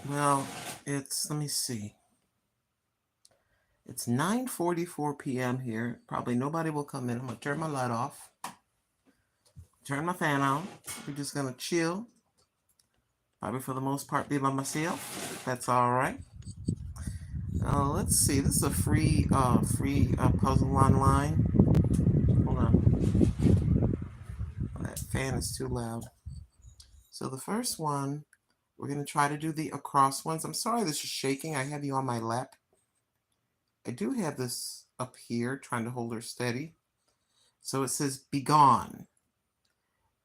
Well, let me see. It's 9:44 p.m. here. Probably nobody will come in. I'm going to turn my light off, turn my fan on. We're just going to chill. Probably for the most part be by myself. That's all right. Let's see. This is a free puzzle online. Hold on. Oh, that fan is too loud. So the first one, we're going to try to do the across ones. I'm sorry this is shaking. I have you on my lap. I do have this up here, trying to hold her steady. So it says be gone.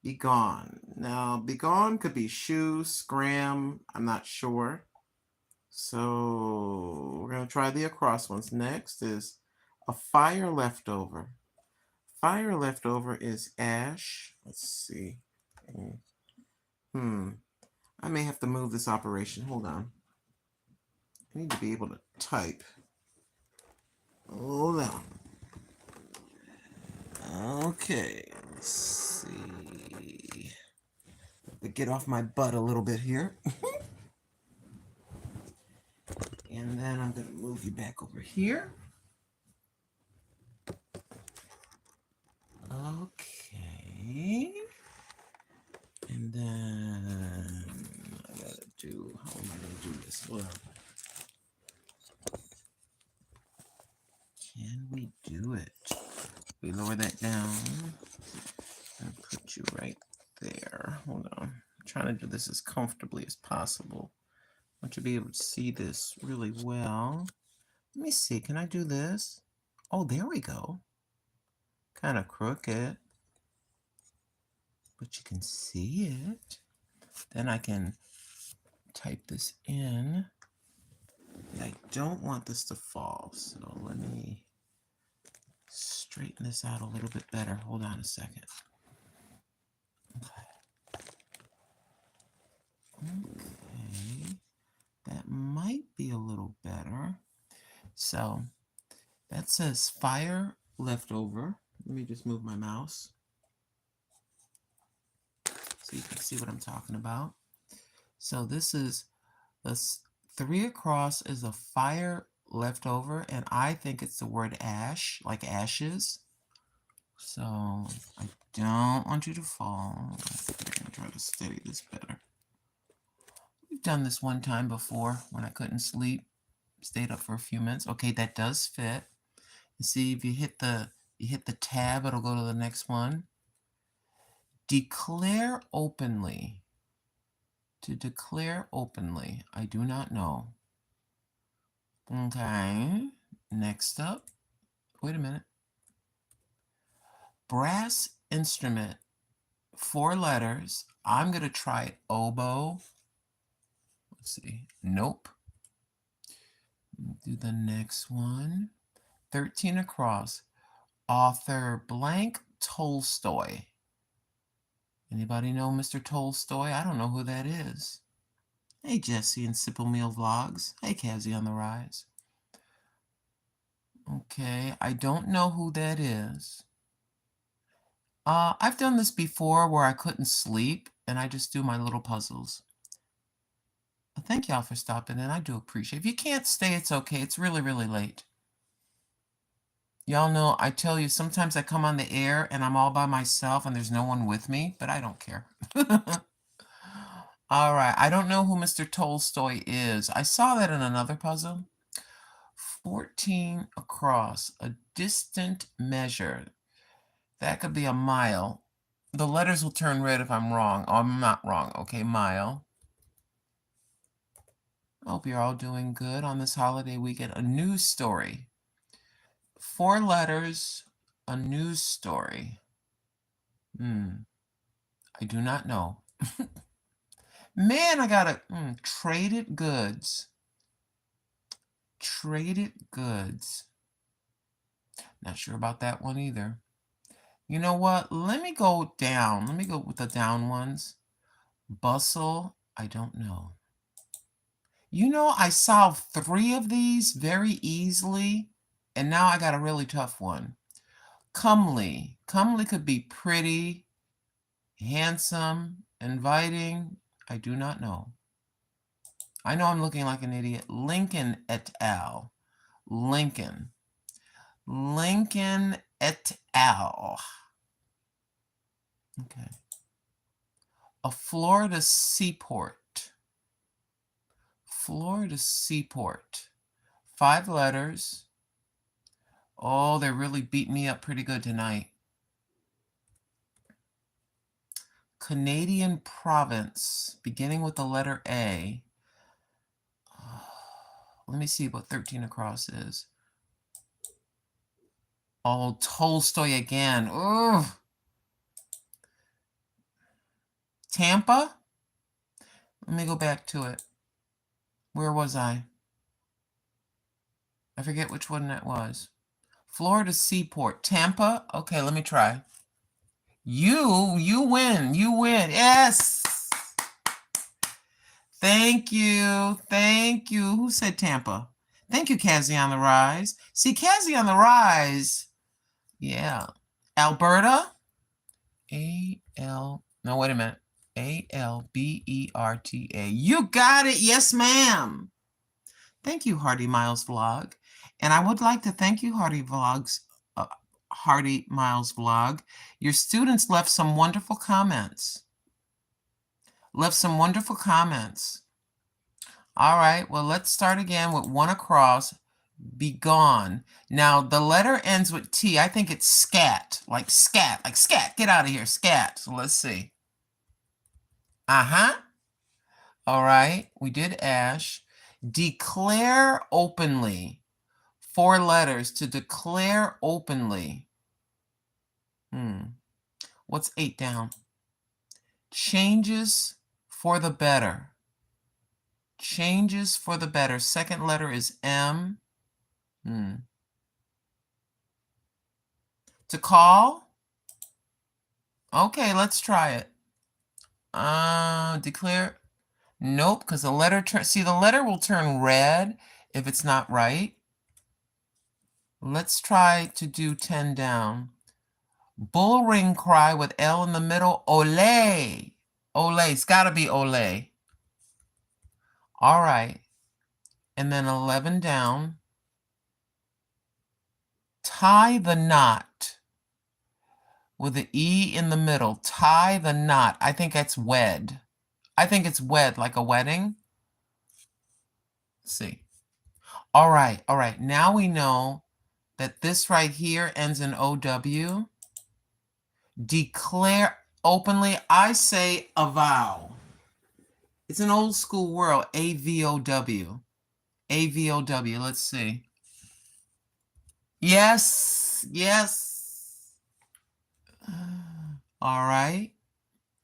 Be gone. Now, be gone could be shoe, scram. I'm not sure. So we're going to try the across ones. Next is a fire leftover. Fire leftover is ash. Let's see. I may have to move this operation. Hold on. I need to be able to type. Hold on. Okay. Let's see. Get off my butt a little bit here. And then I'm going to move you back over here. Okay. And then I gotta do, how am I gonna do this? Well, can we do it? We lower that down and put you right there. Hold on. I'm trying to do this as comfortably as possible. I want you to be able to see this really well. Let me see, can I do this? Oh, there we go. Kind of crooked, but you can see it. Then I can type this in. I don't want this to fall, so let me straighten this out a little bit better. Hold on a second. Okay, that might be a little better. So that says fire leftover. Let me just move my mouse so you can see what I'm talking about. So this is this 3 across is a fire leftover, and I think it's the word ash, like ashes. So I don't want you to fall. I'm gonna try to steady this better. We've done this one time before when I couldn't sleep. Stayed up for a few minutes. Okay, that does fit. You see, if you hit the tab, it'll go to the next one. Declare openly. To declare openly, I do not know. Okay, next up. Wait a minute. Brass instrument, 4 letters. I'm going to try oboe. Let's see. Nope. Do the next one. 13 across. Author blank Tolstoy. Anybody know Mr. Tolstoy? I don't know who that is. Hey, Jesse and Simple Meal Vlogs. Hey, Kazzy on the Rise. Okay, I don't know who that is. I've done this before where I couldn't sleep, and I just do my little puzzles. Thank y'all for stopping in. I do appreciate it. If you can't stay, it's okay. It's really, really late. Y'all know, I tell you, sometimes I come on the air and I'm all by myself and there's no one with me, but I don't care. All right, I don't know who Mr. Tolstoy is. I saw that in another puzzle. 14 across, a distant measure. That could be a mile. The letters will turn red if I'm wrong. Oh, I'm not wrong. Okay, mile. I hope you're all doing good on this holiday weekend. A news story. 4 letters, a news story. I do not know. Man, I got a traded goods. Traded goods. Not sure about that one either. You know what? Let me go down. Let me go with the down ones. Bustle, I don't know. You know, I solved 3 of these very easily, and now I got a really tough one. Comely. Comely could be pretty, handsome, inviting. I do not know. I know I'm looking like an idiot. Lincoln et al. Lincoln. Lincoln et al. Okay. A Florida seaport. Florida seaport. 5 letters. Oh, they're really beating me up pretty good tonight. Canadian province, beginning with the letter A. Let me see what 13 across is. Oh, Tolstoy again. Ugh. Tampa? Let me go back to it. Where was I? I forget which one that was. Florida seaport. Tampa? Okay, let me try. You win. You win. Yes. Thank you. Thank you. Who said Tampa? Thank you, Cassie on the Rise. See, Cassie on the Rise. Yeah. Alberta? No, wait a minute. Alberta. You got it. Yes, ma'am. Thank you, Hardy Miles Vlog. And I would like to thank you, Hardy Miles Vlog. Your students left some wonderful comments. All right, well, let's start again with 1 across. Be gone. Now, the letter ends with T. I think it's scat. Like scat. Get out of here. Scat. So let's see. Uh-huh. All right, we did ash. Declare openly. 4 letters to declare openly. What's 8 down? Changes for the better. Changes for the better. Second letter is M. To call? Okay, let's try it. Declare. Nope, because the letter the letter will turn red if it's not right. Let's try to do 10 down. Bull ring cry with L in the middle. Ole. Ole. It's got to be ole. All right. And then 11 down. Tie the knot with the E in the middle. Tie the knot. I think that's wed. I think it's wed, like a wedding. Let's see. All right. All right. Now we know that this right here ends in OW. Declare openly. I say avow. It's an old school world. AVOW. AVOW. Let's see. Yes. Yes. All right.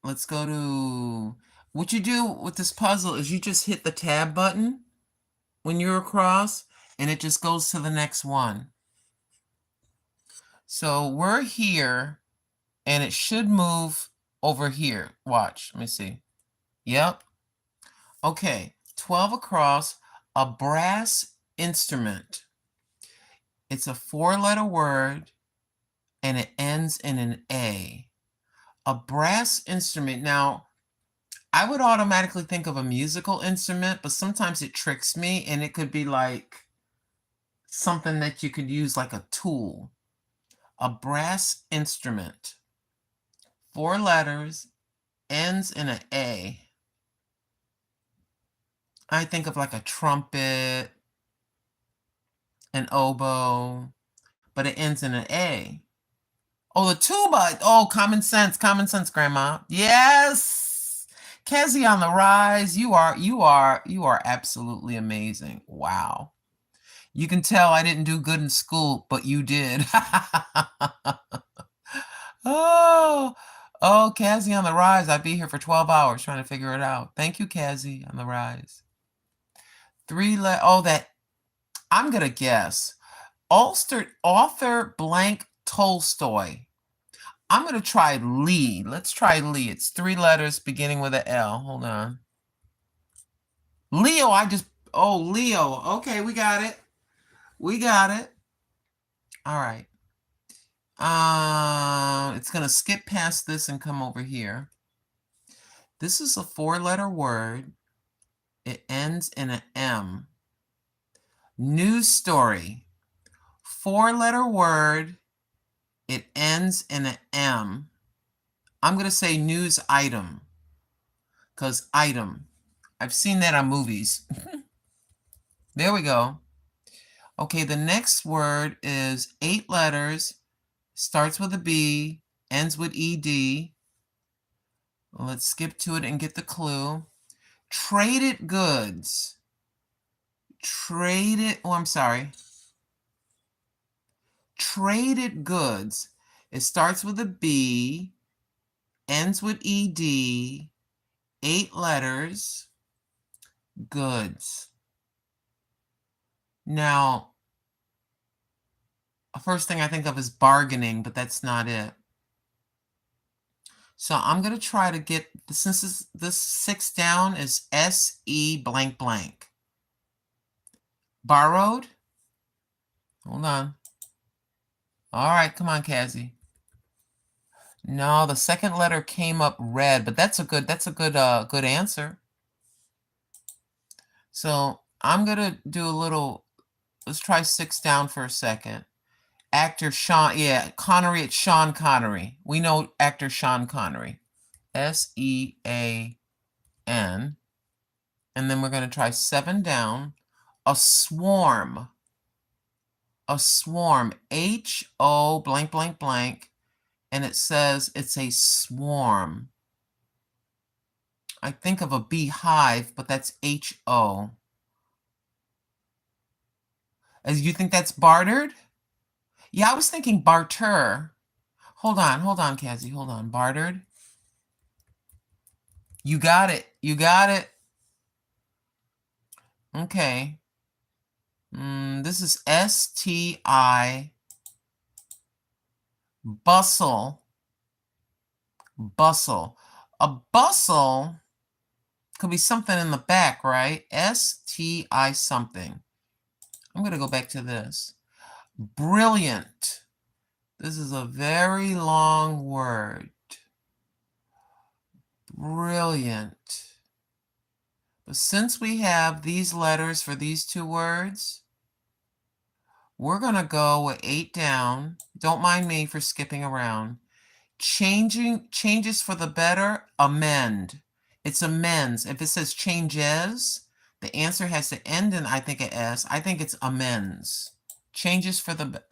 Let's go to... What you do with this puzzle is you just hit the tab button when you're across, and it just goes to the next one. So we're here, and it should move over here. Watch. Let me see. Yep. Okay. 12 across. A brass instrument. It's a 4-letter word, and it ends in an A. A brass instrument. Now, I would automatically think of a musical instrument, but sometimes it tricks me, and it could be like something that you could use like a tool. A brass instrument. 4 letters, ends in an A. I think of like a trumpet, an oboe, but it ends in an A. Oh, the tuba. Oh, common sense, Grandma. Yes. Kezzy on the Rise. You are absolutely amazing. Wow. You can tell I didn't do good in school, but you did. Oh, Kezzy on the Rise. I'd be here for 12 hours trying to figure it out. Thank you, Kezzy on the Rise. 3 letters. Oh, that. I'm going to guess. Author blank Tolstoy. I'm going to try Lee. Let's try Lee. It's 3 letters beginning with an L. Hold on. Leo, Leo. Okay, we got it. All right. It's going to skip past this and come over here. This is a 4-letter word. It ends in an M. News story. 4-letter word. It ends in an M. I'm going to say news item, because item. I've seen that on movies. There we go. Okay, the next word is 8 letters, starts with a B, ends with ED. Let's skip to it and get the clue. Traded goods. Traded goods. It starts with a B, ends with ED, 8 letters, goods. Now, the first thing I think of is bargaining, but that's not it. So I'm going to try to get, since this 6 down is S-E blank blank. Borrowed? Hold on. All right, come on, Cassie. No, the second letter came up red, but that's a good answer. So I'm gonna do a little. Let's try 6 down for a second. Actor Sean, Connery. It's Sean Connery. We know actor Sean Connery. S-E-A-N. And then we're gonna try 7 down. A swarm. A swarm. H-O blank blank blank. And it says it's a swarm. I think of a beehive, but that's H-O. As you think that's bartered? Yeah, I was thinking barter. Hold on, Cassie. Hold on. Bartered. You got it. You got it. Okay. This is S-T-I. Bustle. Bustle. A bustle could be something in the back, right? S-T-I something. I'm going to go back to this. Brilliant. This is a very long word. Brilliant. But since we have these letters for these 2 words, we're going to go with 8 down. Don't mind me for skipping around. Changes for the better, amend. It's amends. If it says changes, the answer has to end in, I think, a S. I think it's amends. Changes for the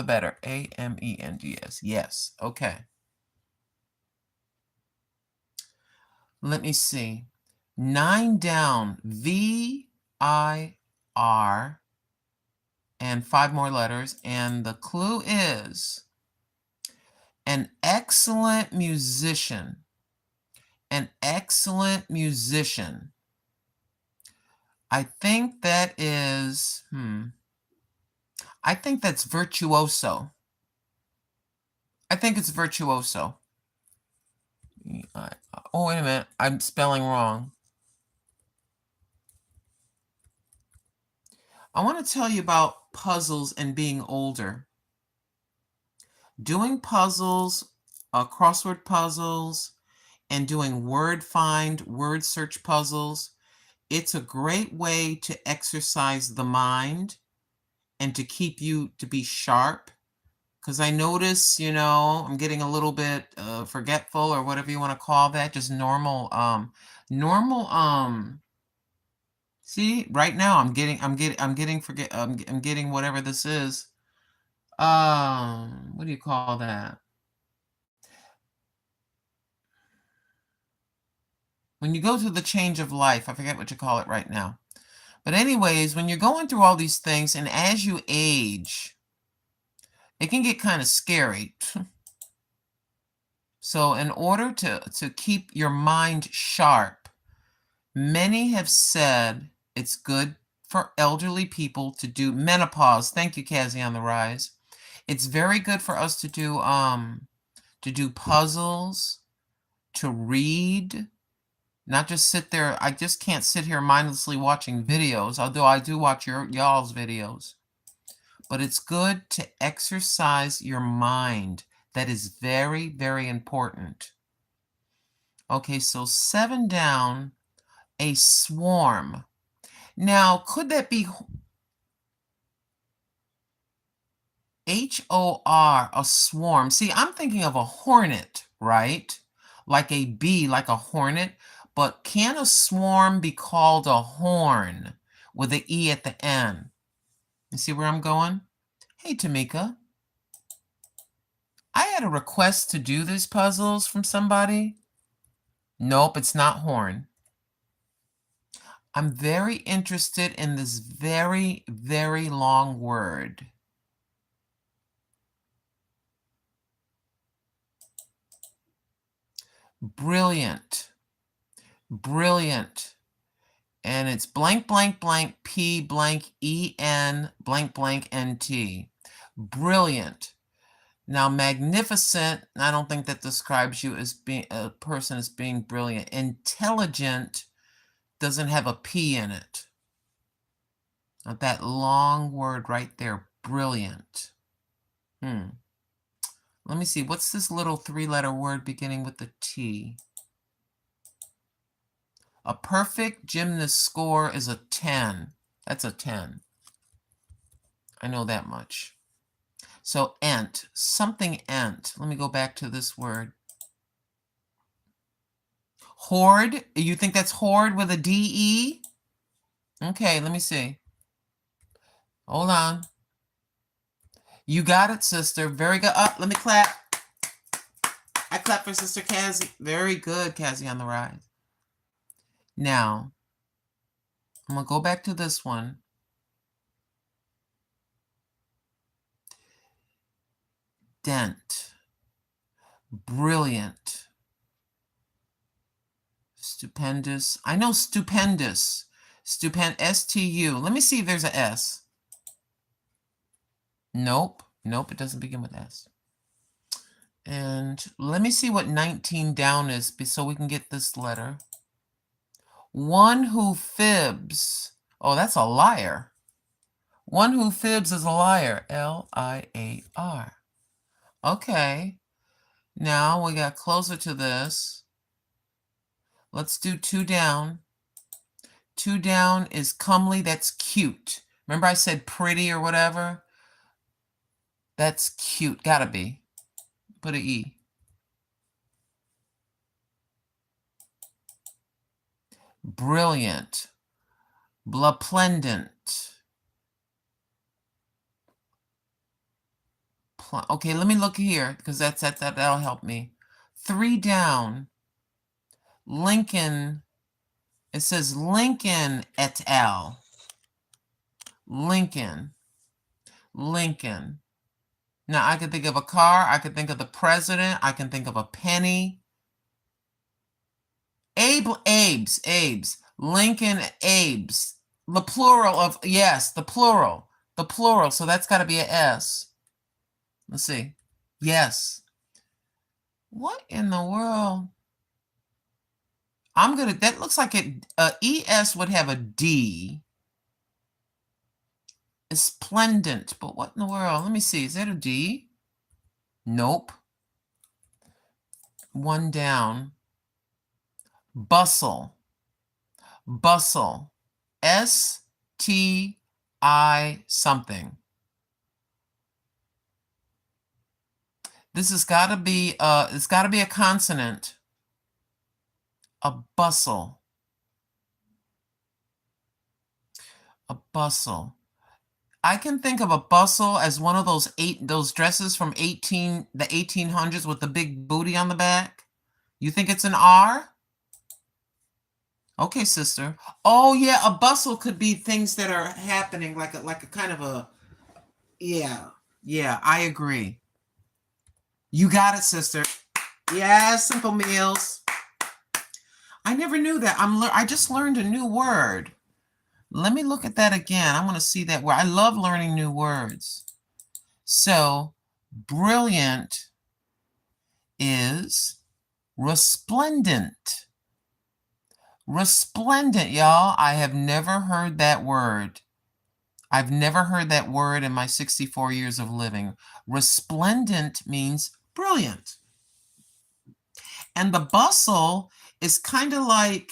better. A-M-E-N-D-S. Yes. Okay. Let me see. 9 down. V-I-R. And 5 more letters. And the clue is an excellent musician. An excellent musician. I think that is, I think that's virtuoso. I think it's virtuoso. Oh, wait a minute. I'm spelling wrong. I want to tell you about puzzles and being older. Doing puzzles, crossword puzzles, and doing word find, word search puzzles, it's a great way to exercise the mind and to keep you to be sharp. Because I notice, I'm getting a little bit forgetful, or whatever you want to call that, just normal, see, right now I'm getting whatever this is. What do you call that? When you go through the change of life, I forget what you call it right now. But anyways, when you're going through all these things, and as you age, it can get kind of scary. So in order to keep your mind sharp, many have said it's good for elderly people to do menopause. Thank you, Cassie on the Rise. It's very good for us to do puzzles, to read, not just sit there. I just can't sit here mindlessly watching videos, although I do watch y'all's videos. But it's good to exercise your mind. That is very, very important. Okay, so 7 down, A swarm. Now, could that be H-O-R, a swarm? See, I'm thinking of a hornet, right? Like a bee, like a hornet. But can a swarm be called a horn with an E at the end? You see where I'm going? Hey, Tamika. I had a request to do these puzzles from somebody. Nope, it's not horn. I'm very interested in this very, very long word. Brilliant. Brilliant. And it's blank, blank, blank, P blank, E-N, blank, blank, N-T. Brilliant. Now, magnificent, I don't think that describes you as being a person as being brilliant. Intelligent doesn't have a P in it. Now, that long word right there, brilliant. Let me see, what's this little three-letter word beginning with the T? A perfect gymnast score is a 10. That's a 10. I know that much. So ent, something ent. Let me go back to this word. Hoard, you think that's hoard with a D-E? Okay, let me see. Hold on. You got it, sister. Very good. Up, let me clap. I clap for Sister Cassie. Very good, Cassie on the rise. Now, I'm going to go back to this one. Dent. Brilliant. Stupendous. I know stupendous. S-T-U. Let me see if there's a S. Nope. Nope, it doesn't begin with S. And let me see what 19 down is so we can get this letter. One who fibs. Oh, that's a liar. One who fibs is a liar. L-I-A-R. Okay. Now we got closer to this. Let's do 2 down. 2 down is comely. That's cute. Remember I said pretty or whatever? That's cute. Gotta be. Put an E. Brilliant. Blaplendent. Okay, let me look here because that'll help me. 3 down. Lincoln. It says Lincoln et al. Lincoln. Lincoln. Now I can think of a car. I can think of the president. I can think of a penny. Abes. Lincoln Abes. The plural of, yes, the plural. The plural. So that's got to be an S. Let's see. Yes. What in the world? That looks like ES would have a D. Splendent. But what in the world? Let me see. Is that a D? Nope. 1 down. Bustle. Bustle. S-T-I something. This has got to be it's got to be a consonant. A bustle. A bustle. I can think of a bustle as one of those dresses from the 1800s with the big booty on the back. You think it's an R? Okay, sister. Oh yeah, a bustle could be things that are happening like a kind of a, yeah, I agree. You got it, sister. Yeah, simple meals. I never knew that. I just learned a new word. Let me look at that again. I want to see that word. I love learning new words. So, brilliant is resplendent. Resplendent, y'all. I have never heard that word. I've never heard that word in my 64 years of living. Resplendent means brilliant. And the bustle is kind of like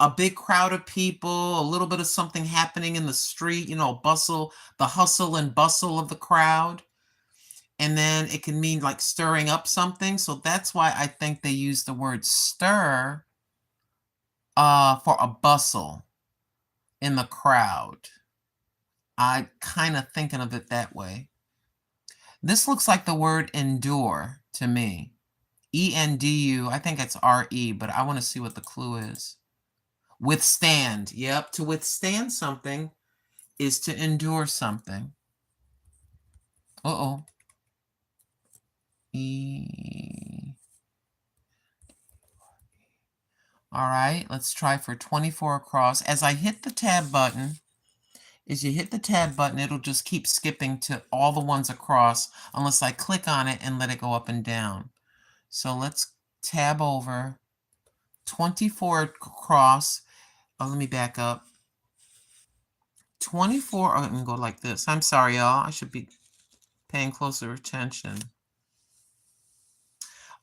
a big crowd of people, a little bit of something happening in the street, you know, bustle, the hustle and bustle of the crowd. And then it can mean like stirring up something. So that's why I think they use the word stir for a bustle in the crowd. I kind of thinking of it that way. This looks like the word endure to me. E-N-D-U, I think it's R-E, but I want to see what the clue is. Withstand. Yep, to withstand something is to endure something. Uh-oh. E. All right, let's try for 24 across. As I hit the tab button, it'll just keep skipping to all the ones across unless I click on it and let it go up and down. So let's tab over 24 across. Oh, let me back up. 24, I'm going to go like this. I'm sorry, y'all. I should be paying closer attention.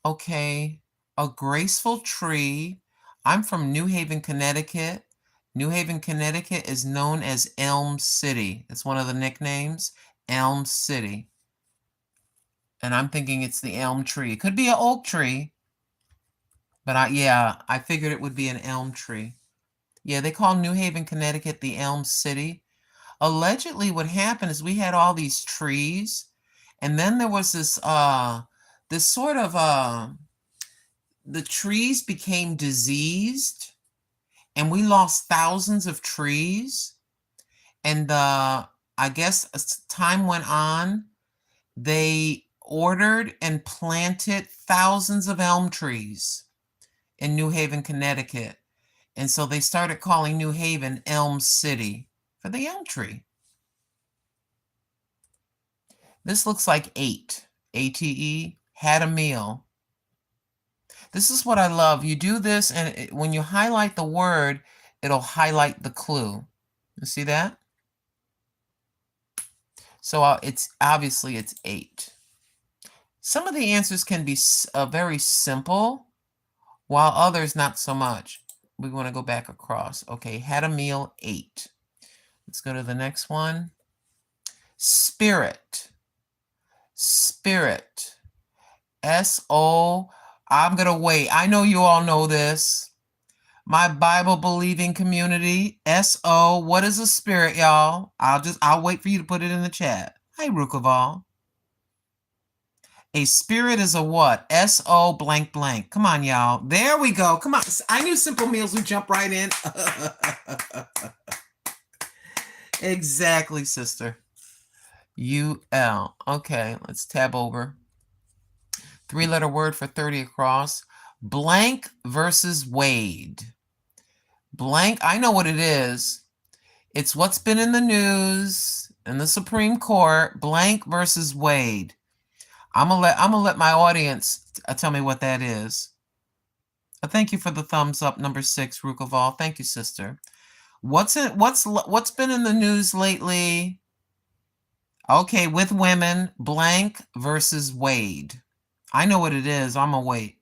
Okay, a graceful tree. I'm from New Haven, Connecticut. New Haven, Connecticut is known as Elm City. It's one of the nicknames, Elm City. And I'm thinking it's the elm tree. It could be an oak tree. But I figured it would be an elm tree. Yeah, they call New Haven, Connecticut the Elm City. Allegedly, what happened is we had all these trees, and then there was this sort of the trees became diseased, and we lost thousands of trees. And I guess as time went on, they ordered and planted thousands of elm trees in New Haven, Connecticut. And so they started calling New Haven Elm City for the elm tree. This looks like 8, A-T-E, had a meal. This is what I love. You do this, and when you highlight the word, it'll highlight the clue. You see that? So it's obviously it's 8. Some of the answers can be very simple, while others not so much. We want to go back across. Okay, had a meal, 8. Let's go to the next one. Spirit. Spirit. S-O. I'm going to wait. I know you all know this. My Bible-believing community. S-O. What is a spirit, y'all? I'll wait for you to put it in the chat. Hi, Rukaval. A spirit is a what? S-O blank blank. Come on, y'all. There we go. Come on. I knew Simple Meals would jump right in. Exactly, sister. U-L. Okay, let's tab over. 3-letter word for 30 across. Blank versus Wade. Blank, I know what it is. It's what's been in the news in the Supreme Court. Blank versus Wade. I'm gonna let my audience tell me what that is. Thank you for the thumbs up, number 6, Rukaval. Thank you, sister. What's been in the news lately? Okay, with women, blank versus Wade. I know what it is. I'm gonna wait.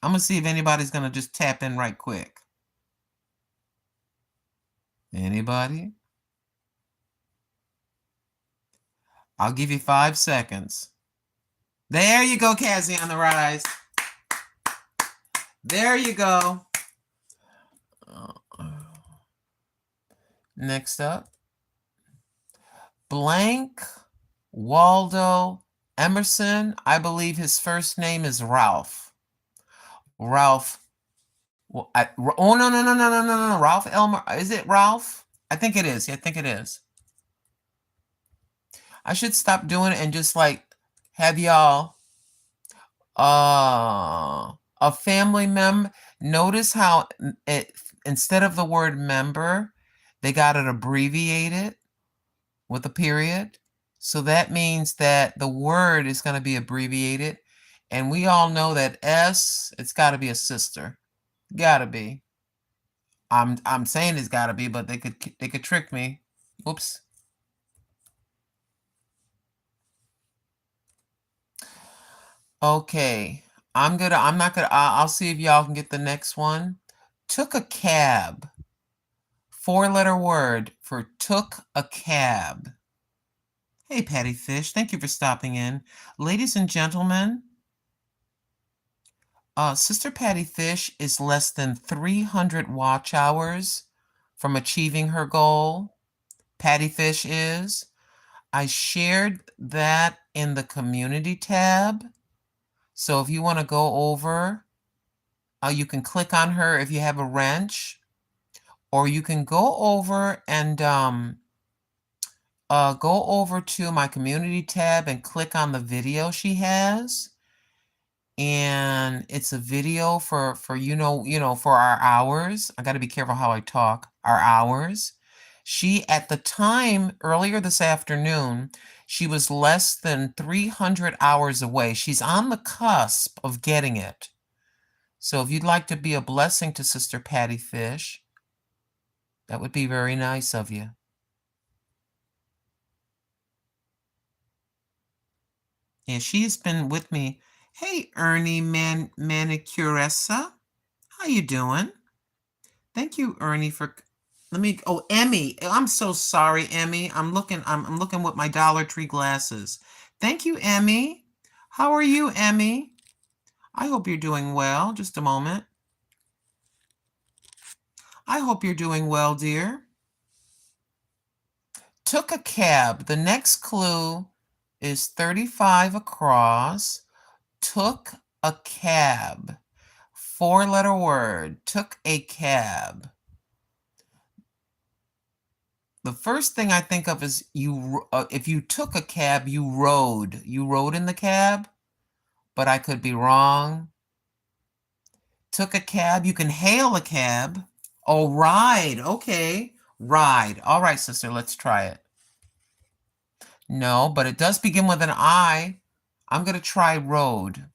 I'm gonna see if anybody's gonna just tap in right quick. Anybody? I'll give you 5 seconds. There you go, Cassie on the rise. There you go. Next up. Blank Waldo Emerson. I believe his first name is Ralph. Ralph. No. Ralph Elmer. Is it Ralph? I think it is. I think it is. I should stop doing it and just like have y'all a family member. Notice how it instead of the word member, they got it abbreviated with a period. So that means that the word is going to be abbreviated. And we all know that S, it's got to be a sister. Got to be. I'm saying it's got to be, but they could trick me. Whoops. Okay. I'll see if y'all can get the next one. Took a cab. 4-letter word for took a cab. Hey, Patty Fish. Thank you for stopping in. Ladies and gentlemen, Sister Patty Fish is less than 300 watch hours from achieving her goal. Patty Fish is. I shared that in the community tab. So if you want to go over, you can click on her if you have a wrench, or you can go over and go over to my community tab and click on the video she has. And it's a video for for our hours. I got to be careful how I talk. Our hours. She, at the time earlier this afternoon, she was less than 300 hours away. She's on the cusp of getting it. So if you'd like to be a blessing to Sister Patty Fish, that would be very nice of you. Yeah, she's been with me. Hey, Ernie Manicuressa. How you doing? Thank you, Ernie, for Emmy. I'm so sorry, Emmy. I'm looking with my Dollar Tree glasses. Thank you, Emmy. How are you, Emmy? I hope you're doing well. Just a moment. I hope you're doing well, dear. Took a cab. The next clue is 35 across. Took a cab. 4-letter word. Took a cab. The first thing I think of is if you took a cab, you rode. You rode in the cab, but I could be wrong. Took a cab. You can hail a cab. Oh, ride. Okay. Ride. All right, sister, let's try it. No, but it does begin with an I. I'm going to try road.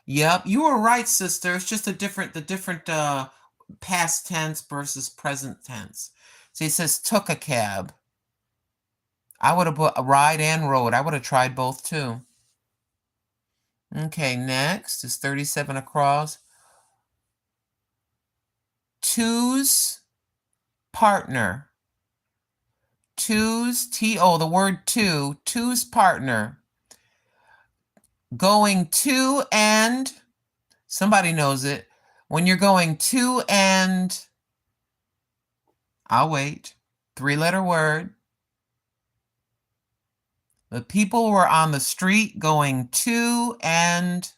Yep, you were right, sister. It's just the different past tense versus present tense. So he says took a cab. I would have put a ride and rode. I would have tried both too. Okay, next is 37 across. Two's partner. Two's, T-O, the word two. Two's partner. Going to and, somebody knows it. When you're going to and, I'll wait. 3-letter word. The people were on the street going to and,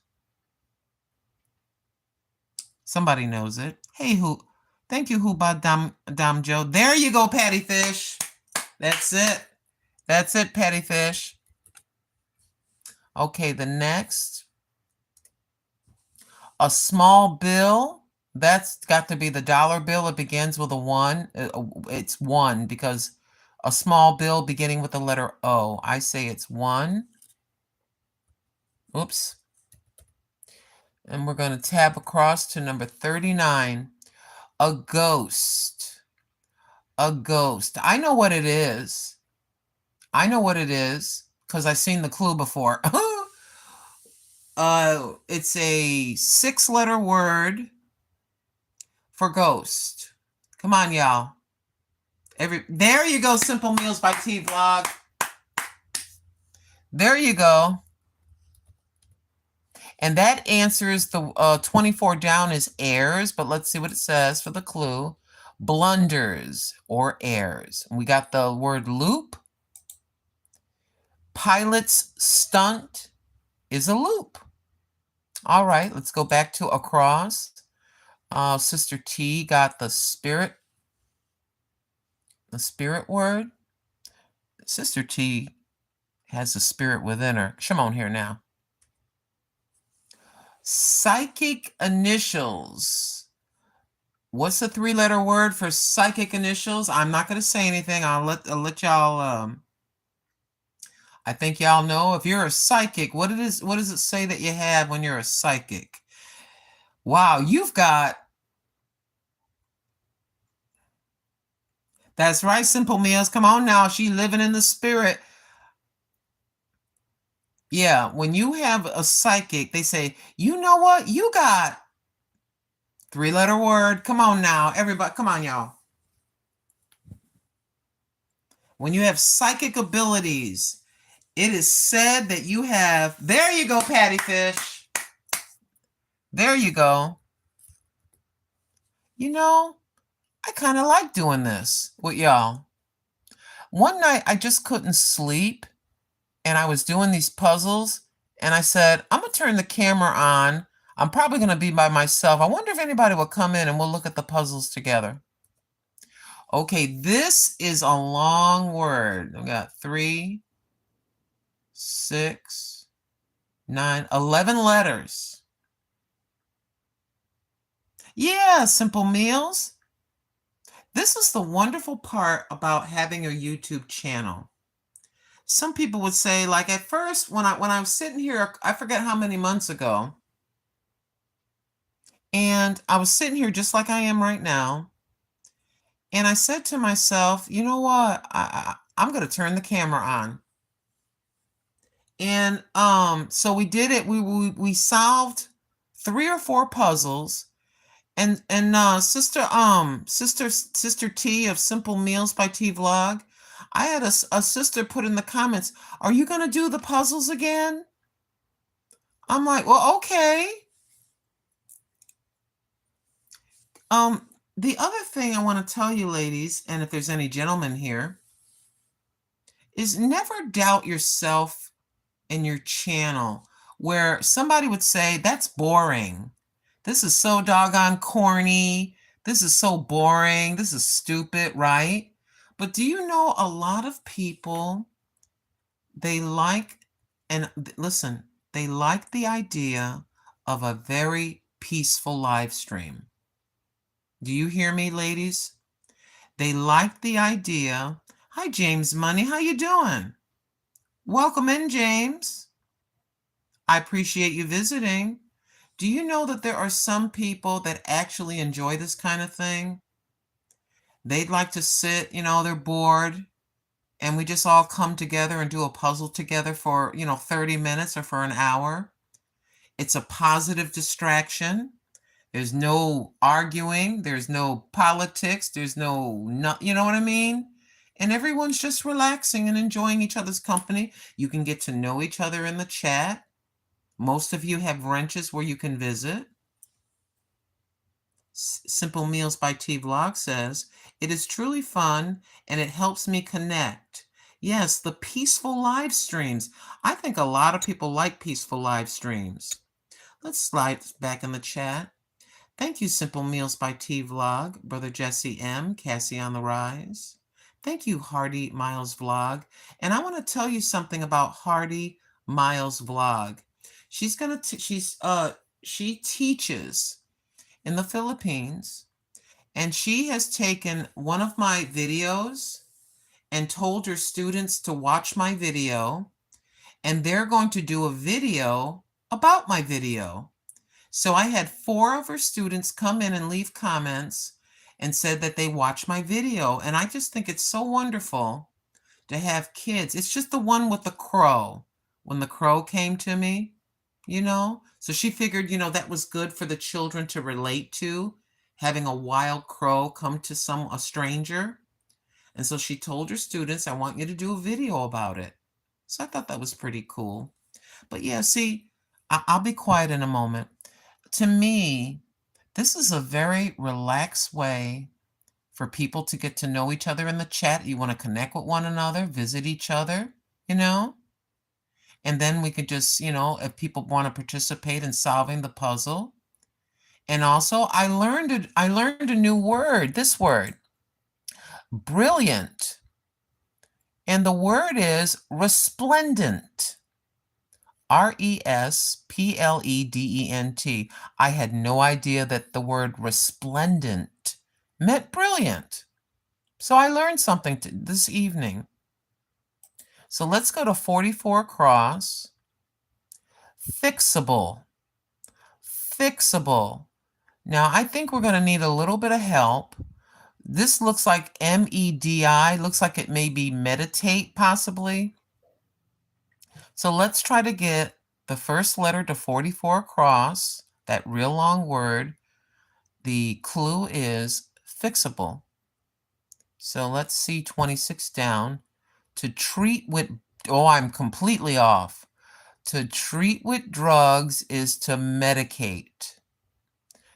somebody knows it. Hey, thank you, Huba Damjo. There you go, Patty Fish. That's it. That's it, Patty Fish. Okay, the next. A small bill. That's got to be the dollar bill. It begins with a 1. It's 1 because a small bill beginning with the letter O. I say it's 1. Oops. And we're going to tab across to number 39. A ghost. A ghost. I know what it is. I know what it is because I've seen the clue before. It's a 6-letter word for ghost. Come on, y'all. There you go, Simple Meals by T Vlog. There you go. And that answers the 24 down is errors, but let's see what it says for the clue. Blunders or errors. We got the word loop. Pilot's stunt is a loop. All right, let's go back to across. Sister T got the spirit word. Sister T has the spirit within her. Come on here now. Psychic initials. What's the 3-letter word for psychic initials? I'm not going to say anything. I'll let y'all. I think y'all know. If you're a psychic, what does it say that you have when you're a psychic? Wow, you've got. That's right, Simple Meals. Come on now. She living in the spirit. Yeah, when you have a psychic, they say, you know what? You got 3-letter word. Come on now, everybody. Come on, y'all. When you have psychic abilities, it is said that you have... There you go, Patty Fish. There you go. You know, I kind of like doing this with y'all. One night, I just couldn't sleep, and I was doing these puzzles, and I said, I'm going to turn the camera on. I'm probably going to be by myself. I wonder if anybody will come in and we'll look at the puzzles together. Okay, this is a long word. We got 3, 6, 9, 11 letters. Yeah, Simple Meals. This is the wonderful part about having a YouTube channel. Some people would say, like at first, when I was sitting here, I forget how many months ago, and I was sitting here just like I am right now, and I said to myself, you know what? I'm going to turn the camera on. And so we did it. We solved 3 or 4 puzzles, and sister T of Simple Meals by T Vlog, I had a sister put in the comments, "Are you going to do the puzzles again?" I'm like, well, okay. The other thing I want to tell you, ladies, and if there's any gentlemen here, is never doubt yourself and your channel, where somebody would say, that's boring. This is so doggone corny. This is so boring. This is stupid, right? But do you know a lot of people, they like, and listen, they like the idea of a very peaceful live stream. Do you hear me, ladies? They like the idea. Hi, James Money. How you doing? Welcome in, James. I appreciate you visiting. Do you know that there are some people that actually enjoy this kind of thing? They'd like to sit, they're bored, and we just all come together and do a puzzle together for, 30 minutes or for an hour. It's a positive distraction. There's no arguing. There's no politics. There's no, you know what I mean? And everyone's just relaxing and enjoying each other's company. You can get to know each other in the chat. Most of you have wrenches where you can visit. Simple Meals by T Vlog says, it is truly fun and it helps me connect. Yes, the peaceful live streams. I think a lot of people like peaceful live streams. Let's slide back in the chat. Thank you, Simple Meals by T Vlog, Brother Jesse M, Cassie on the Rise. Thank you, Hardy Miles Vlog. And I want to tell you something about Hardy Miles Vlog. She teaches in the Philippines, and she has taken one of my videos and told her students to watch my video, and they're going to do a video about my video. So I had 4 of her students come in and leave comments and said that they watched my video. And I just think it's so wonderful to have kids. It's just the one with the crow. When the crow came to me, So she figured, that was good for the children to relate to, having a wild crow come to a stranger. And so she told her students, I want you to do a video about it. So I thought that was pretty cool. But yeah, see, I'll be quiet in a moment. To me, this is a very relaxed way for people to get to know each other in the chat. You want to connect with one another, visit each other, And then we could just, if people want to participate in solving the puzzle. And also, I learned a new word, this word, brilliant. And the word is resplendent. RESPLEDENT. I had no idea that the word resplendent meant brilliant. So I learned something this evening. So let's go to 44 across. Fixable. Fixable. Now I think we're going to need a little bit of help. This looks like MEDI. Looks like it may be meditate, possibly. So let's try to get the first letter to 44 across, that real long word. the clue is fixable. So let's see 26 down. To treat with, oh, I'm completely off. To treat with drugs is to medicate.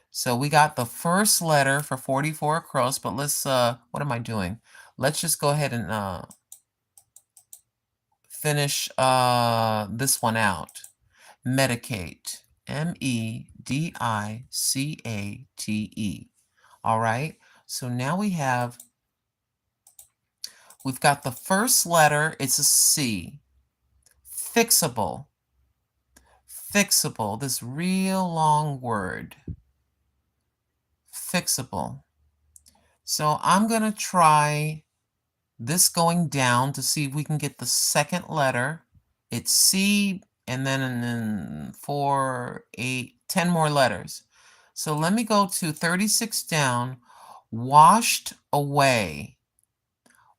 So we got the first letter for 44 across, but let's, what am I doing? Let's just go ahead and finish this one out. Medicate. M-E-D-I-C-A-T-E. All right. So now we've got the first letter. It's a C. Fixable. Fixable. This real long word. Fixable. So I'm going to try this going down to see if we can get the second letter. It's C, and then 4, 8, 10 more letters. So let me go to 36 down. Washed away.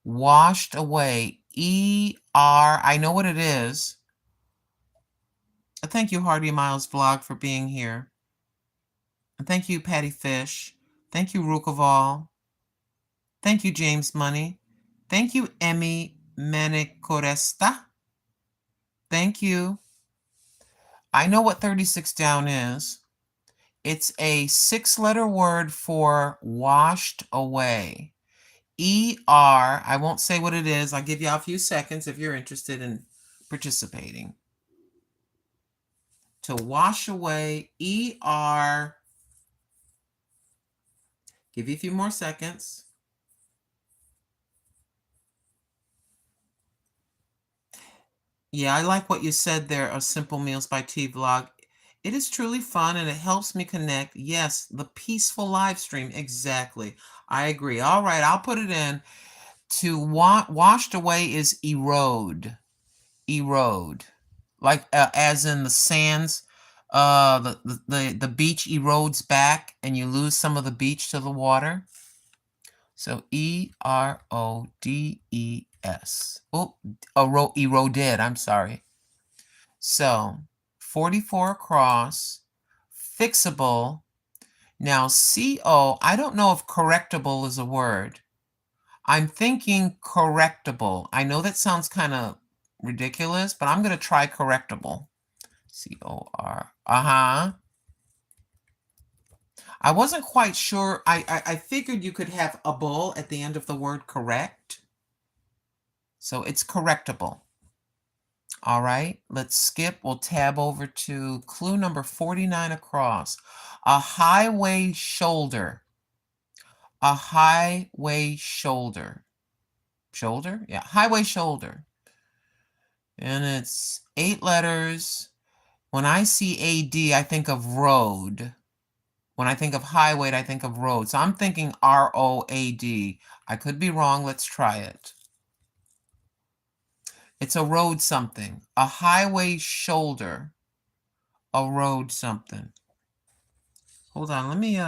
Washed away. E-R. I know what it is. Thank you, Hardy Miles Blog, for being here. And thank you, Patty Fish. Thank you, Rukoval. Thank you, James Money. Thank you, Emmy Manicoresta. Thank you. I know what 36 down is. It's a 6-letter word for washed away. E-R. I won't say what it is. I'll give you a few seconds if you're interested in participating. To wash away, E-R. Give you a few more seconds. Yeah, I like what you said there, of Simple Meals by T-Vlog. It is truly fun and it helps me connect. Yes, the peaceful live stream. Exactly. I agree. All right, I'll put it in. To washed away is erode. Erode. Like as in the sands, the beach erodes back and you lose some of the beach to the water. So E-R-O-D-E-S. Oh, eroded. I'm sorry. So 44 across, fixable. Now C-O, I don't know if correctable is a word. I'm thinking correctable. I know that sounds kind of ridiculous, but I'm going to try correctable. C-O-R. Uh-huh. I wasn't quite sure. I figured you could have a bull at the end of the word correct. So it's correctable. All right, let's skip. We'll tab over to clue number 49 across. A highway shoulder. A highway shoulder. Shoulder? Yeah, highway shoulder. And it's 8 letters. When I see AD, I think of road. When I think of highway, I think of road. So I'm thinking R-O-A-D. I could be wrong. Let's try it. It's a road something. A highway shoulder. A road something. Hold on. Let me,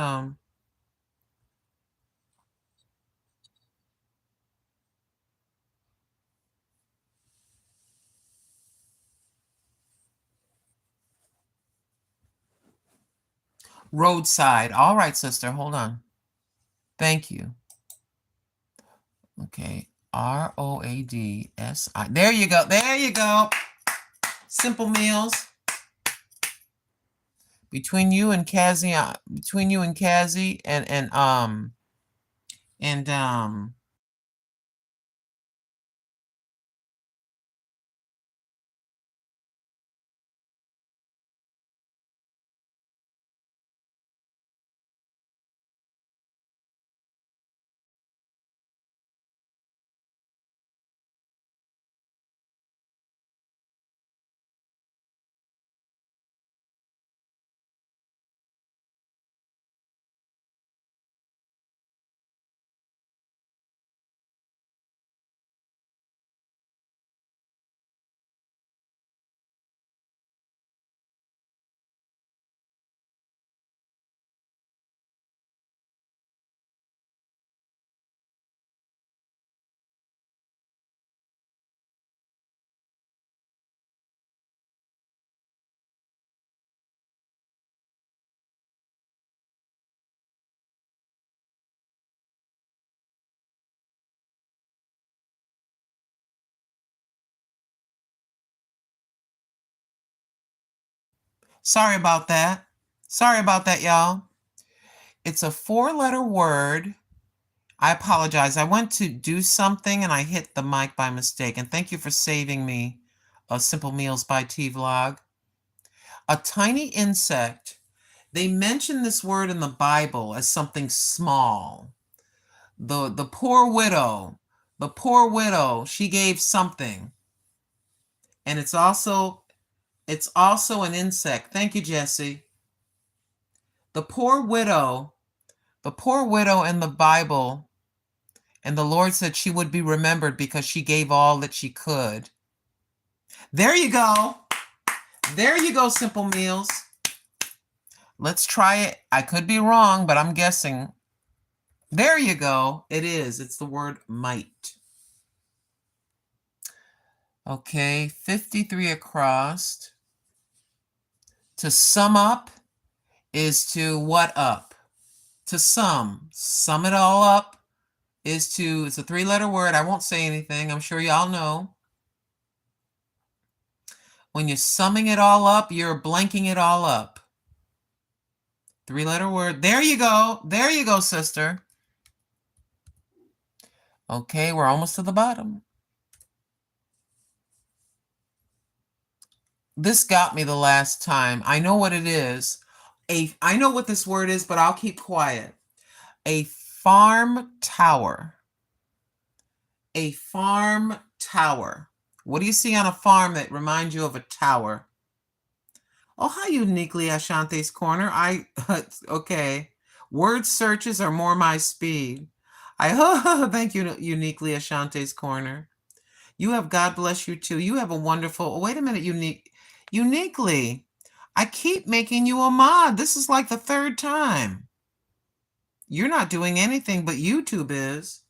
roadside. All right, sister. Hold on. Thank you. Okay. R-O-A-D-S-I. There you go. There you go. Simple Meals. Between you and Cassie, and Sorry about that. Sorry about that, y'all. It's a 4-letter word. I apologize. I went to do something and I hit the mic by mistake. And thank you for saving me, Simple Meals by T Vlog. A tiny insect. They mention this word in the Bible as something small. The poor widow. The poor widow. She gave something. And it's also an insect. Thank you, Jesse. The poor widow in the Bible, and the Lord said she would be remembered because she gave all that she could. There you go. There you go, Simple Meals. Let's try it. I could be wrong, but I'm guessing. There you go. It is. It's the word might. Okay, 53 across. To sum up is to what up? To sum. Sum it all up is to, it's a 3-letter word. I won't say anything. I'm sure y'all know. When you're summing it all up, you're blanking it all up. 3-letter word. There you go. There you go, sister. Okay, we're almost to the bottom. This got me the last time. I know what it is. I know what this word is, but I'll keep quiet. A farm tower. A farm tower. What do you see on a farm that reminds you of a tower? Oh, hi, Uniquely Ashante's Corner. Okay. Word searches are more my speed. Thank you, Uniquely Ashante's Corner. You have, God bless you too. You have a wonderful, oh, wait a minute, Uniquely. I keep making you a mod. This is like the 3rd time. You're not doing anything, but YouTube is.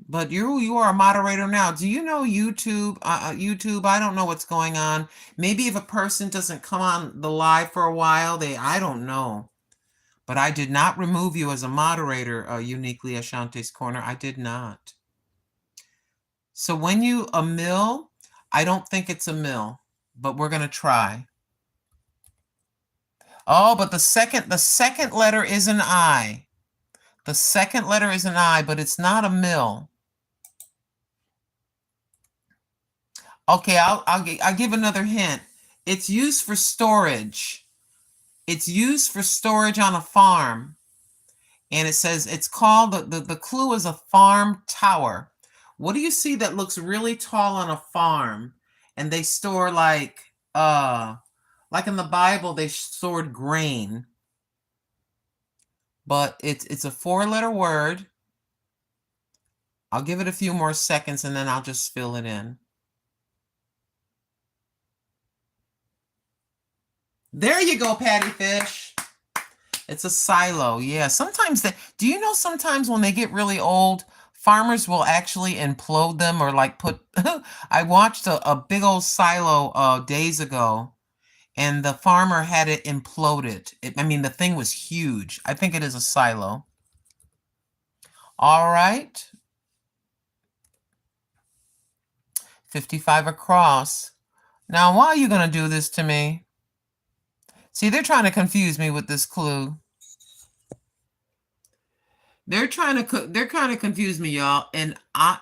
But you are a moderator now. Do you know YouTube? YouTube, I don't know what's going on. Maybe if a person doesn't come on the live for a while, I don't know. But I did not remove you as a moderator, Uniquely Ashante's Corner. I did not. So when a mill, I don't think it's a mill, but we're going to try. Oh, but the second letter is an I. The second letter is an I, but it's not a mill. Okay, I'll give another hint. It's used for storage. It's used for storage on a farm. And it says it's called, the clue is a farm tower. What do you see that looks really tall on a farm? And they store like in the Bible, they stored grain. But it's a 4-letter word. I'll give it a few more seconds and then I'll just fill it in. There you go, Patty Fish. It's a silo. Yeah, sometimes do you know sometimes when they get really old, farmers will actually implode them or like put, I watched a big old silo days ago and the farmer had it imploded. I mean, the thing was huge. I think it is a silo. All right. 55 across. Now, why are you going to do this to me? See, they're trying to confuse me with this clue. They're trying to confuse me, y'all. And Adita,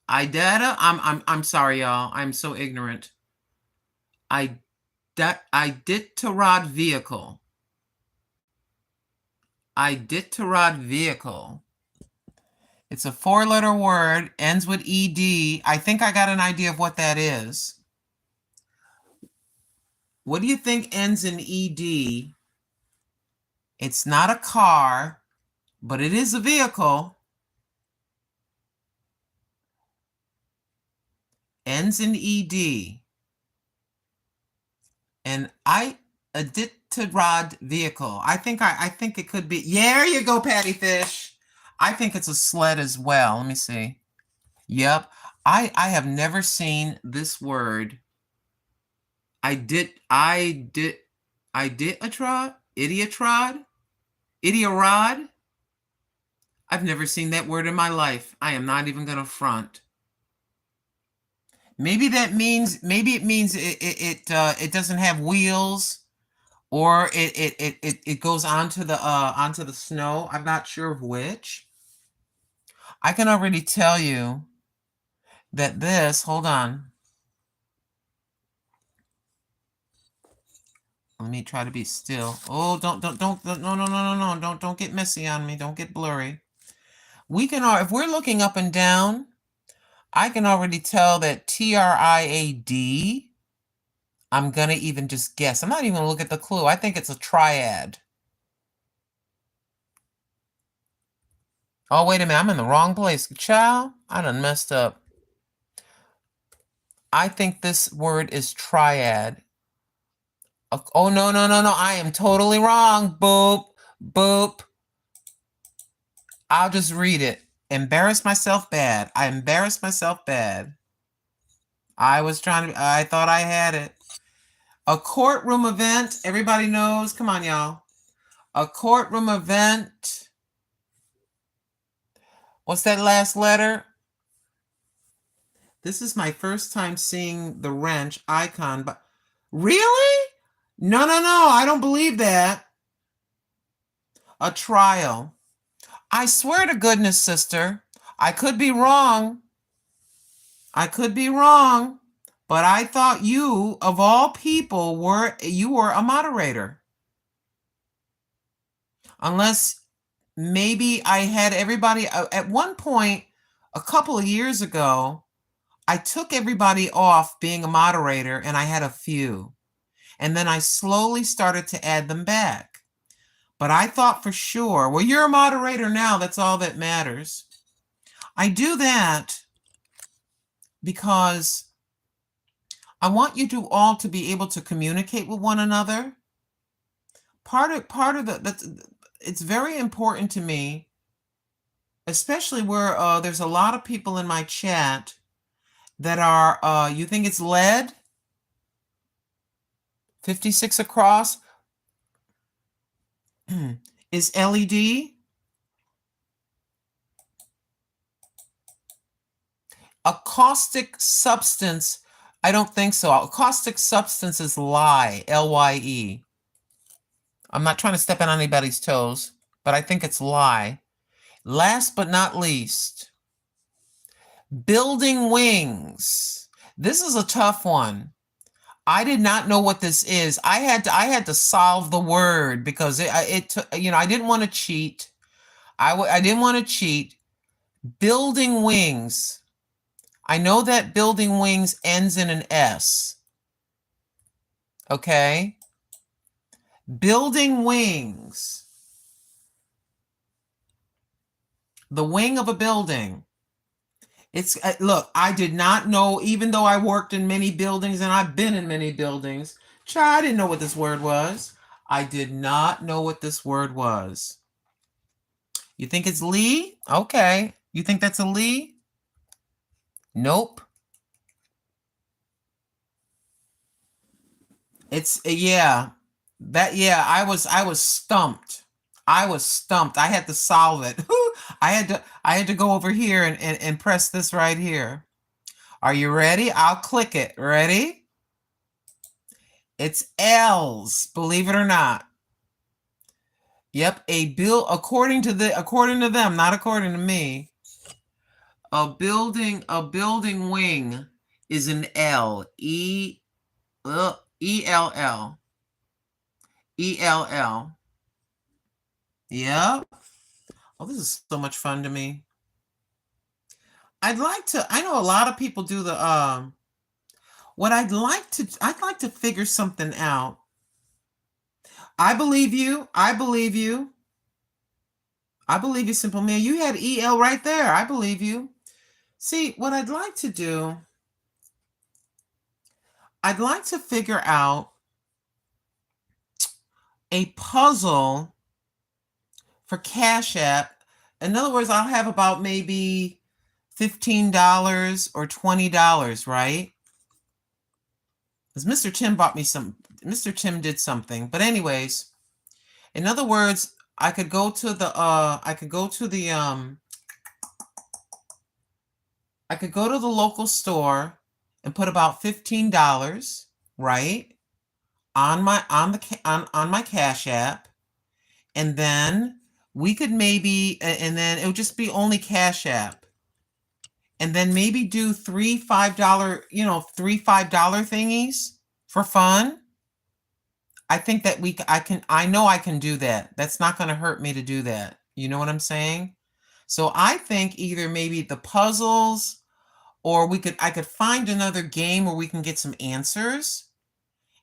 I'm sorry, y'all. I'm so ignorant. Iditarod vehicle. Iditarod vehicle. It's a 4-letter word, ends with ED. I think I got an idea of what that is. What do you think ends in ED? It's not a car, but it is a vehicle. Ends in ED. And Iditarod vehicle. I think it could be. Yeah, there you go, Patty Fish. I think it's a sled as well. Let me see. Yep. I have never seen this word. Idiotrod? Idiorod? I've never seen that word in my life. I am not even going to front. Maybe that means, maybe it means it doesn't have wheels, or it goes onto the snow. I'm not sure of which. I can already tell you that this, hold on. Let me try to be still. Oh, don't, no, don't get messy on me. Don't get blurry. We can, if we're looking up and down, I can already tell that TRIAD, I'm going to even just guess. I'm not even going to look at the clue. I think it's a triad. Oh, wait a minute. I'm in the wrong place. Child, I done messed up. I think this word is triad. Oh, no. I am totally wrong. Boop, boop. I'll just read it. Embarrass myself bad. I embarrassed myself bad. I thought I had it. A courtroom event. Everybody knows. Come on, y'all. A courtroom event. What's that last letter? This is my first time seeing the wrench icon, but really? No. I don't believe that. A trial. I swear to goodness, sister, I could be wrong. But I thought you, of all people, were a moderator. Unless maybe I had everybody at one point a couple of years ago, I took everybody off being a moderator and I had a few. And then I slowly started to add them back. But I thought for sure, well, you're a moderator now. That's all that matters. I do that because I want you to all to be able to communicate with one another. Part of it's very important to me, especially where there's a lot of people in my chat that are, you think it's lead? 56 across is LED. A caustic substance, I don't think so. A caustic substance is lye, L-Y-E. I'm not trying to step on anybody's toes, but I think it's lye. Last but not least, building wings. This is a tough one. I did not know what this is. I had to solve the word because I didn't want to cheat. I didn't want to cheat. Building wings. I know that building wings ends in an S. Okay? Building wings. The wing of a building. It's look, I did not know, even though I worked in many buildings and I've been in many buildings. Child, I didn't know what this word was. I did not know what this word was. You think it's Lee? Okay. You think that's a Lee? Nope. It's yeah. I was stumped. I had to solve it. I had to go over here and press this right here. Are you ready? I'll click it. Ready? It's L's, believe it or not. Yep, according to them, not according to me. A building wing is an L. E-L-L. E-L-L. Yep. Oh, this is so much fun to me. I know a lot of people do the I'd like to figure something out. I believe you, Simple Man. You had EL right there. I believe you. See, what I'd like to do, I'd like to figure out a puzzle for Cash App. In other words, I'll have about maybe $15 or $20, right? Because Mr. Tim bought me Mr. Tim did something. But anyways, in other words, I could go to the local store and put about $15, right, on my Cash App, and then we could maybe, and then it would just be only Cash App, and then maybe do three $5, three $5 thingies for fun. I think that I know I can do that. That's not going to hurt me to do that. You know what I'm saying? So I think either maybe the puzzles, or I could find another game where we can get some answers,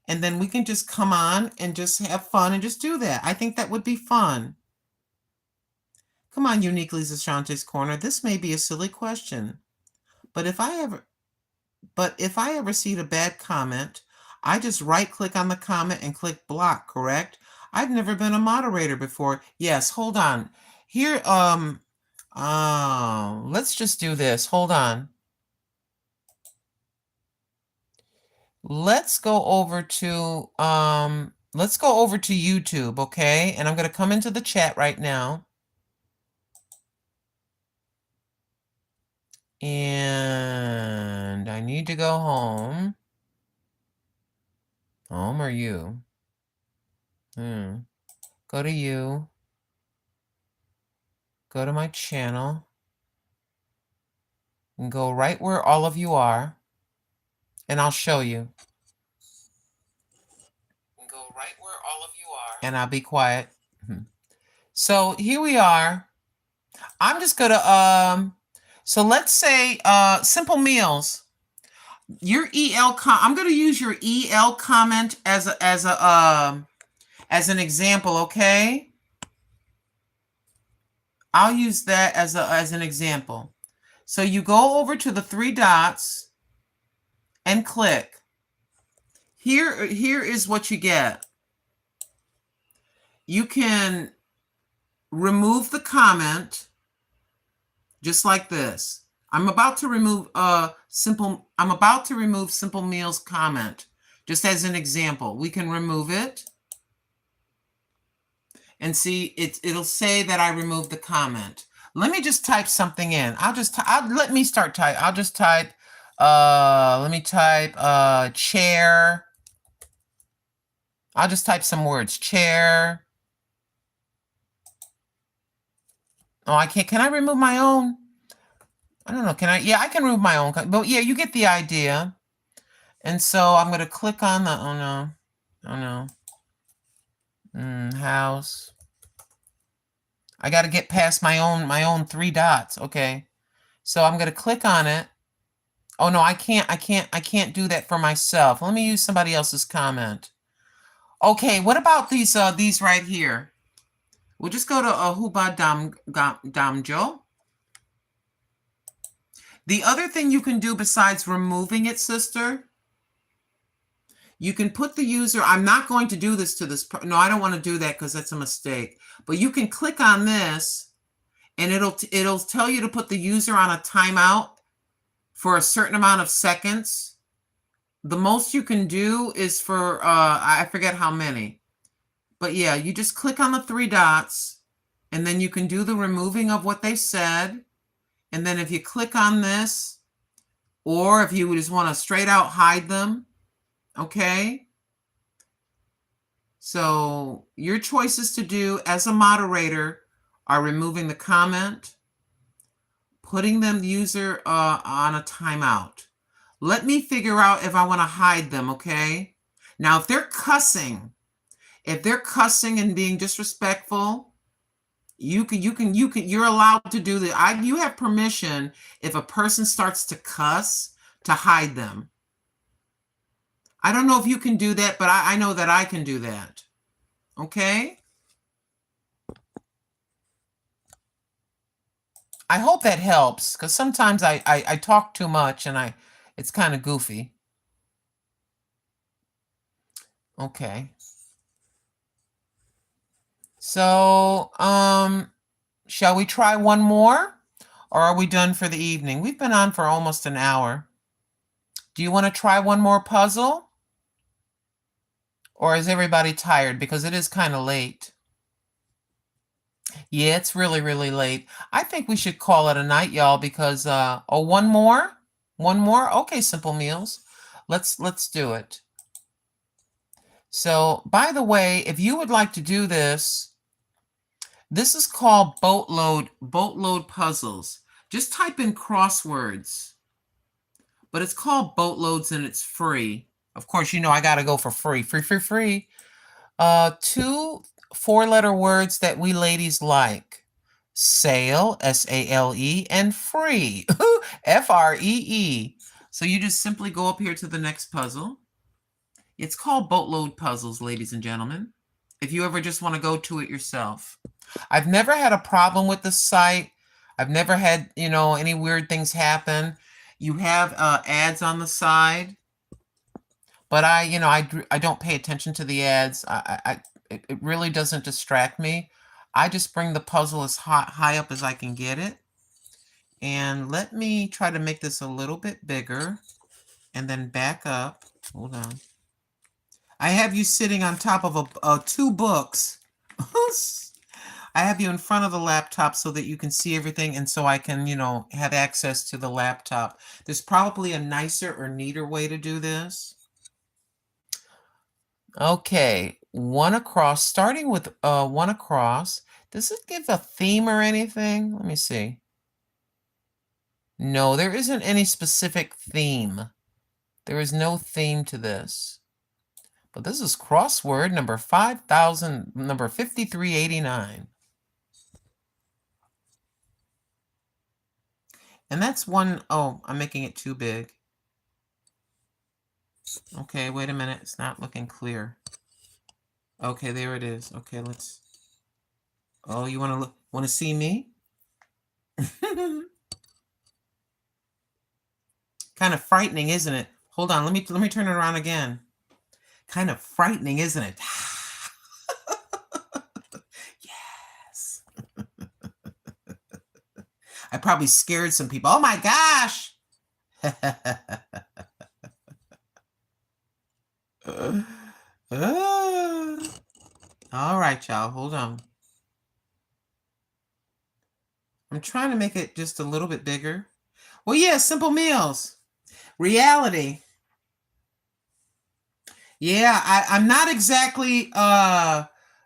and then we can just come on and just have fun and just do that. I think that would be fun. Come on, Uniquely Zashante's Corner. This may be a silly question, but if I ever see a bad comment, I just right-click on the comment and click block, correct? I've never been a moderator before. Yes, hold on. Here, let's just do this. Hold on. Let's go over to YouTube, okay? And I'm going to come into the chat right now. And I need to go home. Home or you? Go to you. Go to my channel. And go right where all of you are. And I'll show you. And go right where all of you are. And I'll be quiet. So here we are. I'm just gonna so let's say simple meals. Your I'm gonna use your EL comment as an example, okay? I'll use that as an example. So you go over to the three dots and click. Here is what you get. You can remove the comment just like this. I'm about to remove Simple Meals comment just as an example. We can remove it and see it'll say that I removed the comment. Let me just type something in. Let me start type. I'll just type let me type chair. I'll just type some words. Chair. Oh, I can't. Can I remove my own? I don't know. Can I? Yeah, I can remove my own. But yeah, you get the idea. And so I'm going to click on the, oh no. Oh no. House. I got to get past my own three dots. Okay. So I'm going to click on it. Oh no, I can't do that for myself. Let me use somebody else's comment. Okay, what about these right here? We'll just go to Huba Damjo. The other thing you can do besides removing it, sister, you can put the user, I'm not going to do this to this, no, I don't want to do that because that's a mistake. But you can click on this and it'll tell you to put the user on a timeout for a certain amount of seconds. The most you can do is for, I forget how many. But yeah, you just click on the three dots and then you can do the removing of what they said. And then if you click on this, or if you just want to straight out hide them, okay? So your choices to do as a moderator are removing the comment, putting the user on a timeout. Let me figure out if I want to hide them, okay? Now, if they're cussing and being disrespectful, you're allowed to do that. You have permission if a person starts to cuss to hide them. I don't know if you can do that, but I know that I can do that. Okay? I hope that helps, because sometimes I talk too much and it's kind of goofy. Okay. So, shall we try one more? Or are we done for the evening? We've been on for almost an hour. Do you want to try one more puzzle? Or is everybody tired? Because it is kind of late. Yeah, it's really, really late. I think we should call it a night, y'all, because, one more? One more? Okay, Simple Meals. Let's do it. So, by the way, if you would like to do this, this is called boatload puzzles. Just type in crosswords. But it's called boatloads and it's free. Of course, you know I got to go for free. Free. 2 4-letter words that we ladies like. Sale, S-A-L-E, and free, F-R-E-E. So you just simply go up here to the next puzzle. It's called boatload puzzles, ladies and gentlemen, if you ever just want to go to it yourself. I've never had a problem with the site. I've never had, any weird things happen. You have ads on the side, but I don't pay attention to the ads. It really doesn't distract me. I just bring the puzzle as high up as I can get it. And let me try to make this a little bit bigger and then back up. Hold on. I have you sitting on top of 2 books. I have you in front of the laptop so that you can see everything and so I can, have access to the laptop. There's probably a nicer or neater way to do this. Okay, one across, starting with one across. Does it give a theme or anything? Let me see. No, there isn't any specific theme. There is no theme to this. But this is crossword number 5389. And that's one, oh, I'm making it too big. Okay, wait a minute. It's not looking clear. Okay, there it is. Okay, let's. Oh, you want to see me? Kind of frightening, isn't it? Hold on, let me turn it around again. Kind of frightening, isn't it? Yes. I probably scared some people. Oh my gosh. All right, y'all. Hold on. I'm trying to make it just a little bit bigger. Well, yeah, Simple Meals. Reality. Yeah, I'm not exactly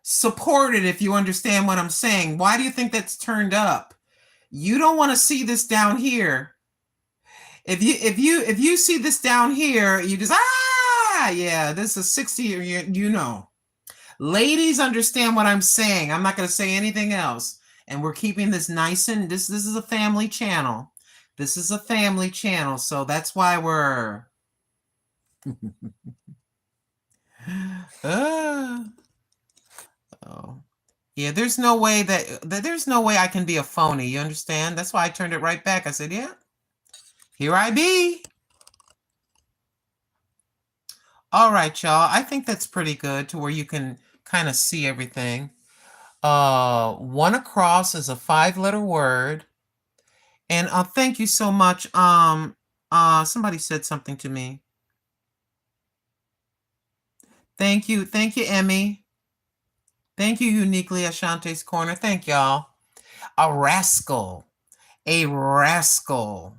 supported, if you understand what I'm saying. Why do you think that's turned up? You don't want to see this down here. If you see this down here, you just yeah, this is 60, you know. Ladies understand what I'm saying. I'm not going to say anything else. And we're keeping this nice and this is a family channel. This is a family channel, so that's why we're oh. Yeah, there's no way there's no way I can be a phony, you understand? That's why I turned it right back. I said, yeah, here I be. All right, y'all. I think that's pretty good to where you can kind of see everything. One across is a 5-letter word. And thank you so much. Somebody said something to me. Thank you, Emmy. Thank you, Uniquely Ashante's Corner. Thank y'all. A rascal. A rascal.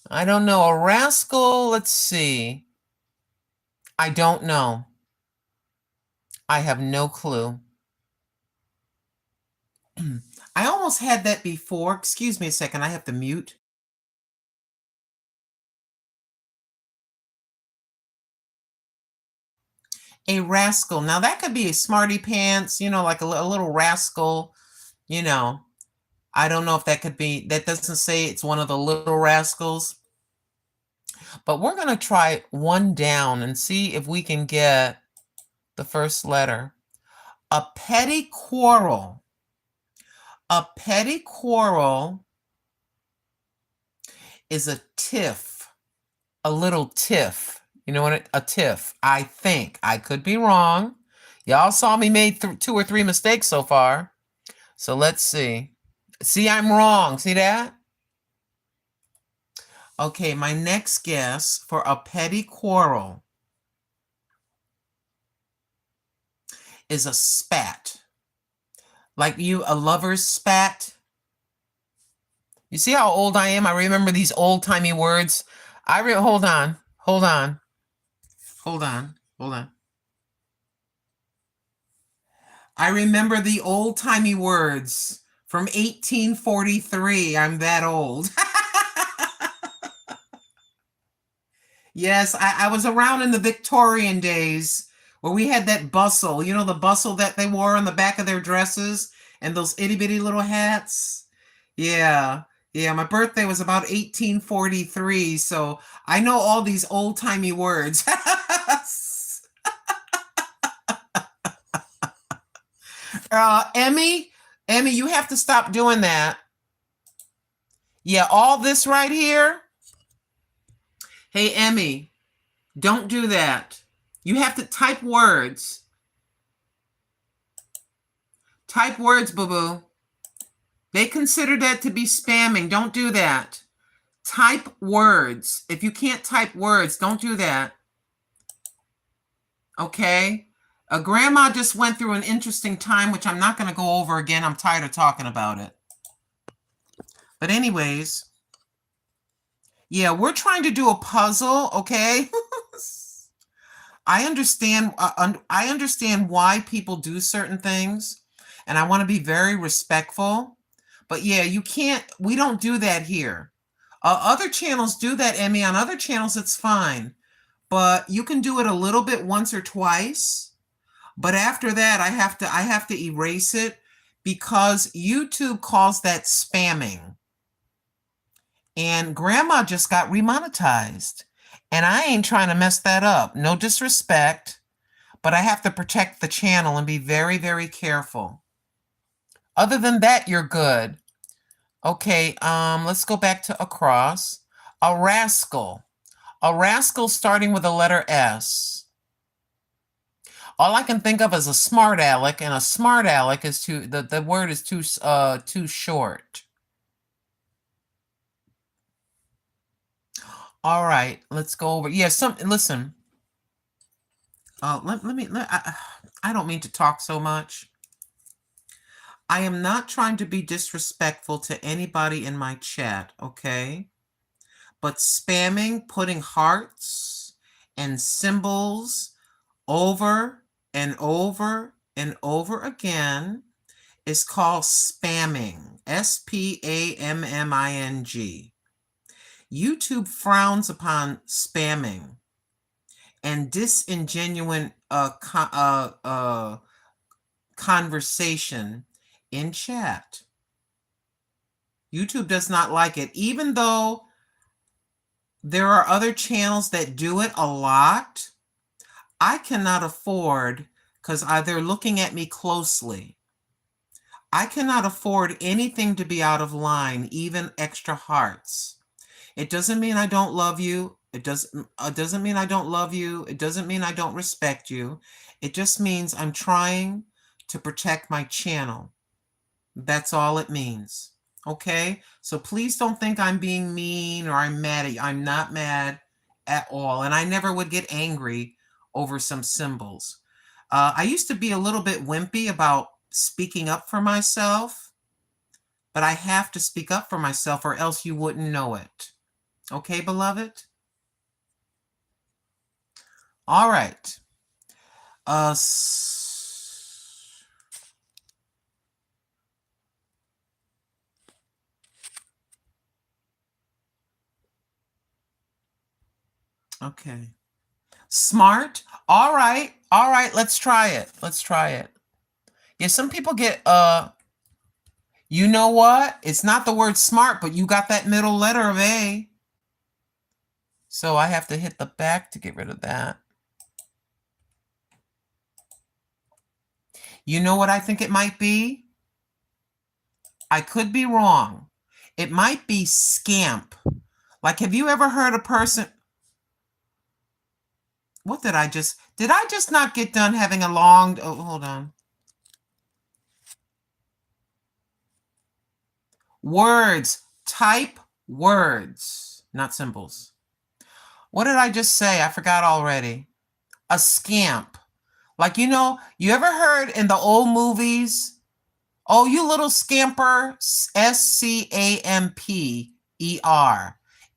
I don't know. A rascal, let's see. I don't know. I have no clue. I almost had that before. Excuse me a second. I have to mute. A rascal. Now, that could be a smarty pants, like a little rascal, I don't know if that could be, that doesn't say it's one of the little rascals. But we're going to try one down and see if we can get the first letter. A petty quarrel. A petty quarrel is a tiff. A little tiff. You know what? A tiff. I think. I could be wrong. Y'all saw me made 2 or 3 mistakes so far. So let's see. See, I'm wrong. See that? Okay, my next guess for a petty quarrel is a spat. Like a lover's spat. You see how old I am? I remember these old-timey words. Hold on. Hold on. Hold on. Hold on. I remember the old-timey words from 1843. I'm that old. Yes, I was around in the Victorian days where we had that bustle. You know, the bustle that they wore on the back of their dresses and those itty-bitty little hats? Yeah. Yeah, my birthday was about 1843, so I know all these old-timey words. Emmy, you have to stop doing that. Yeah, all this right here. Hey, Emmy, don't do that. You have to type words. Type words, boo-boo. They consider that to be spamming. Don't do that. Type words. If you can't type words, don't do that. Okay? Grandma just went through an interesting time, which I'm not going to go over again. I'm tired of talking about it. But anyways, yeah, we're trying to do a puzzle, okay? I understand why people do certain things, and I want to be very respectful. But yeah, we don't do that here. Other channels do that, Emmy. On other channels, it's fine. But you can do it a little bit once or twice. But after that, I have to erase it because YouTube calls that spamming. And Grandma just got remonetized. And I ain't trying to mess that up. No disrespect. But I have to protect the channel and be very, very careful. Other than that, you're good. Okay, let's go back to across. A rascal. A rascal starting with the letter S. All I can think of is a smart aleck, and a smart aleck is the word is too short. All right, let's go over. Yeah, listen. I don't mean to talk so much. I am not trying to be disrespectful to anybody in my chat, okay? But spamming, putting hearts and symbols over and over and over again is called spamming. spamming. YouTube frowns upon spamming and disingenuine conversation in chat. YouTube does not like it, even though there are other channels that do it a lot. I cannot afford, because they're looking at me closely. I cannot afford anything to be out of line, even extra hearts. It doesn't mean I don't love you. It doesn't mean I don't love you. It doesn't mean I don't respect you. It just means I'm trying to protect my channel. That's all it means. Okay? So please don't think I'm being mean or I'm mad at you. I'm not mad at all. And I never would get angry over some symbols. I used to be a little bit wimpy about speaking up for myself, but I have to speak up for myself or else you wouldn't know it. Okay, beloved? All right. Okay. Smart. All right. All right. Let's try it. Let's try it. Yeah, some people get, you know what? It's not the word smart, but you got that middle letter of A. So I have to hit the back to get rid of that. You know what I think it might be? I could be wrong. It might be scamp. Like, have you ever heard a person... What did I just not get done having a long... Oh, hold on. Words. Type words, not symbols. What did I just say? I forgot already. A scamp. Like, you know, you ever heard in the old movies, Oh, you little scamper. Scamper.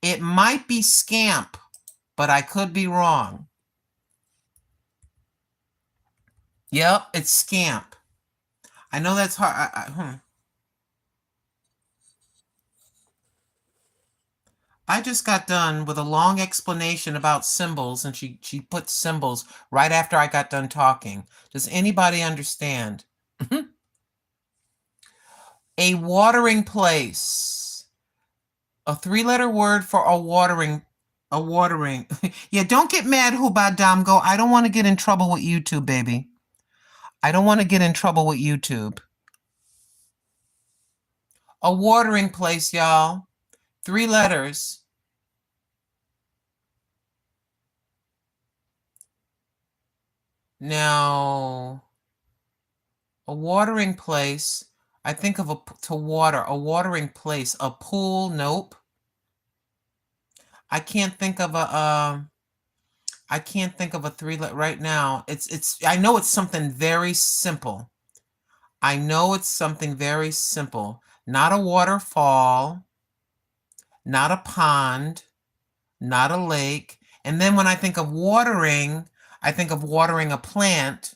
It might be scamp, but I could be wrong. Yep, it's scamp. I know that's hard. I just got done with a long explanation about symbols, and she put symbols right after I got done talking. Does anybody understand? A watering place. A three-letter word for a watering. A watering. Yeah, don't get mad, Hubadamgo. I don't want to get in trouble with YouTube, baby. I don't want to get in trouble with YouTube. A watering place, y'all. 3 letters. Now, a watering place. I think of to water. A watering place. A pool. Nope. I can't think of a. I can't think of a 3-letter right now. I know it's something very simple. I know it's something very simple. Not a waterfall, not a pond, not a lake. And then when I think of watering, I think of watering a plant,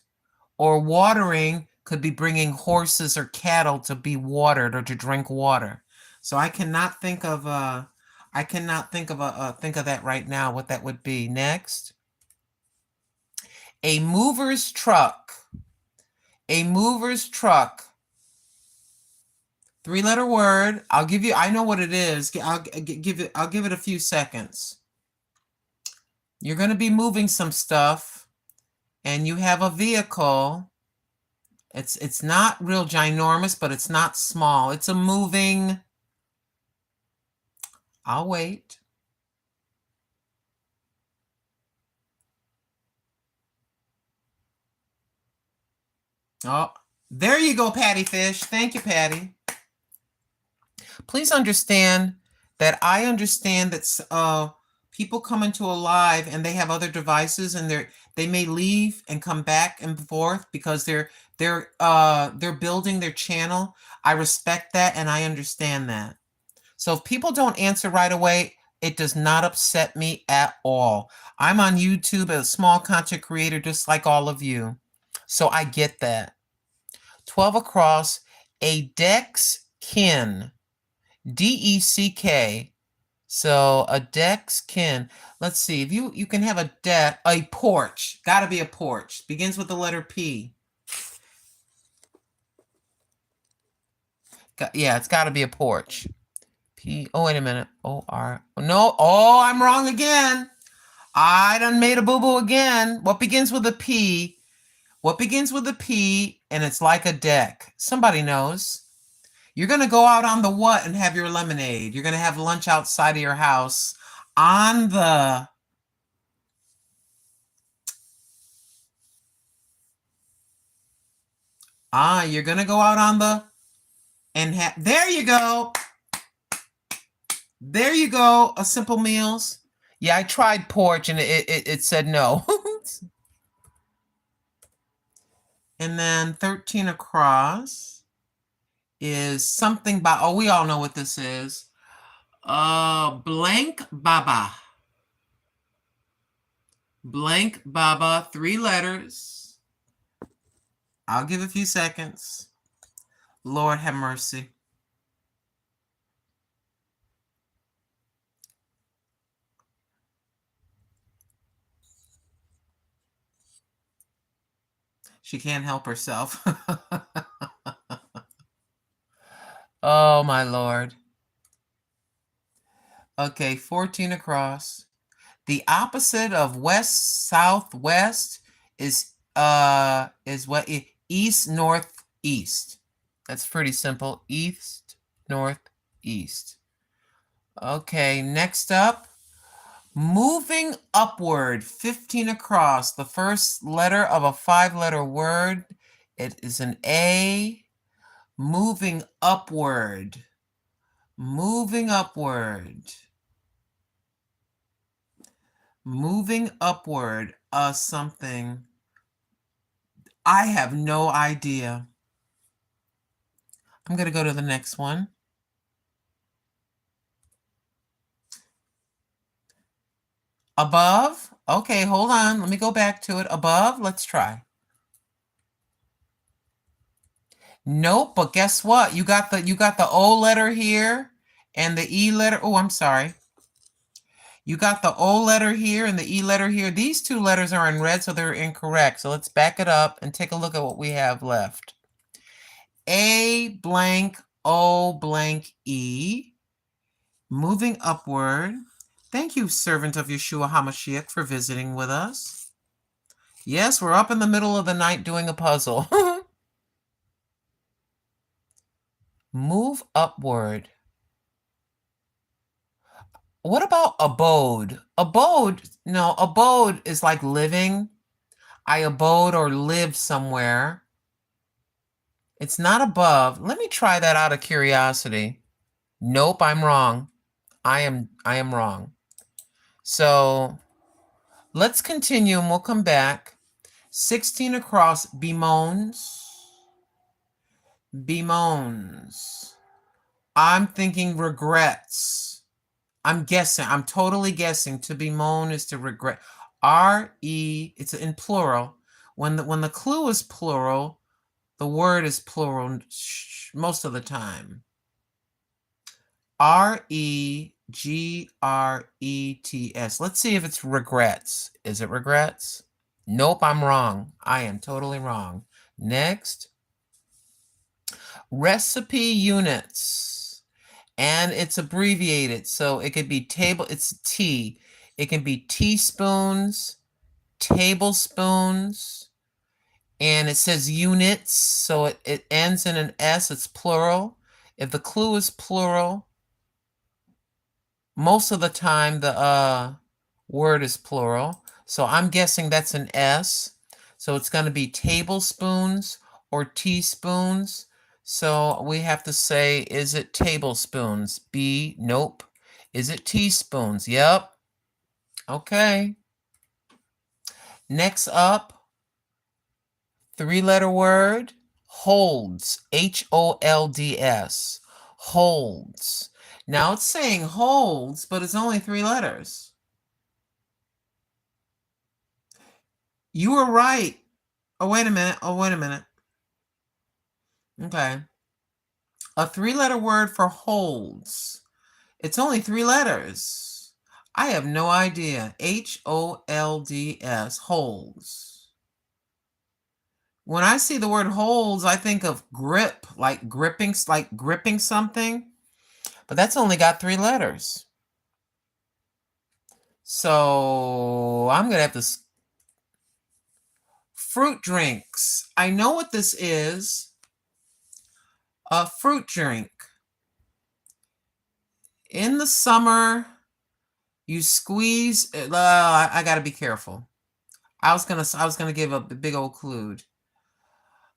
or watering could be bringing horses or cattle to be watered or to drink water. So I cannot think of think of that right now, what that would be. Next. A mover's truck. A mover's truck. 3-letter word. I'll give you, I know what it is. I'll give it a few seconds. You're going to be moving some stuff, and you have a vehicle. It's not real ginormous, but it's not small. It's a moving. I'll wait. Oh, there you go, Patty Fish. Thank you, Patty. Please understand that I understand that people come into a live and they have other devices, and they may leave and come back and forth because they're building their channel. I respect that and I understand that. So if people don't answer right away, it does not upset me at all. I'm on YouTube as a small content creator just like all of you. So I get that. 12 across, a deck's kin. DECK. So a deck's kin. Let's see. If you can have a deck, a porch. Got to be a porch. Begins with the letter P. Yeah, it's got to be a porch. P. Oh, wait a minute. O-R. No. Oh, I'm wrong again. I done made a boo-boo again. What begins with a P? What begins with a P and it's like a deck? Somebody knows. You're going to go out on the what and have your lemonade. You're going to have lunch outside of your house on the... you're going to go out on the... and have... There you go. There you go. A Simple Meals. Yeah, I tried porch and it said no. And then 13 across is something by... Oh, we all know what this is. Blank Baba. Blank Baba, 3 letters. I'll give a few seconds. Lord have mercy. She can't help herself. Oh, my Lord. Okay, 14 across. The opposite of west, southwest is what? East, north, east. That's pretty simple. East, north, east. Okay, next up. Moving upward, 15 across. The first letter of a 5-letter word. It is an A. Moving upward. Moving upward. Moving upward. Something. I have no idea. I'm going to go to the next one. Above. Okay, hold on. Let me go back to it. Above. Let's try. Nope, but guess what? You got the O letter here and the E letter. Oh, I'm sorry. You got the O letter here and the E letter here. These two letters are in red, so they're incorrect. So let's back it up and take a look at what we have left. A blank O blank E. Moving upward. Thank you, servant of Yeshua HaMashiach, for visiting with us. Yes, we're up in the middle of the night doing a puzzle. Move upward. What about abode? Abode, no, abode is like living. I abode or lived somewhere. It's not above. Let me try that out of curiosity. Nope, I'm wrong. I am wrong. So let's continue and we'll come back. 16 across, bemoans. Bemoans. I'm thinking regrets. I'm guessing. I'm totally guessing. To bemoan is to regret. R-E, it's in plural. When the clue is plural, the word is plural most of the time. R-E-G-R-E-T-S. Let's see if it's regrets. Is it regrets? Nope, I'm wrong. I am totally wrong. Next. Recipe units. And it's abbreviated, so it could be it's T. It can be teaspoons, tablespoons, and it says units, so it ends in an S, it's plural. If the clue is plural, most of the time the word is plural, so I'm guessing that's an S. So it's going to be tablespoons or teaspoons. So we have to say, is it tablespoons? B, nope. Is it teaspoons? Yep. Okay. Next up, 3-letter word, holds. H-O-L-D-S. Holds. Now it's saying holds, but it's only 3 letters. You were right. Oh, wait a minute. Oh, wait a minute. Okay. A 3-letter word for holds. It's only 3 letters. I have no idea. H-O-L-D-S. Holds. When I see the word holds, I think of grip, like gripping something. But that's only got 3 letters. So I'm going to have to... Fruit drinks. I know what this is. A fruit drink. In the summer, you squeeze. I got to be careful. I was gonna give a big old clue.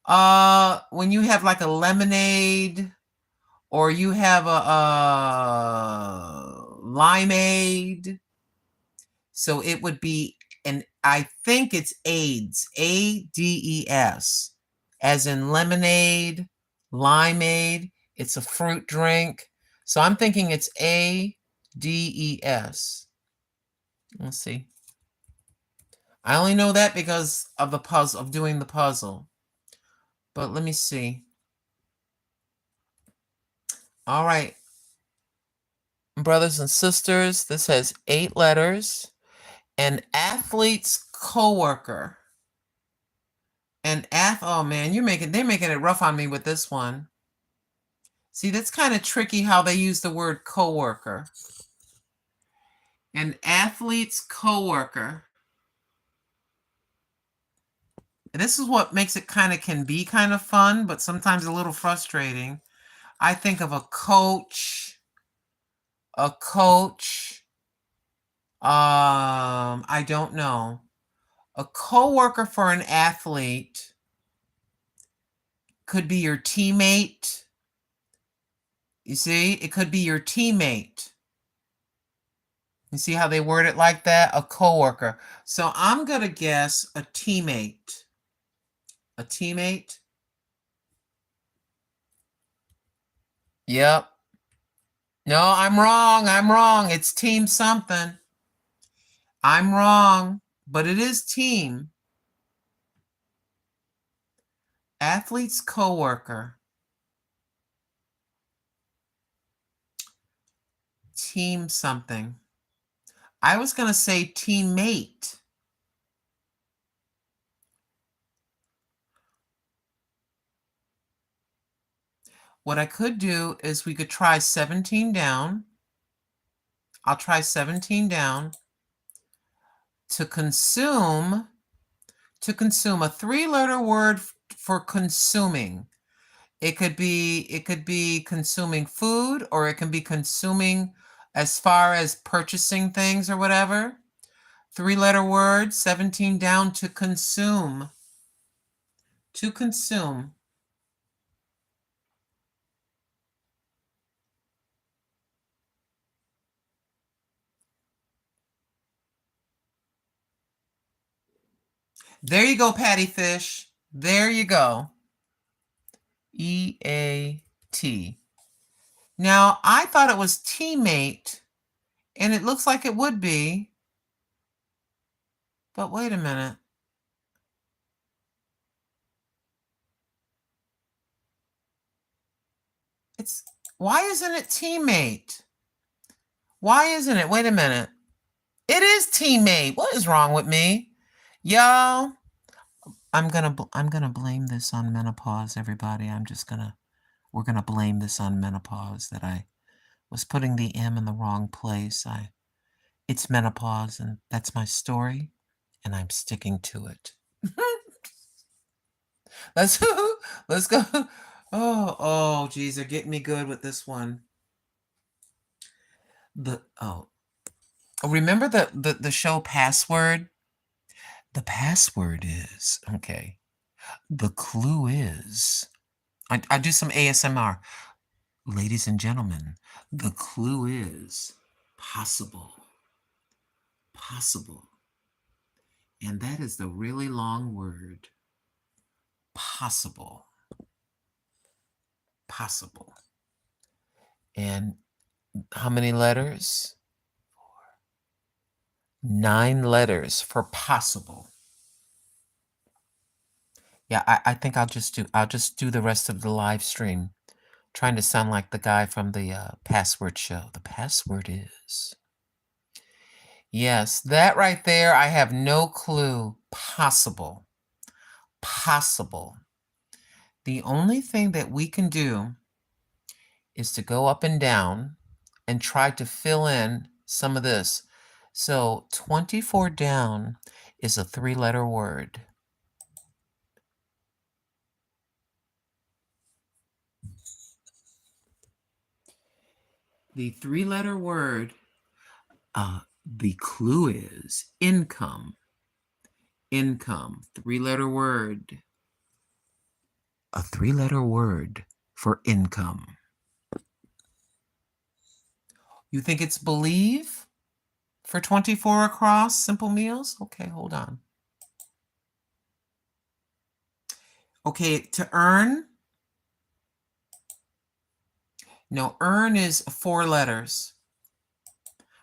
When you have like a lemonade, or you have a limeade. So it would be, and I think it's AIDS, A-D-E-S, as in lemonade, limeade. It's a fruit drink. So I'm thinking it's A-D-E-S. Let's see. I only know that because of the puzzle, of doing the puzzle. But let me see. All right. Brothers and sisters, this has 8 letters. An athlete's coworker. Oh man, they're making it rough on me with this one. See, that's kind of tricky how they use the word coworker. An athlete's coworker. This is what makes it can be kind of fun, but sometimes a little frustrating. I think of a coach. I don't know. A coworker for an athlete could be your teammate. You see, it could be your teammate. You see how they word it like that? A coworker. So I'm going to guess a teammate. A teammate. Yep. No, I'm wrong. I'm wrong. It's team something. I'm wrong, but it is team. Athlete's coworker. Team something. I was going to say teammate. What I could do is we could try 17 down. I'll try 17 down. To consume, a three-letter word for consuming. It could be consuming food, or it can be consuming as far as purchasing things or whatever. Three-letter word, 17 down, to consume. To consume. There you go, Patty Fish. There you go. E-A-T. Now, I thought it was teammate, and it looks like it would be. But wait a minute. Why isn't it teammate? Why isn't it? Wait a minute. It is teammate. What is wrong with me? Y'all, I'm gonna blame this on menopause, everybody. We're gonna blame this on menopause, that I was putting the M in the wrong place. It's menopause, and that's my story, and I'm sticking to it. Let's go. Oh, geez, they're getting me good with this one. Remember the show Password? The password is, okay, the clue is, I do some ASMR. Ladies and gentlemen, the clue is possible. Possible. And that is the really long word. Possible. Possible. And how many letters? 9 letters for possible. Yeah, I think I'll just do the rest of the live stream, trying to sound like the guy from the Password show. The password is. Yes, that right there, I have no clue. Possible. Possible. The only thing that we can do is to go up and down and try to fill in some of this. So 24 down is a 3-letter word. The 3-letter word, the clue is income. Income, 3-letter word. A 3-letter word for income. You think it's believe for 24 across simple meals? Okay, hold on. Okay, to earn. No, earn is 4 letters.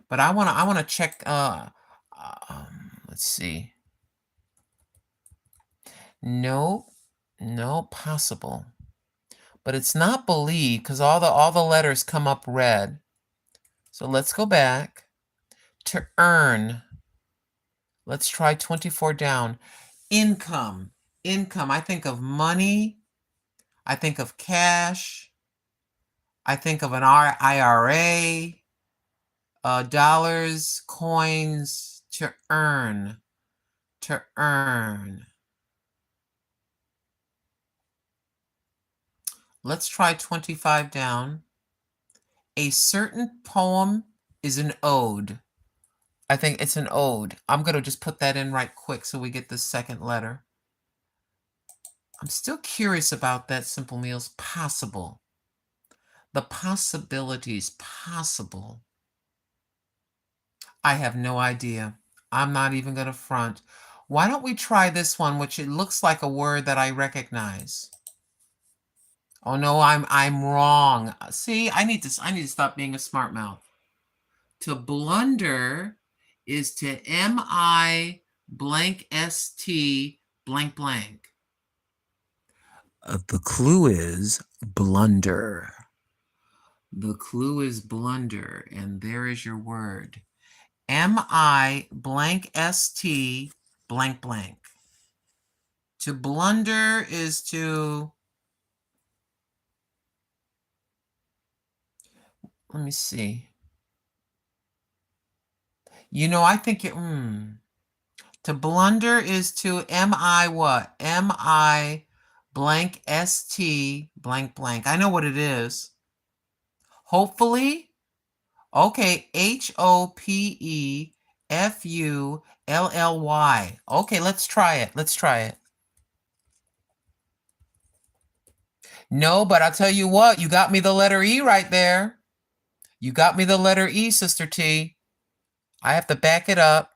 But I wanna check. Let's see. No, possible. But it's not believe, because all the letters come up red. So let's go back to earn. Let's try 24 down. Income. Income. I think of money. I think of cash. I think of an IRA. Dollars, coins, to earn. To earn. Let's try 25 down. A certain poem is an ode. I think it's an ode. I'm going to just put that in right quick so we get the second letter. I'm still curious about that, Simple Meals. Possible. The possibilities. Possible. I have no idea. I'm not even going to front. Why don't we try this one, which it looks like a word that I recognize. Oh no, I'm wrong. See, I need to stop being a smart mouth. To blunder is to M-I blank S-T blank blank. The clue is blunder. The clue is blunder, and there is your word. M-I blank S-T blank blank. To blunder is to, let me see. You know, I think it, to blunder is to M-I what? M-I blank S-T blank blank. I know what it is. Hopefully? Okay, H-O-P-E-F-U-L-L-Y. Okay, let's try it. Let's try it. No, but I'll tell you what, you got me the letter E right there. You got me the letter E, Sister T. I have to back it up.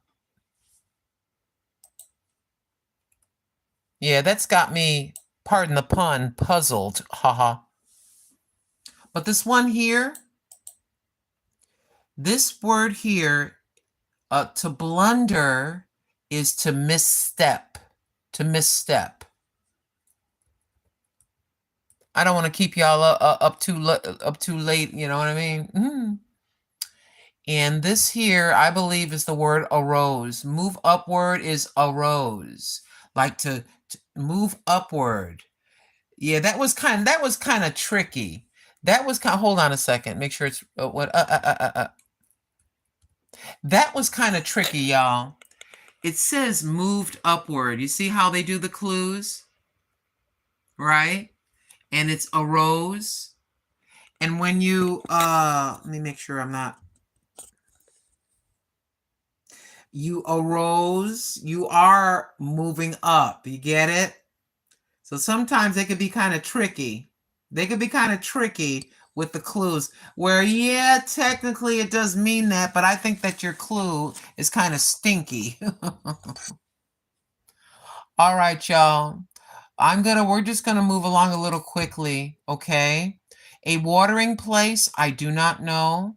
Yeah, that's got me, pardon the pun, puzzled. Haha. But this one here, this word here, to blunder is to misstep. To misstep. I don't want to keep y'all up too late, you know what I mean? And this here, I believe, is the word arose. Move upward is arose. Like to move upward. Yeah, that was kind of tricky. That was kind of, hold on a second. Make sure it's That was kind of tricky, y'all. It says moved upward. You see how they do the clues? Right? And it's arose. And when you let me make sure I'm not. You arose, you are moving up. You get it? So sometimes they could be kind of tricky. They could be kind of tricky with the clues where, yeah, technically it does mean that, but I think that your clue is kind of stinky. All right, y'all. We're just gonna move along a little quickly, okay? A watering place, I do not know.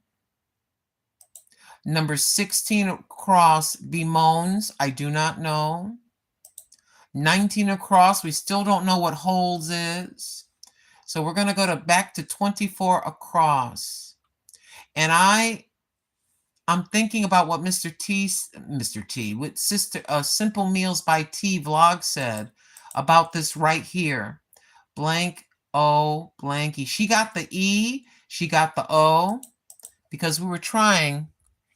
Number 16 across, bemoans, I do not know. 19 across, we still don't know what holds is. So we're going to go back to 24 across. And I'm thinking about what Mr. T, with Simple Meals by T vlog said about this right here. Blank O blanky. She got the E, she got the O, because we were trying,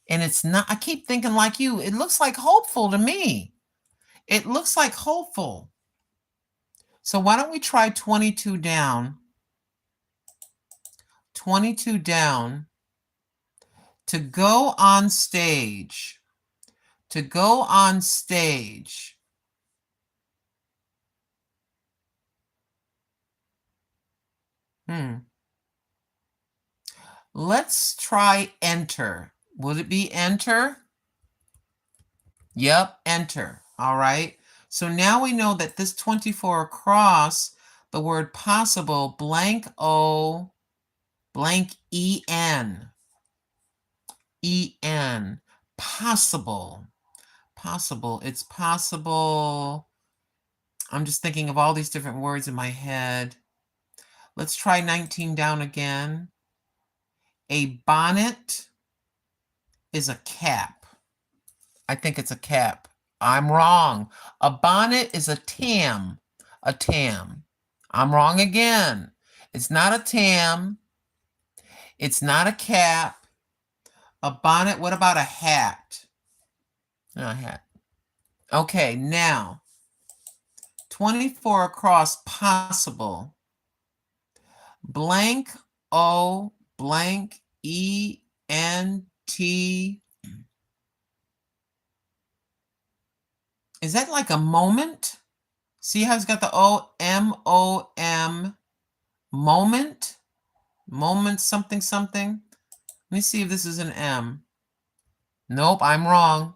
and it's not, I keep thinking like you, it looks like hopeful to me. It looks like hopeful. So why don't we try 22 down? 22 down. To go on stage. To go on stage. Let's try enter. Would it be enter? Yep, enter. All right. So now we know that this 24 across, the word possible, blank O, blank E-N. E-N. Possible. Possible. It's possible. I'm just thinking of all these different words in my head. Let's try 19 down again. A bonnet is a cap. I think it's a cap. I'm wrong. A bonnet is a tam. A tam. I'm wrong again. It's not a tam. It's not a cap. A bonnet, what about a hat? No, a hat. Okay, now 24 across, possible. Blank O blank E-N-T. Is that like a moment? See how it's got the O-M-O-M, moment? Moment something something? Let me see if this is an M. Nope, I'm wrong.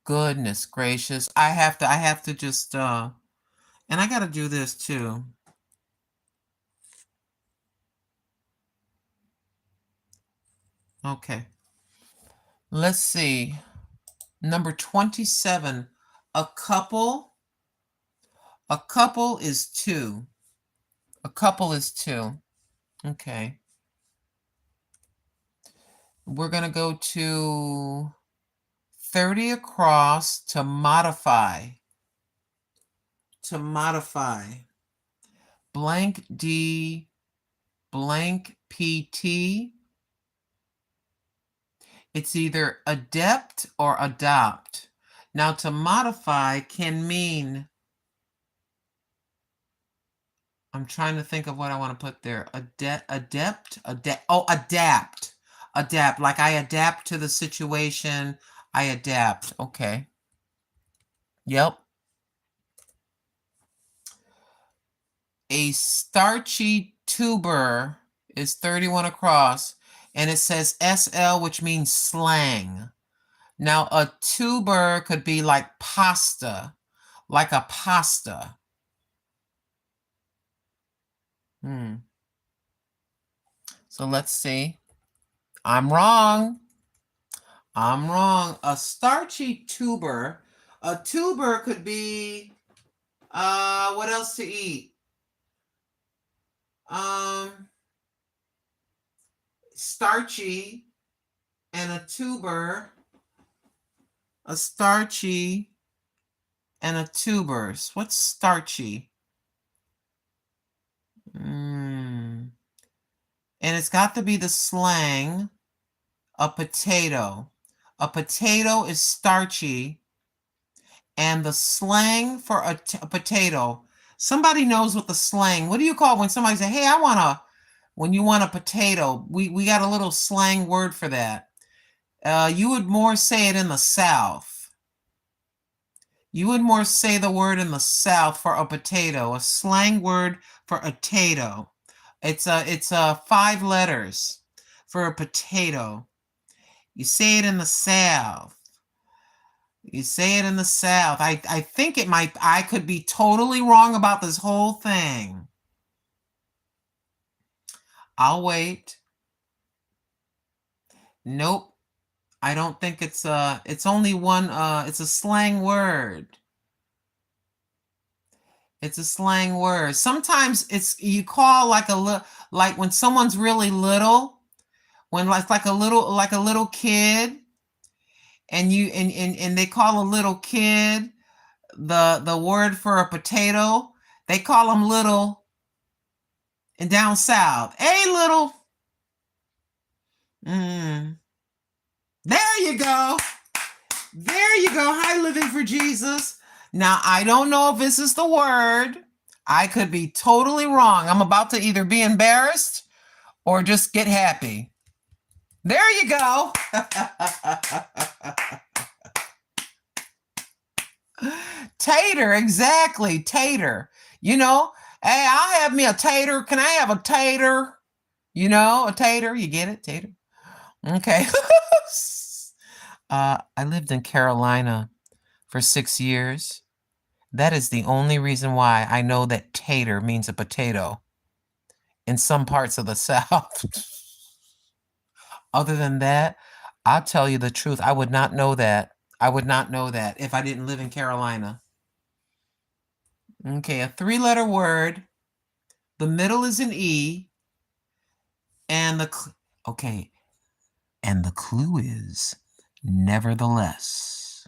Goodness gracious. I have to just And I got to do this too. Okay. Let's see. Number 27. A couple is two. A couple is two. Okay. We're going to go to 30 across to modify. To modify. Blank D, blank PT. It's either adept or adopt. Now, to modify can mean, I'm trying to think of what I want to put there. Adapt. Oh, adapt. Adapt. Like I adapt to the situation. I adapt. Okay. Yep. A starchy tuber is 31 across, and it says SL, which means slang. Now, a tuber could be like pasta, like a pasta. So let's see. I'm wrong. I'm wrong. A starchy tuber. A tuber could be, what else to eat? Starchy and a tuber. A starchy and a tuber. What's starchy? And it's got to be the slang. A potato. A potato is starchy. And the slang for a potato. Somebody knows what the slang. What do you call when somebody say, hey, when you want a potato? We got a little slang word for that. You would more say it in the South. You would more say the word in the South for a potato. A slang word for a potato. It's 5 letters for a potato. You say it in the South. You say it in the South. I think it might, I could be totally wrong about this whole thing. I'll wait. Nope. I don't think it's only one, it's a slang word. It's a slang word. Sometimes you call like like when someone's really little, when like a little kid, and they call a little kid the word for a potato, they call them little. And down south, hey, little. There you go. There you go. Hi, Living for Jesus. Now, I don't know if this is the word. I could be totally wrong. I'm about to either be embarrassed or just get happy. There you go. Tater, exactly. Tater. You know, hey, I'll have me a tater. Can I have a tater? You know, a tater. You get it? Tater. Okay. I lived in Carolina for 6 years. That is the only reason why I know that tater means a potato in some parts of the South. Other than that, I'll tell you the truth. I would not know that. I would not know that if I didn't live in Carolina. Okay, a 3-letter word. The middle is an E. And the clue is nevertheless.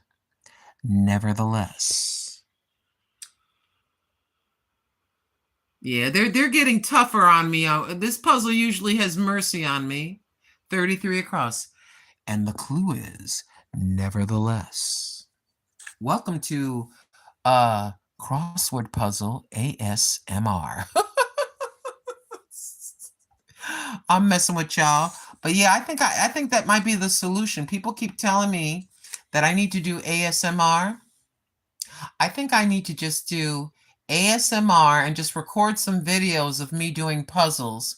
Nevertheless. Yeah, they're getting tougher on me. This puzzle usually has mercy on me. 33 across. And the clue is nevertheless. Welcome to Crossword Puzzle ASMR. I'm messing with y'all. But yeah, I think that might be the solution. People keep telling me that I need to do ASMR. I think I need to just do ASMR and just record some videos of me doing puzzles,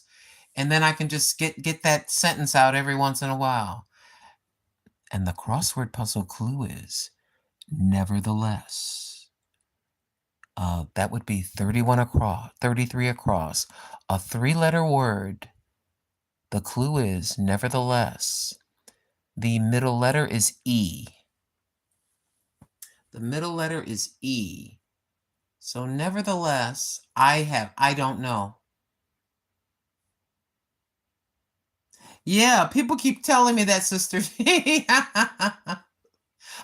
and then I can just get that sentence out every once in a while. And the crossword puzzle clue is nevertheless. That would be 31 across, 33 across. A 3-letter word. The clue is nevertheless. The middle letter is E. The middle letter is E. So nevertheless, I don't know. Yeah, people keep telling me that, Sister.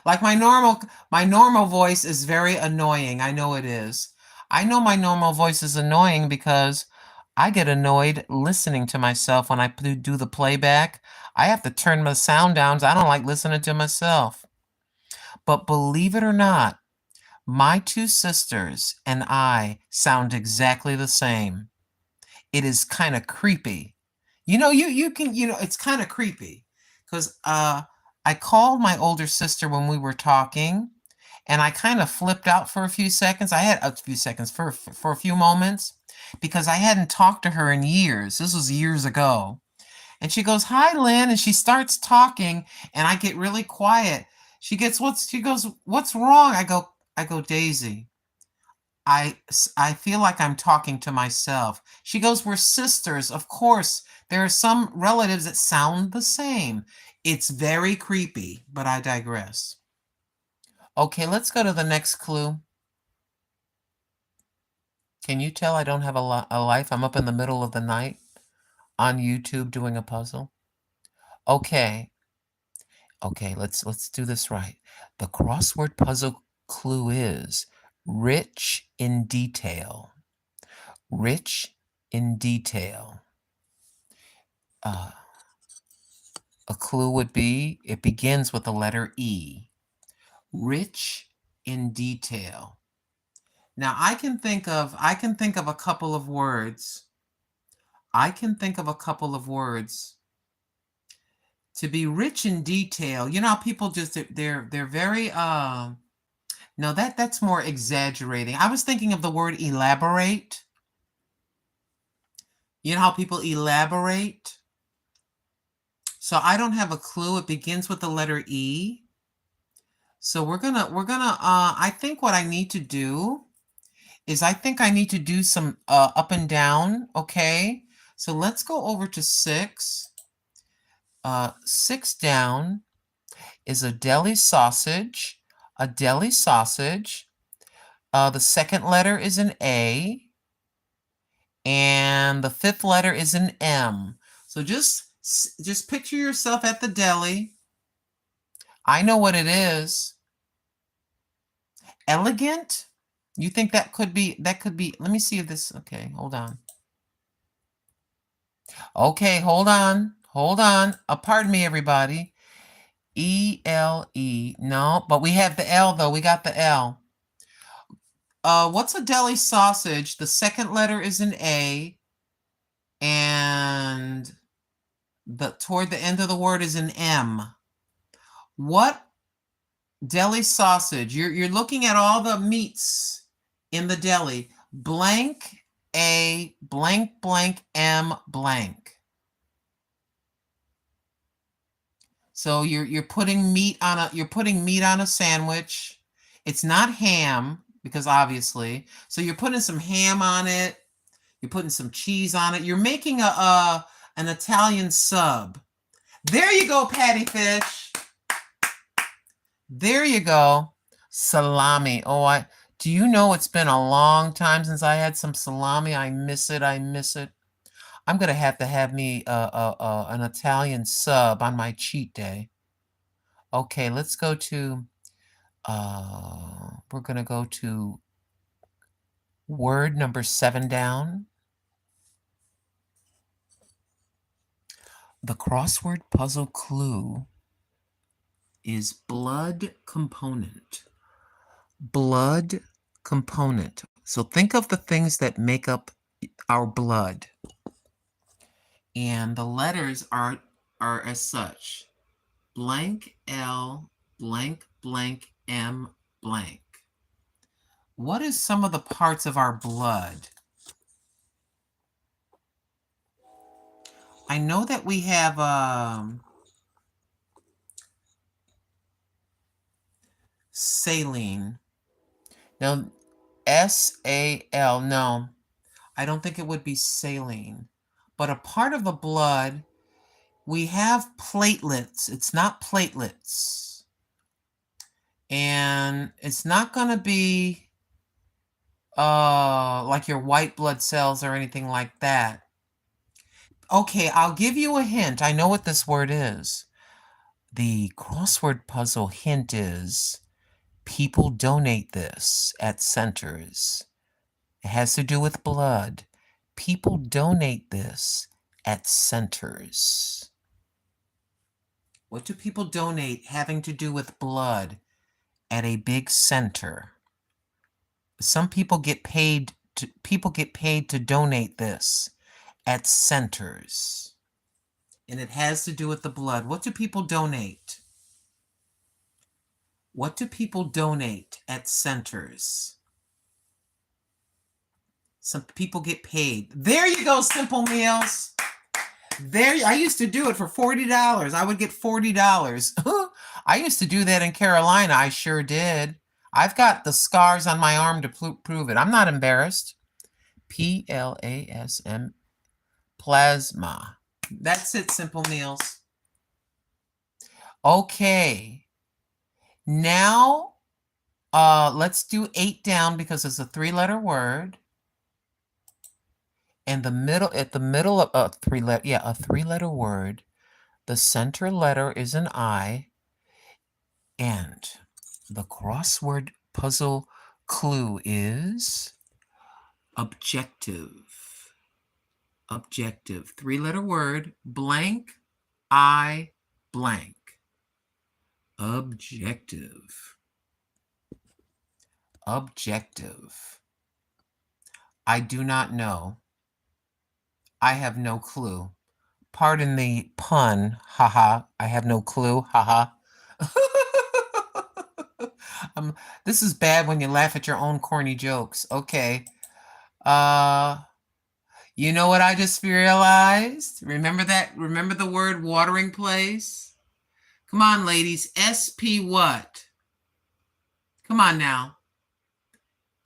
Like my normal voice is very annoying. I know it is. I know my normal voice is annoying because I get annoyed listening to myself when I do the playback. I have to turn my sound down. I don't like listening to myself. But believe it or not, my 2 sisters and I sound exactly the same. It is kind of creepy. You can, it's kind of creepy because I called my older sister when we were talking, and I kind of flipped out for a few seconds. I had a few seconds for a few moments because I hadn't talked to her in years. This was years ago. And she goes, "Hi, Lynn," and she starts talking, and I get really quiet. She goes, "What's wrong?" I go, "Daisy, I feel like I'm talking to myself." She goes, "We're sisters. Of course, there are some relatives that sound the same." It's very creepy, but I digress. Okay, let's go to the next clue. Can you tell I don't have a life? I'm up in the middle of the night on YouTube doing a puzzle. Okay. Okay, let's do this right. The crossword puzzle clue is rich in detail. Rich in detail. A clue would be it begins with the letter E. Rich in detail. Now I can think of a couple of words. I can think of a couple of words to be rich in detail. You know how people just they're very no, that's more exaggerating. I was thinking of the word elaborate. You know how people elaborate? So I don't have a clue. It begins with the letter E. So we're gonna I think what I need to do is I think I need to do some up and down, okay? So let's go over to 6. 6 down is a deli sausage. A deli sausage. The second letter is an A. And the 5th letter is an M. So just picture yourself at the deli. I know what it is. Elegant? You think that could be, let me see if this, okay, hold on. Okay, hold on. Pardon me, everybody. E-L-E. No, but we have the L, though. We got the L. What's a deli sausage? The second letter is an A, and toward the end of the word is an M. What deli sausage? You're looking at all the meats in the deli. Blank A, blank, blank, M, blank. So you're putting meat on a sandwich. It's not ham because obviously. So you're putting some ham on it. You're putting some cheese on it. You're making an Italian sub. There you go, Patty Fish. There you go. Salami. Oh, do you know it's been a long time since I had some salami? I miss it. I'm gonna have to have me an Italian sub on my cheat day. Okay, let's go to we're gonna go to word number 7 down. The crossword puzzle clue is blood component. Blood component. So think of the things that make up our blood. And the letters are as such. Blank L, blank, blank, M, blank. What is some of the parts of our blood? I know that we have saline. Now, S-A-L. No, I don't think it would be saline. But a part of the blood, we have platelets. It's not platelets. And it's not going to be like your white blood cells or anything like that. Okay, I'll give you a hint. I know what this word is. The crossword puzzle hint is people donate this at centers. It has to do with blood. People donate this at centers. What do people donate having to do with blood at a big center? Some people get paid to donate this at centers. And it has to do with the blood. What do people donate? What do people donate at centers? Some people get paid. There you go, Simple Meals. There, I used to do it for $40. I would get $40. I used to do that in Carolina. I sure did. I've got the scars on my arm to prove it. I'm not embarrassed. P-L-A-S-M, plasma. That's it, Simple Meals. Okay. Now, let's do 8 down because it's a 3-letter word. And at the middle of a 3-letter word, the center letter is an I. And the crossword puzzle clue is objective. Objective. 3-letter word, blank, I, blank. Objective. Objective. I do not know. I have no clue. Pardon the pun, haha. I have no clue, haha. This is bad when you laugh at your own corny jokes. Okay. You know what I just realized? Remember that? Remember the word watering place? Come on, ladies. SP what? Come on now.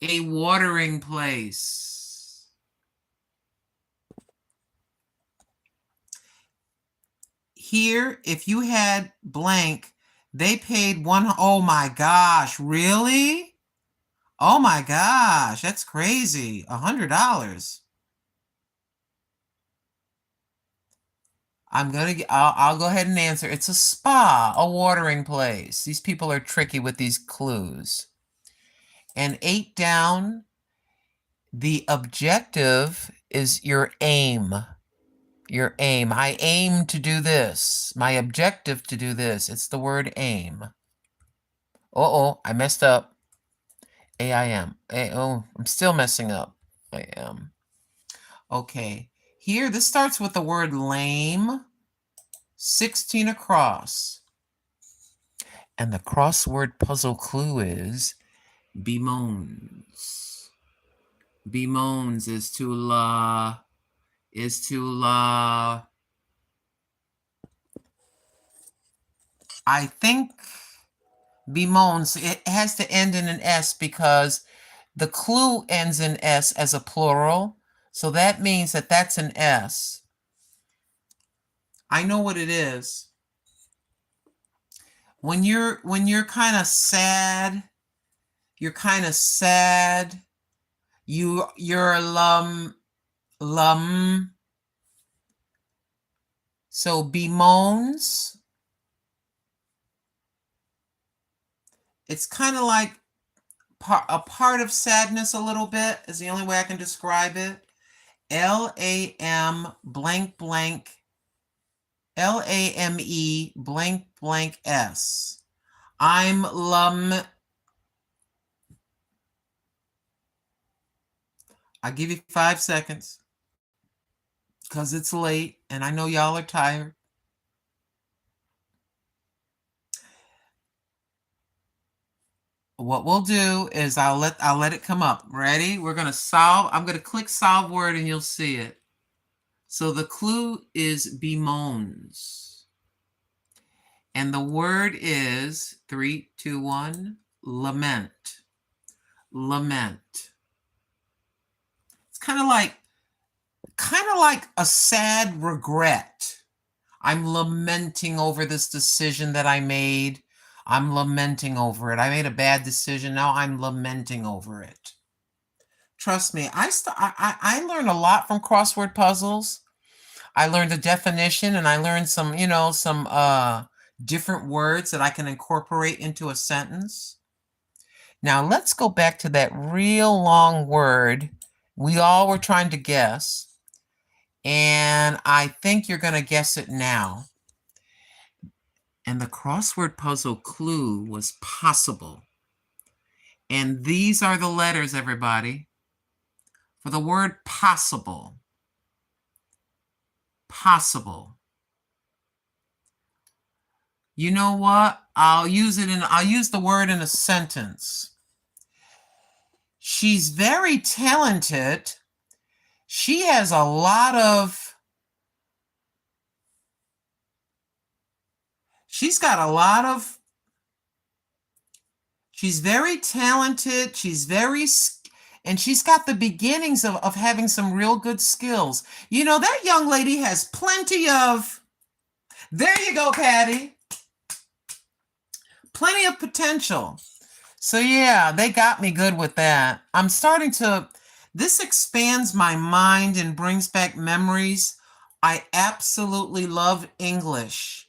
A watering place. Here, if you had blank, they paid oh my gosh, really? Oh my gosh, that's crazy. $100. I'll go ahead and answer. It's a spa, a watering place. These people are tricky with these clues. And 8 down, the objective is your aim. Your aim. I aim to do this. My objective to do this. It's the word aim. Uh-oh, I messed up. A-I-M. Oh, I'm still messing up. I am. Okay. Here, this starts with the word lame. 16 across. And the crossword puzzle clue is bemoans. Bemoans is to la. I think bemoans, it has to end in an S because the clue ends in S as a plural. So that means that that's an S. I know what it is. When you're kind of sad, you're lum. So bemoans. It's kind of like a part of sadness a little bit is the only way I can describe it. L-A-M blank blank L-A-M-E blank blank S. I'm lum. I'll give you 5 seconds because it's late and I know y'all are tired. What we'll do is I'll let it come up. Ready? We're going to solve. I'm going to click solve word and you'll see it. So the clue is bemoans. And the word is 3, 2, 1, lament. Lament. kind of like a sad regret. I'm lamenting over this decision that I made. I'm lamenting over it. I made a bad decision. Now I'm lamenting over it. Trust me, I learn a lot from crossword puzzles. I learned the definition, and I learned some, some different words that I can incorporate into a sentence. Now let's go back to that real long word we all were trying to guess. And I think you're going to guess it now. And the crossword puzzle clue was possible. And these are the letters, everybody, for the word possible. Possible. You know what? I'll use the word in a sentence. She's very talented. She has a lot of, she's very talented. And she's got the beginnings of having some real good skills. That young lady has plenty of, there you go, Patty. Plenty of potential. So yeah, they got me good with that. This expands my mind and brings back memories. I absolutely love English.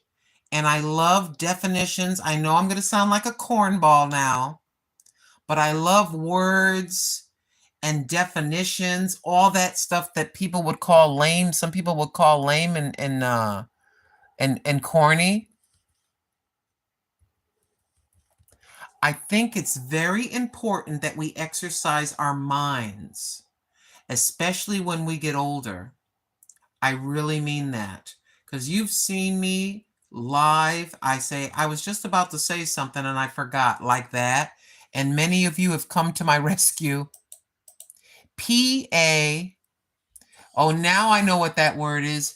And I love definitions. I know I'm going to sound like a cornball now, but I love words and definitions, all that stuff that people would call lame. Some people would call lame and corny. I think it's very important that we exercise our minds, especially when we get older. I really mean that, because you've seen me live. I was just about to say something and I forgot, like that. And many of you have come to my rescue. P-A. Oh, now I know what that word is.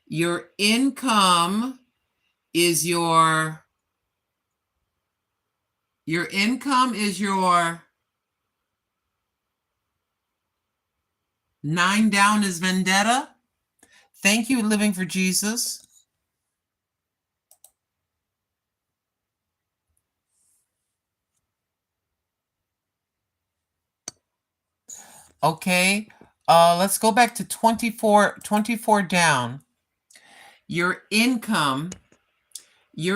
Your income is your 9 down is vendetta. Thank you, Living for Jesus. Okay, let's go back to 24 down. Your income is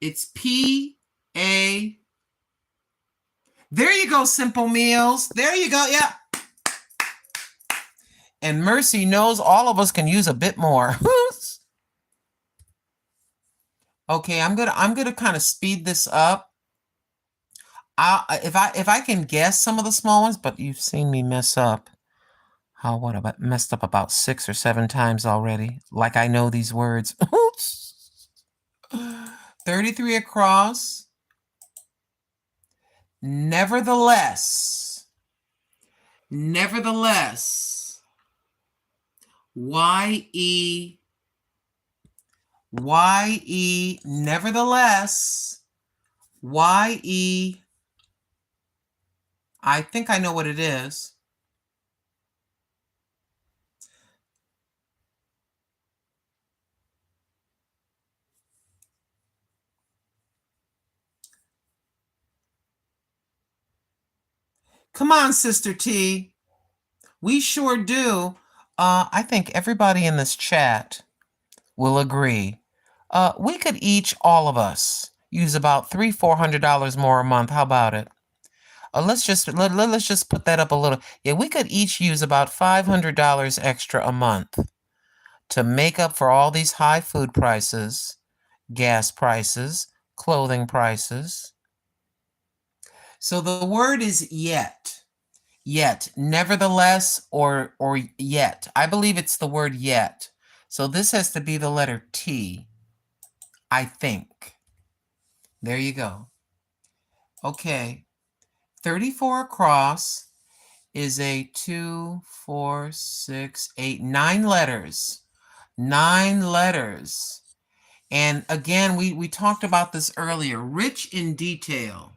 it's P-A. There you go, Simple Meals. There you go, yeah. And Mercy knows all of us can use a bit more. Okay, I'm gonna kind of speed this up. If I can guess some of the small ones, but you've seen me mess up. What about messed up about 6 or 7 times already? Like I know these words. 33 across. Nevertheless. Y-E. Nevertheless. Y-E. I think I know what it is. Come on, Sister T. We sure do. I think everybody in this chat will agree. We could each, all of us, use about $300-400 more a month. How about it? Let's just put that up a little. Yeah, we could each use about $500 extra a month to make up for all these high food prices, gas prices, clothing prices. So the word is yet. Yet, nevertheless, or yet. I believe it's the word yet. So this has to be the letter T, I think. There you go. Okay. 34 across is a 2, 4, 6, 8, 9 letters. 9 letters. And again, we talked about this earlier. Rich in detail.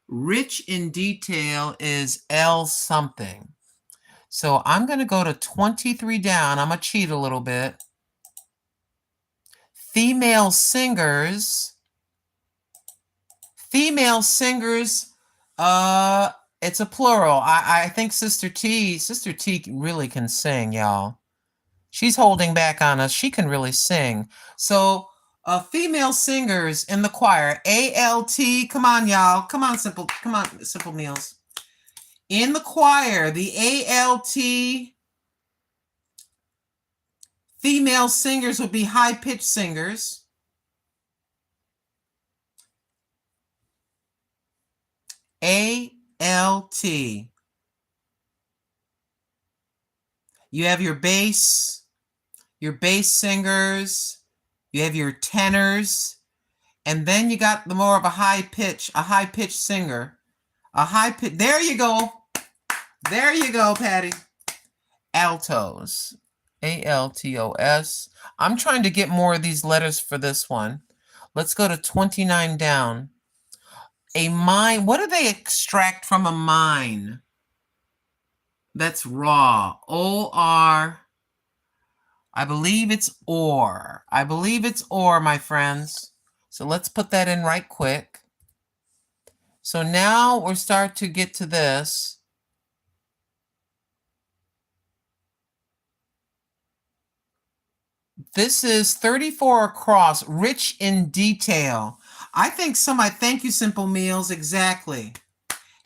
Rich in detail is L something. So I'm going to go to 23 down. I'm going to cheat a little bit. Female singers. Female singers, it's a plural. I think Sister T really can sing, y'all. She's holding back on us. She can really sing. So, female singers in the choir, ALT. Come on, y'all. Come on, Simple Meals. In the choir, the ALT female singers would be high-pitched singers. ALT. You have your bass singers, you have your tenors, and then you got the more of a high-pitched singer. There you go. There you go, Patty. Altos. ALTOS. I'm trying to get more of these letters for this one. Let's go to 29 down. A mine. What do they extract from a mine? That's raw. O-R. I believe it's ore. I believe it's ore, my friends. So let's put that in right quick. So now we're starting to get to this. This is 34 across, rich in detail. I think thank you, Simple Meals, exactly.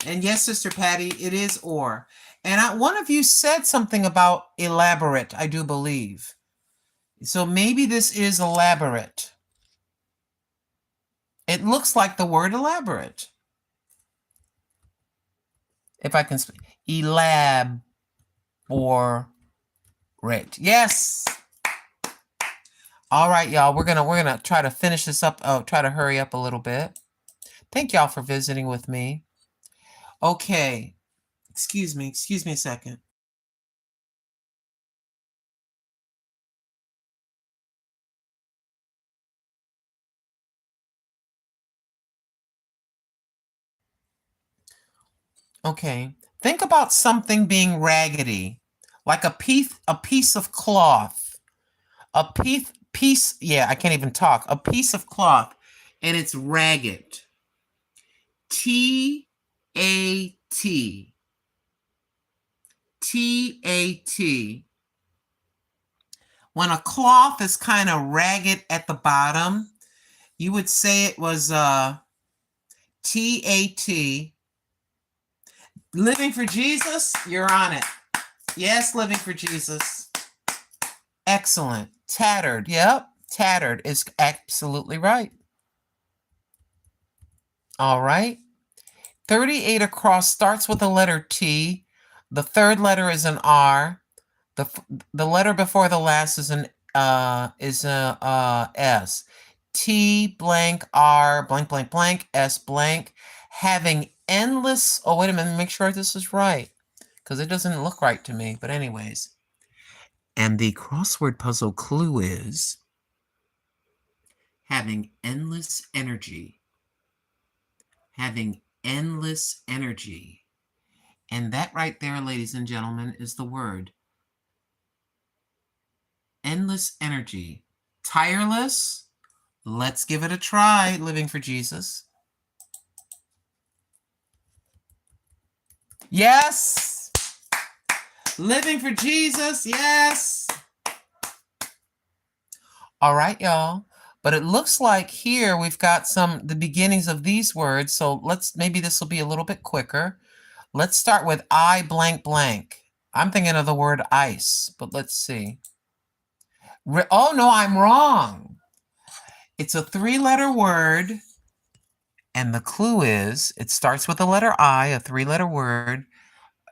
And yes, Sister Patty, it is or. And one of you said something about elaborate, I do believe. So maybe this is elaborate. It looks like the word elaborate. If I can speak. Elaborate. Yes. All right, y'all. We're gonna try to finish this up. Try to hurry up a little bit. Thank y'all for visiting with me. Okay. Excuse me a second. Okay. Think about something being raggedy, like a piece of cloth. A piece, yeah, I can't even talk. A piece of cloth, and it's ragged. T-A-T. T-A-T. When a cloth is kind of ragged at the bottom, you would say it was T-A-T. Living for Jesus, you're on it. Yes, living for Jesus. Excellent. Tattered. Yep. Tattered is absolutely right. All right. 38 across starts with the letter T. The third letter is an R. The letter before the last is an S. T blank R blank blank blank S blank. Having endless. Oh, wait a minute. Make sure this is right, because it doesn't look right to me. But anyways. And the crossword puzzle clue is having endless energy. Having endless energy. And that right there, ladies and gentlemen, is the word. Endless energy. Tireless. Let's give it a try, living for Jesus. Yes! Living for Jesus, yes! All right, y'all. But it looks like here we've got the beginnings of these words. So maybe this will be a little bit quicker. Let's start with I blank blank. I'm thinking of the word ice, but let's see. Oh, no, I'm wrong. It's a 3-letter word. And the clue is it starts with the letter I, a 3-letter word.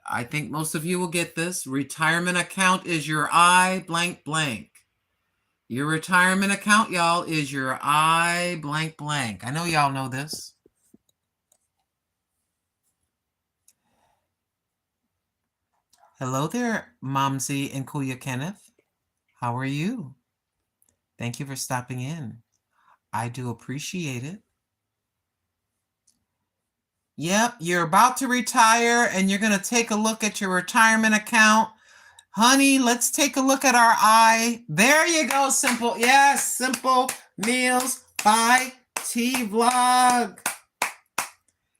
I think most of you will get this. Retirement account is your I blank blank. Your retirement account, y'all, is your I blank blank. I know y'all know this. Hello there, Momsy and Kuya Kenneth. How are you? Thank you for stopping in. I do appreciate it. Yep, you're about to retire and you're going to take a look at your retirement account. Honey, let's take a look at our eye. There you go, Simple. Yes, Simple Meals by T Vlog.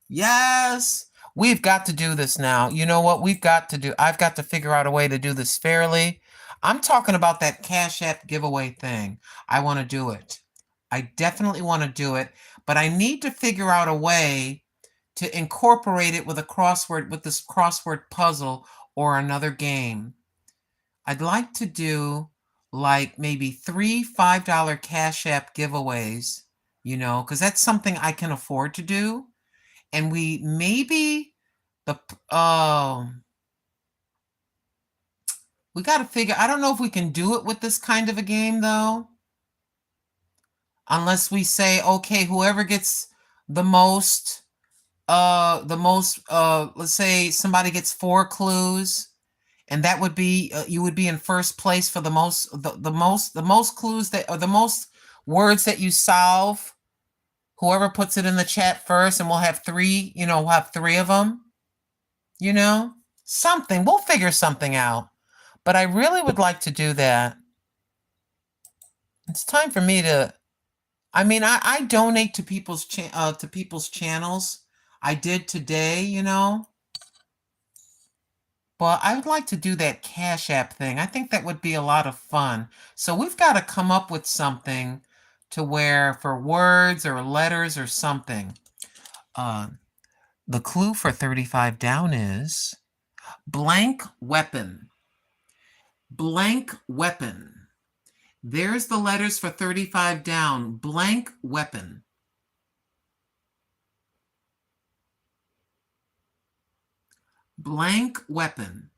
Yes. We've got to do this now. You know what we've got to do? I've got to figure out a way to do this fairly. I'm talking about that Cash App giveaway thing. I want to do it. I definitely want to do it, but I need to figure out a way to incorporate it with a crossword, with this crossword puzzle or another game. I'd like to do like maybe 3 $5 Cash App giveaways, you know, because that's something I can afford to do. And we maybe we got to figure, I don't know if we can do it with this kind of a game though. Unless we say, okay, whoever gets the most, let's say somebody gets 4 clues, and that would be, you would be in first place for the most clues that, or the most words that you solve. Whoever puts it in the chat first, and we'll have 3, you know, we'll have 3 of them, you know, something, we'll figure something out. But I really would like to do that. It's time for me to, I mean, I donate to people's channels. I did today, you know. But I would like to do that Cash App thing. I think that would be a lot of fun. So we've got to come up with something to where, for words or letters or something. The clue for 35 down is blank weapon. Blank weapon. There's the letters for 35 down. Blank weapon. Blank weapon.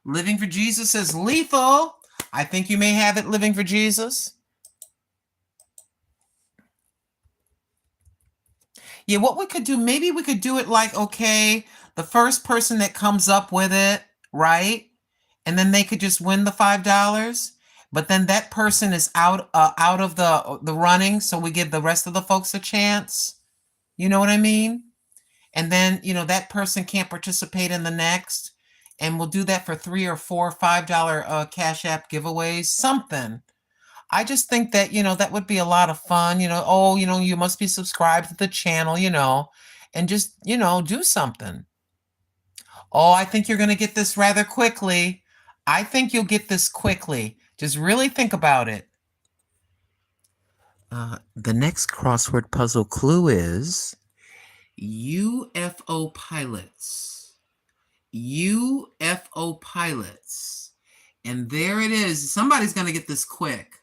Living for Jesus is lethal. I think you may have it, Living for Jesus. Yeah, what we could do, maybe we could do it like, okay, the first person that comes up with it, right? And then they could just win the $5. But then that person is out of the running, so we give the rest of the folks a chance. You know what I mean? And then, you know, that person can't participate in the next. And we'll do that for 3 or 4 $5 Cash App giveaways, something. I just think that, you know, that would be a lot of fun. You know, oh, you know, you must be subscribed to the channel, you know, and just, you know, do something. Oh, I think you're going to get this rather quickly. I think you'll get this quickly. Just really think about it. The next crossword puzzle clue is UFO pilots. UFO pilots. And there it is. Somebody's going to get this quick.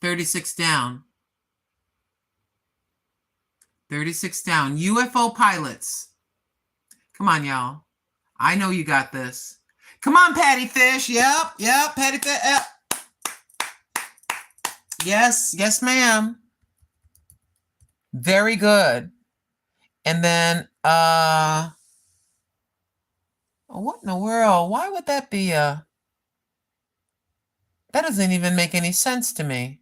36 down. 36 down. UFO pilots. Come on, y'all. I know you got this. Come on, Patty Fish. Yep, Patty Fish. Yep. Yes, ma'am. Very good. And then, what in the world? Why would that be that doesn't even make any sense to me.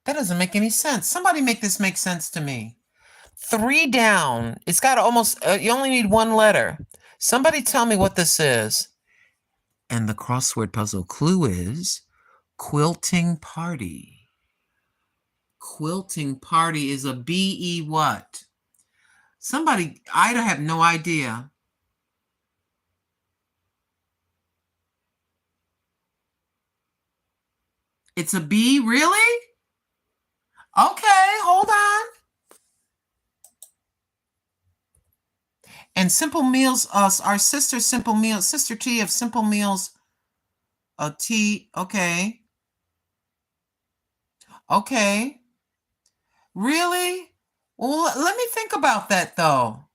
That doesn't make any sense. Somebody make this make sense to me. 3 down. It's got almost, you only need 1 letter. Somebody tell me what this is. And the crossword puzzle clue is quilting party. Quilting party is a B-E what? Somebody, I have no idea. It's a B, really? Okay, hold on. And Simple Meals, our sister Simple Meals, Sister T of Simple Meals, T, okay. Okay. Really? Well, let me think about that, though.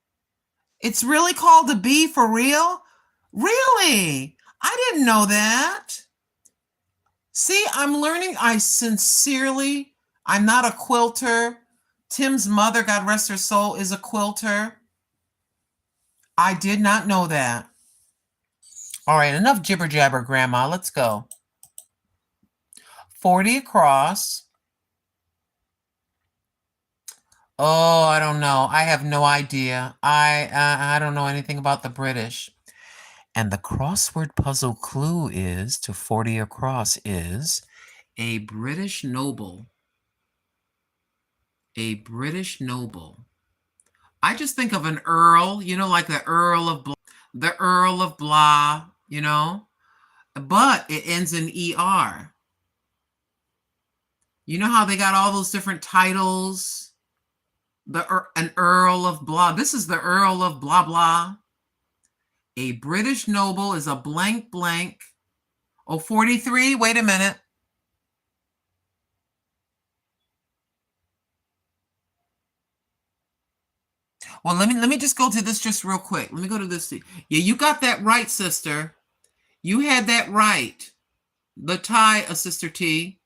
It's really called a bee for real? Really? I didn't know that. See, I'm learning. I'm not a quilter. Tim's mother, God rest her soul, is a quilter. I did not know that. All right, enough jibber jabber, Grandma. Let's go. 40 across. Oh, I don't know. I have no idea. I don't know anything about the British. And the crossword puzzle clue is to 40 across is a British noble. A British noble. I just think of an earl, you know, like the Earl of Blah, you know, but it ends in ER. You know how they got all those different titles? An Earl of Blah. This is the Earl of blah blah. A British noble is a blank blank. Oh, 43. Wait a minute. Well, let me just go to this just real quick. Let me go to this. Yeah, you got that right, sister. You had that right. The tie, Sister T.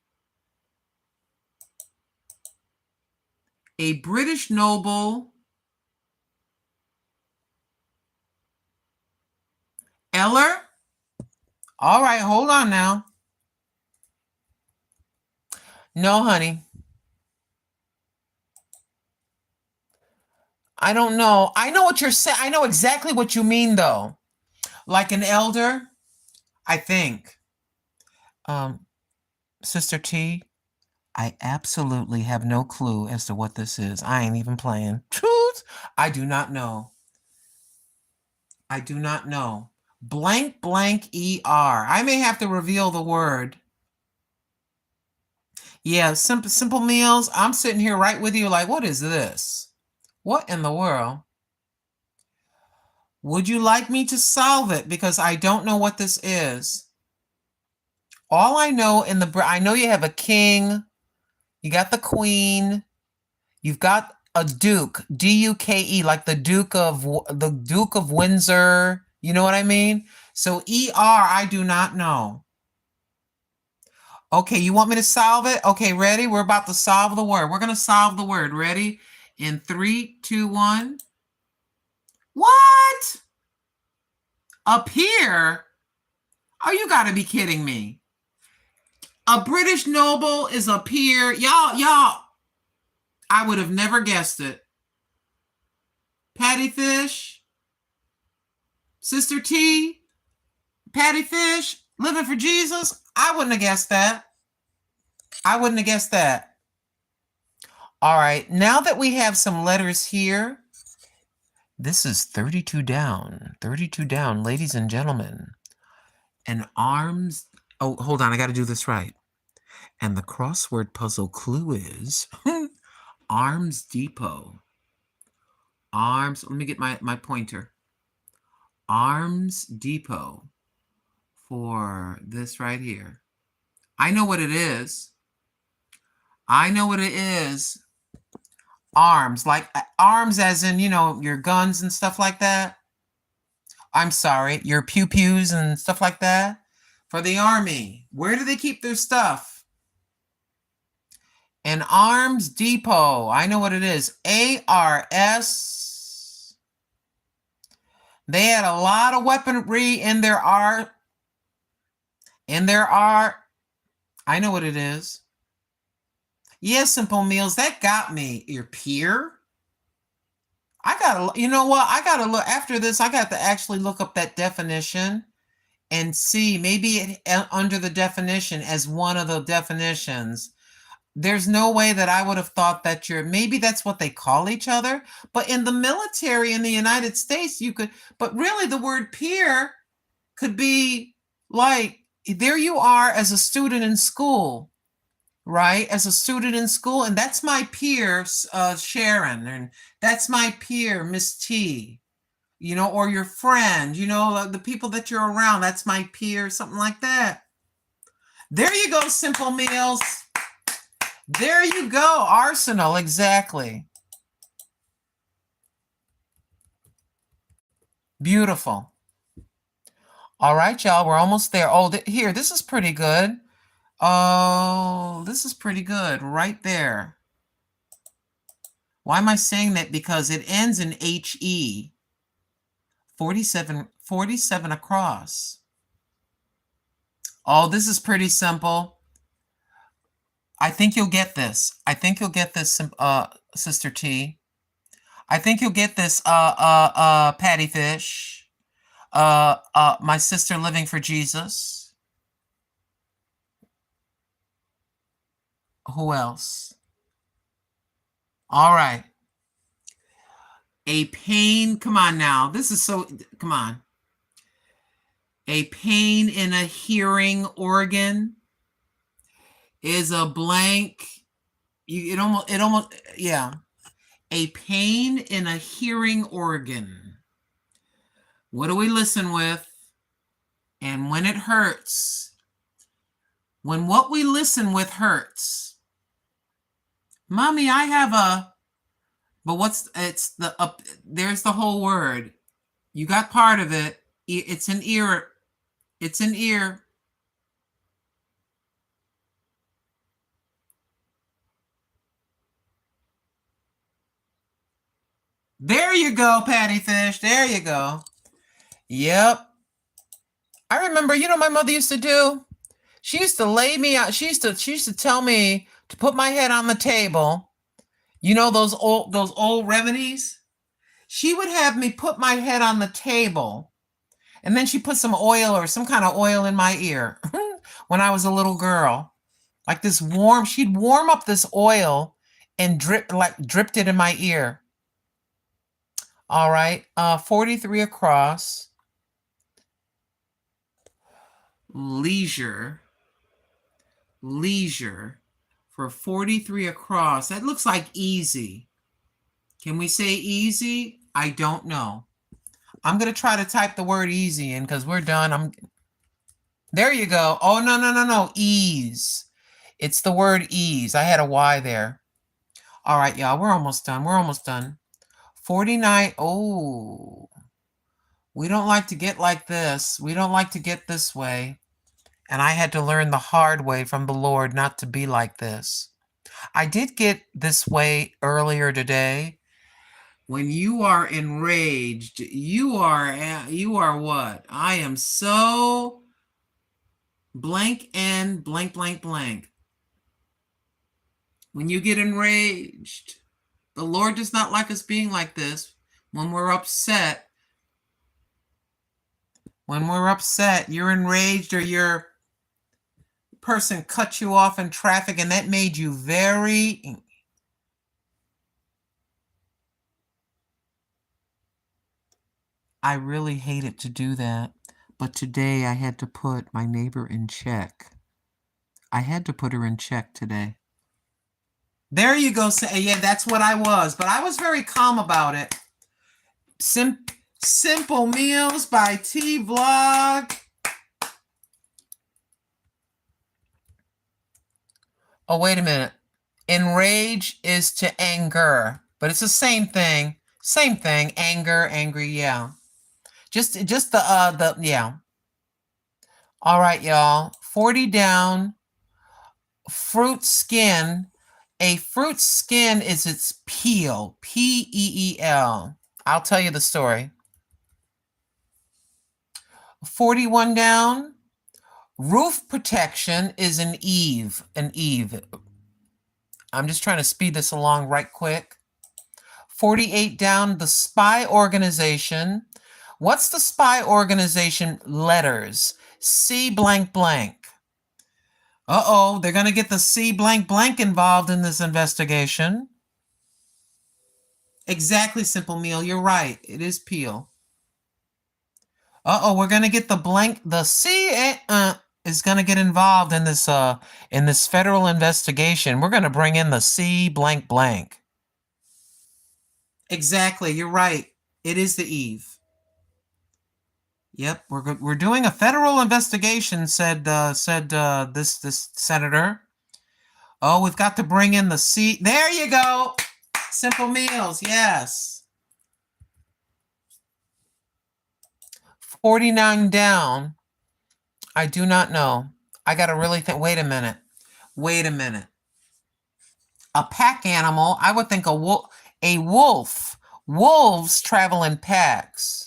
A British noble. Eller? All right, hold on now. No, honey. I don't know. I know what you're saying. I know exactly what you mean, though. Like an elder, I think. Sister T, I absolutely have no clue as to what this is. I ain't even playing. Truth, I do not know. I do not know. Blank, blank, ER. I may have to reveal the word. Yeah, simple meals. I'm sitting here right with you like, what is this? What in the world? Would you like me to solve it? Because I don't know what this is. All I know I know you have a king, you got the queen, you've got a duke, D-U-K-E, like the Duke of Windsor. You know what I mean? So ER, I do not know. Okay, you want me to solve it? Okay, ready? We're about to solve the word. We're going to solve the word. Ready? In 3, 2, 1. What? Up here? Oh, you got to be kidding me. A British noble is a peer. Y'all, I would have never guessed it. Patty Fish, Sister T, Patty Fish, living for Jesus. I wouldn't have guessed that. I wouldn't have guessed that. All right, now that we have some letters here, this is 32 down. 32 down, ladies and gentlemen. And arms. Oh, hold on, I got to do this right. And the crossword puzzle clue is Arms Depot. Arms, let me get my pointer. Arms Depot for this right here. I know what it is. I know what it is. Arms, like arms as in, you know, your guns and stuff like that. I'm sorry, your pew-pews and stuff like that. For the army. Where do they keep their stuff? An Arms Depot. I know what it is. ARS. They had a lot of weaponry in their art. I know what it is. Yes, Simple Meals. That got me. Your peer? You know what? I gotta look after this. I got to actually look up that definition and see maybe it under the definition as one of the definitions. There's no way that I would have thought that maybe that's what they call each other. But in the military in the United States, you could, but really the word peer could be like, there you are as a student in school, right? As a student in school, and that's my peer, Sharon, and that's my peer, Miss T, you know, or your friend, you know, the people that you're around, that's my peer, something like that. There you go, Simple Meals. There you go, Arsenal, exactly. Beautiful. All right, y'all, we're almost there. Oh, here, this is pretty good. Oh, this is pretty good right there. Why am I saying that? Because it ends in HE. 47 across. Oh, this is pretty simple. I think you'll get this. I think you'll get this, Sister T. I think you'll get this, Patty Fish. My sister living for Jesus. Who else? All right. A pain. Come on now. This is so. Come on. A pain in a hearing organ is a blank. It almost. Yeah. A pain in a hearing organ. What do we listen with? And when it hurts, when what we listen with hurts. Mommy, I have a, but there's the whole word. You got part of it. It's an ear. It's an ear. There you go, Patty Fish. There you go. Yep. I remember, my mother used to do? She used to lay me out. She used to tell me to put my head on the table. Those old remedies? She would have me put my head on the table, and then she put some oil or some kind of oil in my ear when I was a little girl. Like this she'd warm up this oil and dripped it in my ear. All right, 43 across. Leisure for 43 across. That looks like easy. Can we say easy? I don't know. I'm going to try to type the word easy in because we're done. There you go. Oh, no. Ease. It's the word ease. I had a Y there. All right, y'all. We're almost done. 49. Oh, we don't like to get like this. We don't like to get this way. And I had to learn the hard way from the Lord not to be like this. I did get this way earlier today. When you are enraged, you are what? I am so blank and blank, blank, blank. When you get enraged, the Lord does not like us being like this. When we're upset, you're enraged, or your person cut you off in traffic and that made you very... I really hated to do that, but today I had to put my neighbor in check. I had to put her in check today. There you go. Yeah, that's what I was, but I was very calm about it. Simple Meals by T Vlog. Oh, wait a minute. Enrage is to anger, but it's the same thing. Same thing. Anger, angry, yeah. Just the yeah. All right, y'all. 40 down. Fruit skin. A fruit skin is its peel. P-E-E-L. I'll tell you the story. 41 down. Roof protection is an eave. An eave. I'm just trying to speed this along right quick. 48 down. The spy organization. What's the spy organization letters? C blank blank. Uh-oh, they're going to get the C blank blank involved in this investigation. Exactly, Simple Meal. You're right. It is peel. Uh-oh, we're going to get the blank. The C is going to get involved in this federal investigation. We're going to bring in the C blank blank. Exactly. You're right. It is the Eve. Yep, we're doing a federal investigation, said this senator. Oh, we've got to bring in the C. There you go. Simple Meals, yes. 49 down. I do not know. I got to really think. Wait a minute. A pack animal. I would think a wolf. Wolves travel in packs.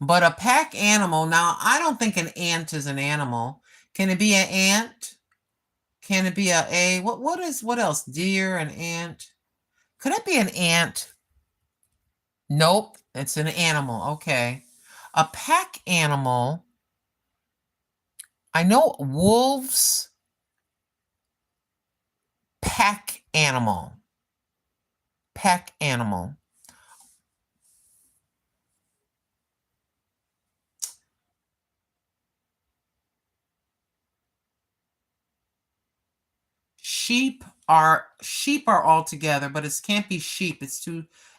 But a pack animal, now I don't think an ant is an animal Can it be an ant? Can it be what else? Deer, an ant. Could it be an ant? Nope, it's an animal. Okay. A pack animal. I know wolves. Pack animal. Pack animal. Sheep are all together, but it can't be sheep.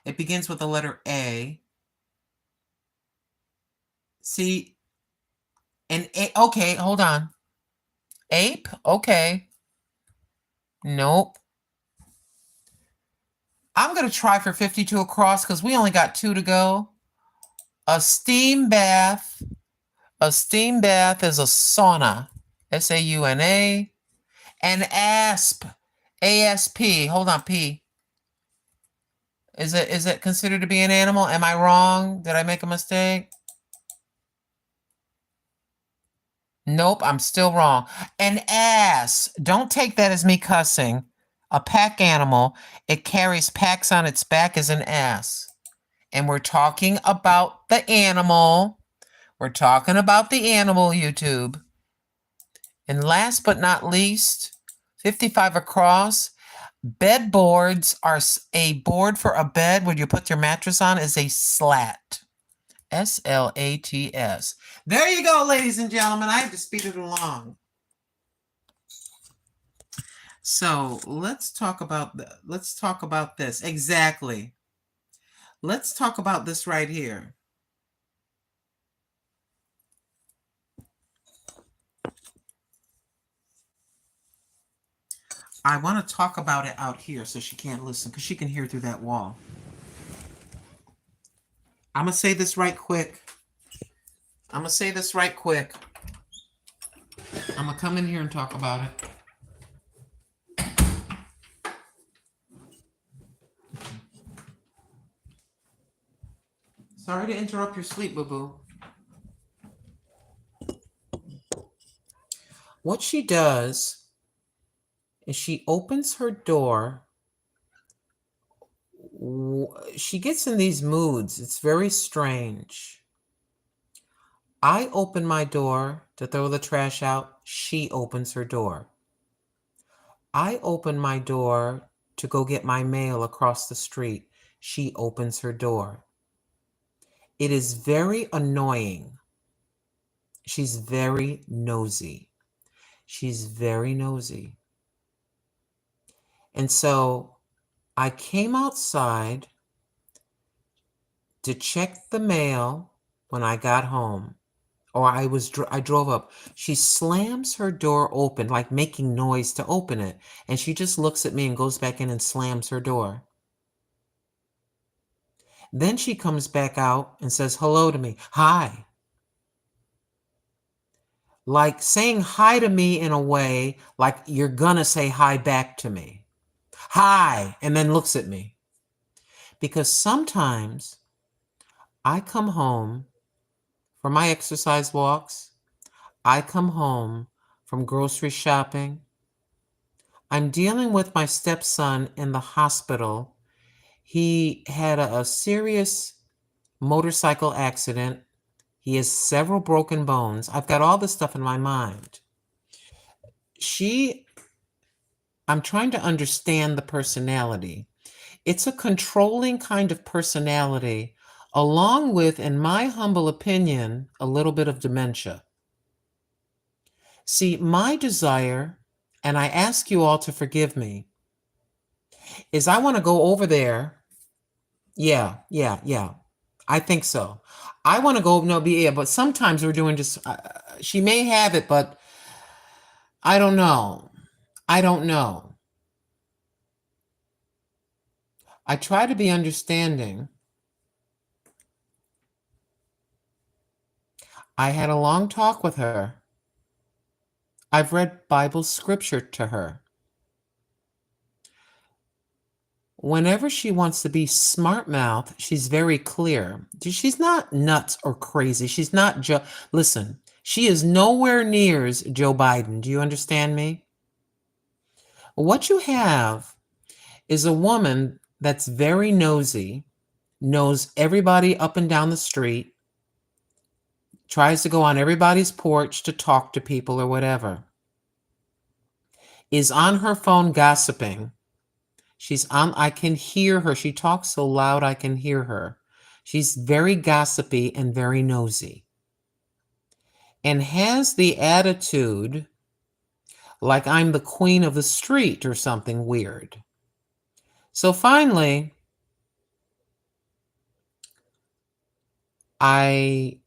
It begins with the letter A. See, okay, hold on. Ape? Okay. Nope. I'm going to try for 52 across because we only got 2 to go. A steam bath. A steam bath is a sauna. S-A-U-N-A. An asp. A-S-P. Hold on, P. Is it considered to be an animal? Am I wrong? Did I make a mistake? Nope, I'm still wrong. An ass. Don't take that as me cussing. A pack animal. It carries packs on its back as an ass. And we're talking about the animal. We're talking about the animal, YouTube. And last but not least, 55 across. Bed boards are a board for a bed where you put your mattress on is a slat. S-L-A-T-S. There you go, ladies and gentlemen. I have to speed it along. So let's talk about this. Exactly. Let's talk about this right here. I want to talk about it out here so she can't listen because she can hear through that wall. I'm going to say this right quick. I'm going to come in here and talk about it. Sorry to interrupt your sleep, boo-boo. What she does is she opens her door. She gets in these moods. It's very strange. I open my door to throw the trash out. She opens her door. I open my door to go get my mail across the street. She opens her door. It is very annoying. She's very nosy. She's very nosy. And so I came outside to check the mail when I got home. Or I drove up. She slams her door open, like making noise to open it. And she just looks at me and goes back in and slams her door. Then she comes back out and says hello to me. Hi. Like saying hi to me in a way like you're gonna say hi back to me. Hi. And then looks at me. Because sometimes I come home from my exercise walks. I come home from grocery shopping. I'm dealing with my stepson in the hospital. He had a serious motorcycle accident. He has several broken bones. I've got all this stuff in my mind. I'm trying to understand the personality. It's a controlling kind of personality, along with, in my humble opinion, a little bit of dementia. See, my desire, and I ask you all to forgive me, is I want to go over there. Yeah. I think so. I want to go, but sometimes we're doing just, she may have it, but I don't know. I try to be understanding. I had a long talk with her. I've read Bible scripture to her. Whenever she wants to be smart mouth, she's very clear. She's not nuts or crazy. She's not listen, She is nowhere near Joe Biden. Do you understand me? What you have is a woman that's very nosy, knows everybody up and down the street, tries to go on everybody's porch to talk to people or whatever, is on her phone gossiping. I can hear her. She talks so loud I can hear her. She's very gossipy and very nosy. And has the attitude like I'm the queen of the street or something weird. So finally, I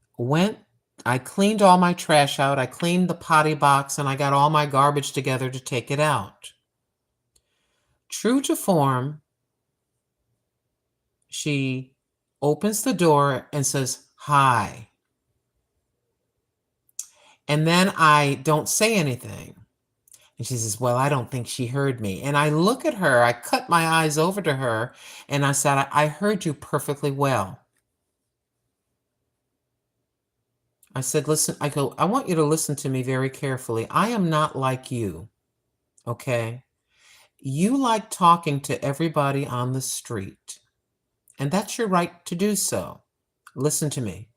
cleaned all my trash out, I cleaned the potty box, and I got all my garbage together to take it out. True to form, she opens the door and says, "Hi." And then I don't say anything. And she says, "Well, I don't think she heard me." And I look at her, I cut my eyes over to her, and I said, "I heard you perfectly well." I said, "Listen," I go, "I want you to listen to me very carefully. I am not like you, okay? You like talking to everybody on the street, and that's your right to do so. Listen to me.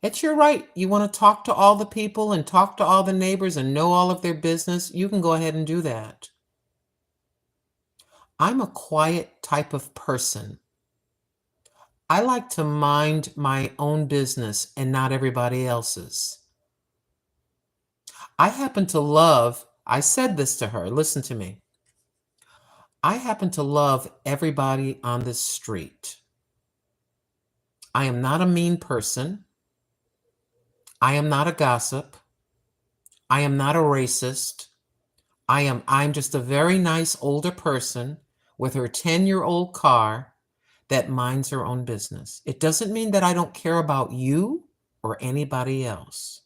It's your right. You want to talk to all the people and talk to all the neighbors and know all of their business. You can go ahead and do that. I'm a quiet type of person. I like to mind my own business and not everybody else's. I said this to her, listen to me. I happen to love everybody on this street. I am not a mean person. I am not a gossip. I am not a racist. I'm just a very nice older person with her 10-year-old car that minds her own business. It doesn't mean that I don't care about you or anybody else.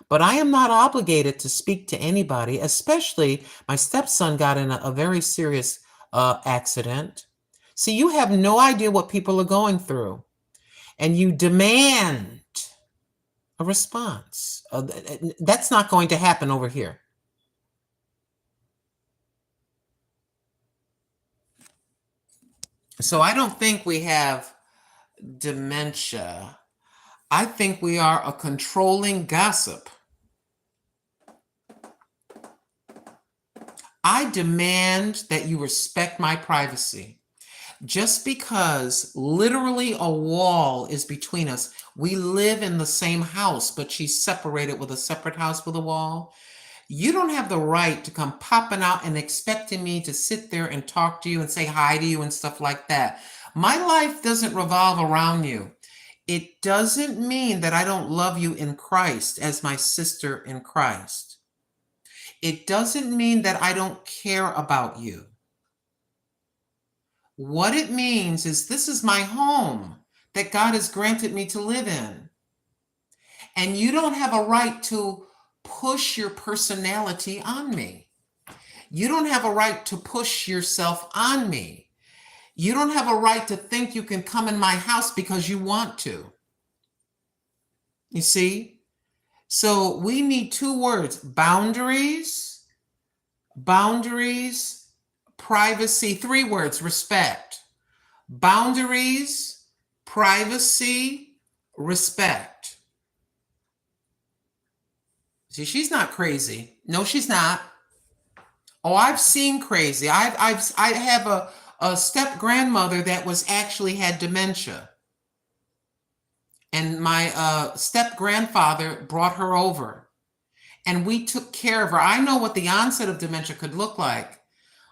But I am not obligated to speak to anybody, especially my stepson got in a very serious accident. See, you have no idea what people are going through, and you demand a response. That's not going to happen over here. So I don't think we have dementia. I think we are a controlling gossip. I demand that you respect my privacy. Just because literally a wall is between us, we live in the same house, but she's separated with a separate house with a wall. You don't have the right to come popping out and expecting me to sit there and talk to you and say hi to you and stuff like that. My life doesn't revolve around you. It doesn't mean that I don't love you in Christ as my sister in Christ. It doesn't mean that I don't care about you. What it means is this is my home that God has granted me to live in. And you don't have a right to push your personality on me. You don't have a right to push yourself on me. You don't have a right to think you can come in my house because you want to. You see? So we need two words: boundaries, privacy, three words: respect. Boundaries, privacy, respect. See, she's not crazy. No, she's not. Oh, I've seen crazy. I have a step grandmother that actually had dementia. And my step grandfather brought her over. And we took care of her. I know what the onset of dementia could look like.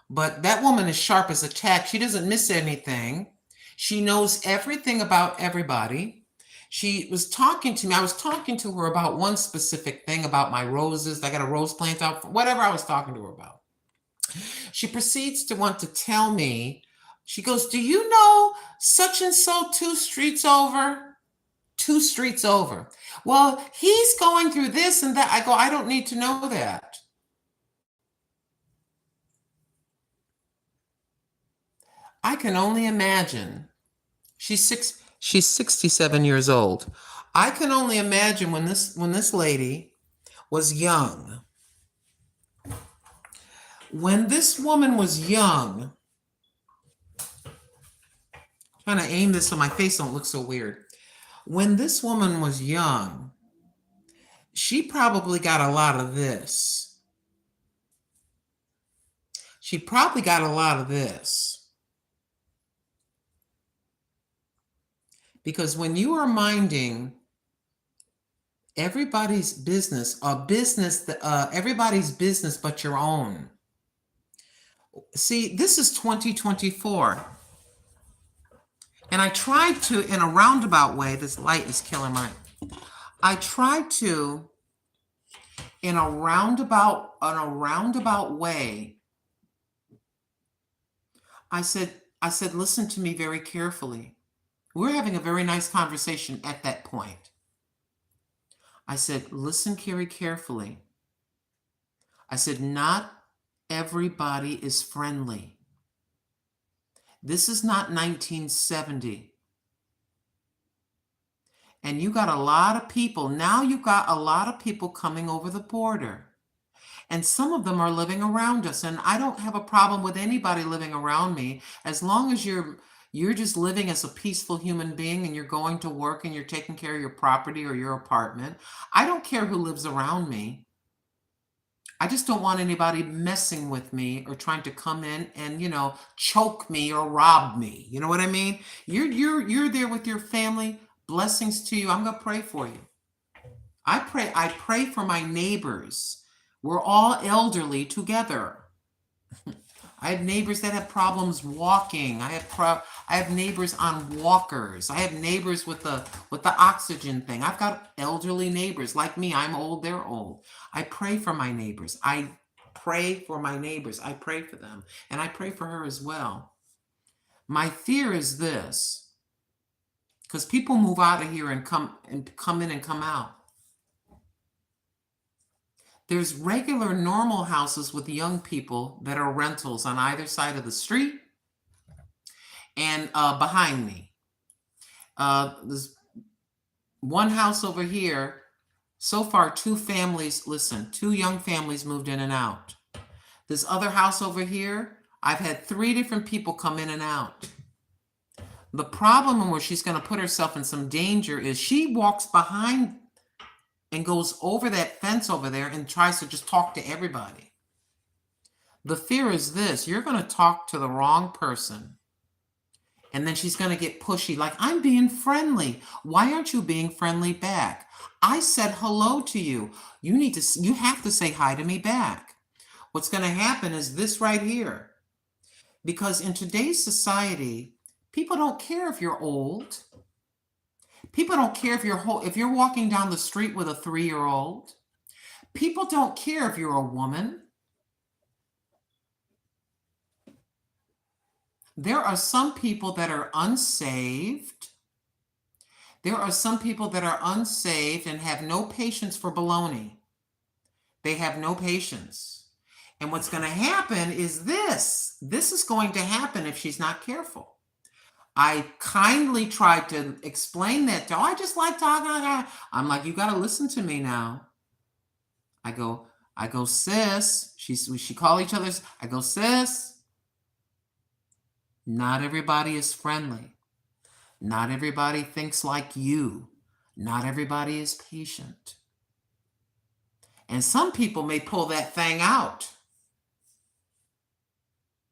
But that woman is sharp as a tack. She doesn't miss anything. She knows everything about everybody. She was talking to me. I was talking to her about one specific thing about my roses. I got a rose plant out, whatever I was talking to her about. She proceeds to want to tell me, she goes, "Do you know such and so 2 streets over? 2 streets over. Well, he's going through this and that." I go, "I don't need to know that." I can only imagine. She's 67 years old. I can only imagine when this lady was young. When this woman was young, trying to aim this so my face don't look so weird. When this woman was young, she probably got a lot of this. She probably got a lot of this. Because when you are minding everybody's business, everybody's business but your own. See, this is 2024. And I tried to, in a roundabout way, this light is killing my, I tried to, in a roundabout way, I said, listen to me very carefully. We're having a very nice conversation at that point. I said, listen very carefully. I said, not everybody is friendly. This is not 1970. And you got a lot of people. Now you got a lot of people coming over the border. And some of them are living around us. And I don't have a problem with anybody living around me as long as you're just living as a peaceful human being and you're going to work and you're taking care of your property or your apartment. I don't care who lives around me. I just don't want anybody messing with me or trying to come in and, choke me or rob me. You know what I mean? You're there with your family. Blessings to you. I'm going to pray for you. I pray for my neighbors. We're all elderly together. I have neighbors that have problems walking. I have neighbors on walkers. I have neighbors with the oxygen thing. I've got elderly neighbors like me. I'm old, they're old. I pray for my neighbors. I pray for my neighbors. I pray for them. And I pray for her as well. My fear is this, because people move out of here and come in and come out. There's regular normal houses with young people that are rentals on either side of the street and behind me. There's one house over here. So far, two young families moved in and out. This other house over here, I've had 3 different people come in and out. The problem where she's going to put herself in some danger is she walks behind and goes over that fence over there and tries to just talk to everybody. The fear is this: you're going to talk to the wrong person. And then she's going to get pushy, like, I'm being friendly. Why aren't you being friendly back? I said hello to you. You have to say hi to me back. What's going to happen is this right here. Because in today's society, people don't care if you're old. People don't care if you're walking down the street with a 3-year-old. People don't care if you're a woman. There are some people that are unsaved. There are some people that are unsaved and have no patience for baloney. They have no patience. And what's going to happen is this. This is going to happen if she's not careful. I kindly tried to explain that to her. I just like talking. I'm like, you got to listen to me now. I go, sis. She call each other. I go, sis. Not everybody is friendly. Not everybody thinks like you. Not everybody is patient. And some people may pull that thing out.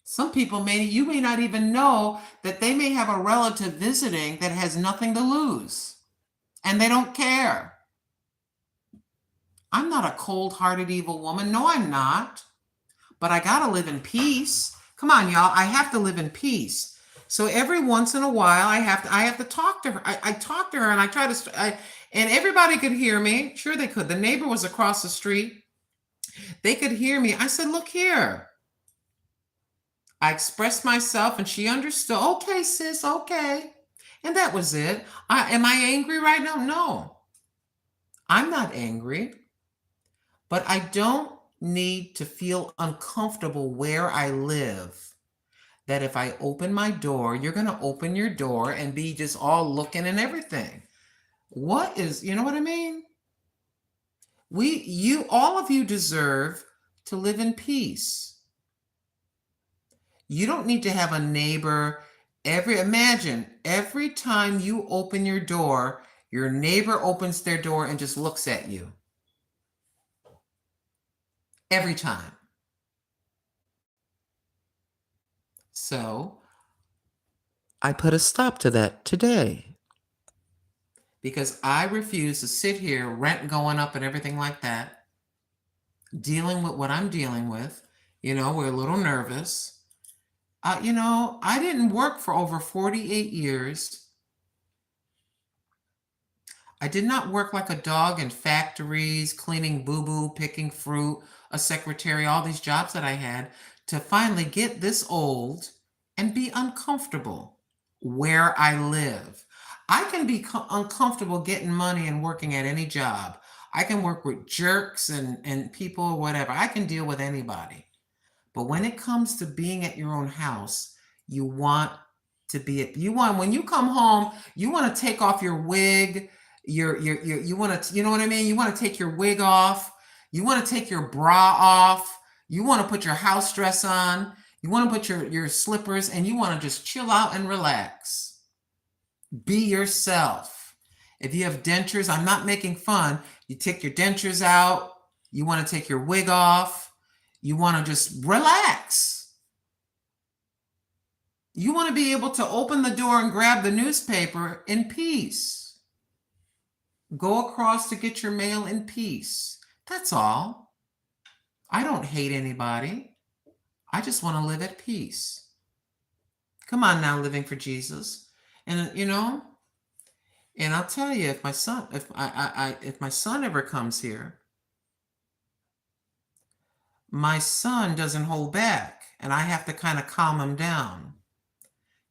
Some people you may not even know that they may have a relative visiting that has nothing to lose. And they don't care. I'm not a cold-hearted evil woman. No, I'm not. But I got to live in peace. Come on, y'all. I have to live in peace. So every once in a while, I have to talk to her. I talk to her and I try to, and everybody could hear me. Sure they could. The neighbor was across the street. They could hear me. I said, look here. I expressed myself and she understood. Okay, sis, okay. And that was it. Am I angry right now? No. I'm not angry. But I don't need to feel uncomfortable where I live. That if I open my door, you're going to open your door and be just all looking and everything. What is, you know what I mean? All of you deserve to live in peace. You don't need to have a neighbor. Imagine every time you open your door, your neighbor opens their door and just looks at you. Every time. So I put a stop to that today because I refuse to sit here, rent going up and everything like that, dealing with what I'm dealing with. We're a little nervous. I didn't work for over 48 years. I did not work like a dog in factories, cleaning boo-boo, picking fruit, a secretary, all these jobs that I had to finally get this old and be uncomfortable where I live. I can be uncomfortable getting money and working at any job. I can work with jerks and people or whatever. I can deal with anybody. But when it comes to being at your own house, you want to be when you come home, you want to take off your wig, you want to, you know what I mean? You want to take your wig off. You want to take your bra off. You want to put your house dress on. You want to put your slippers and you want to just chill out and relax. Be yourself. If you have dentures, I'm not making fun. You take your dentures out. You want to take your wig off. You want to just relax. You want to be able to open the door and grab the newspaper in peace. Go across to get your mail in peace. That's all. I don't hate anybody. I just want to live at peace. Come on now, living for Jesus. And and I'll tell you, if my son ever comes here, my son doesn't hold back, and I have to kind of calm him down.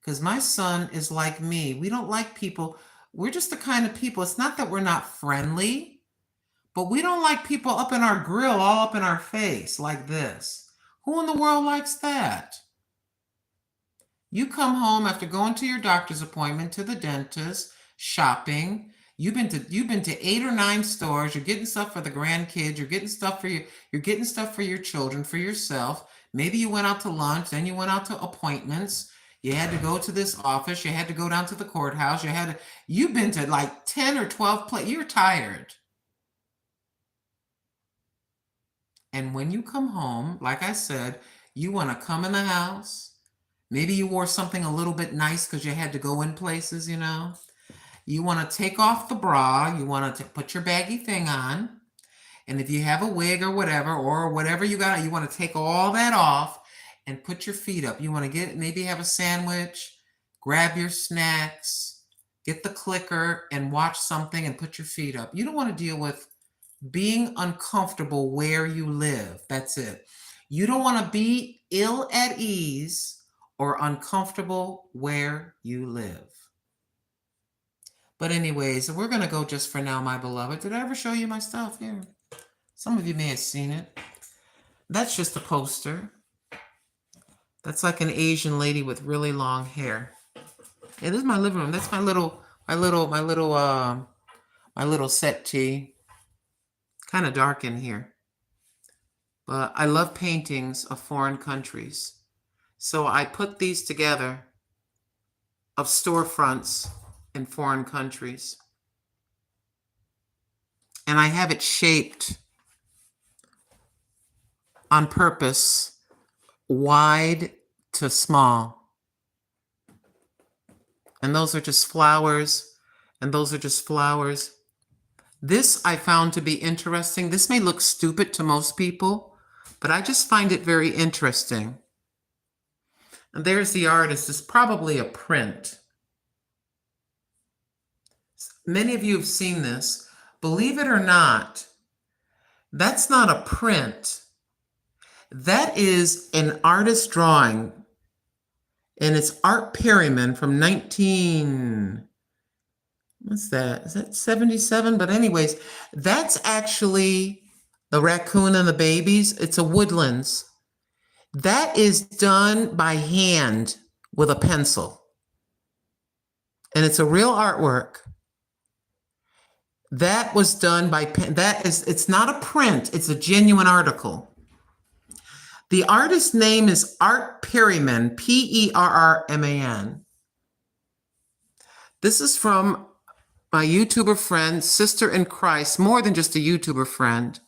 Because my son is like me. We don't like people. We're just the kind of people, it's not that we're not friendly, but we don't like people up in our grill, all up in our face like this. Who in the world likes that? You come home after going to your doctor's appointment, to the dentist, shopping. You've been to 8 or 9 stores. You're getting stuff for the grandkids. You're getting stuff for you're getting stuff for your children, for yourself. Maybe you went out to lunch, then you went out to appointments. You had to go to this office. You had to go down to the courthouse. You've been to like 10 or 12 places. You're tired. And when you come home, like I said, you want to come in the house. Maybe you wore something a little bit nice because you had to go in places, You want to take off the bra. You want to put your baggy thing on. And if you have a wig or whatever you got, you want to take all that off and put your feet up. You want to maybe have a sandwich, grab your snacks, get the clicker and watch something and put your feet up. You don't want to deal with being uncomfortable where you live. That's it. You don't want to be ill at ease or uncomfortable where you live. But anyways, we're going to go just for now, my beloved. Did I ever show you my stuff here? Some of you may have seen it. That's just a poster. That's like an Asian lady with really long hair. Yeah, this is my living room. That's my little settee. Kind of dark in here. But I love paintings of foreign countries. So I put these together of storefronts in foreign countries. And I have it shaped on purpose, wide to small. And those are just flowers, and those are just flowers. This I found to be interesting. This may look stupid to most people, but I just find it very interesting. And there's the artist. It's probably a print. Many of you have seen this. Believe it or not, that's not a print. That is an artist drawing, and it's Art Perryman from what's that? Is that 77? But anyways, that's actually the raccoon and the babies. It's a Woodlands. That is done by hand with a pencil. And it's a real artwork. That was done by, it's not a print, it's a genuine article. The artist's name is Art Perryman, Perrman. This is from my YouTuber friend, sister in Christ, more than just a YouTuber friend.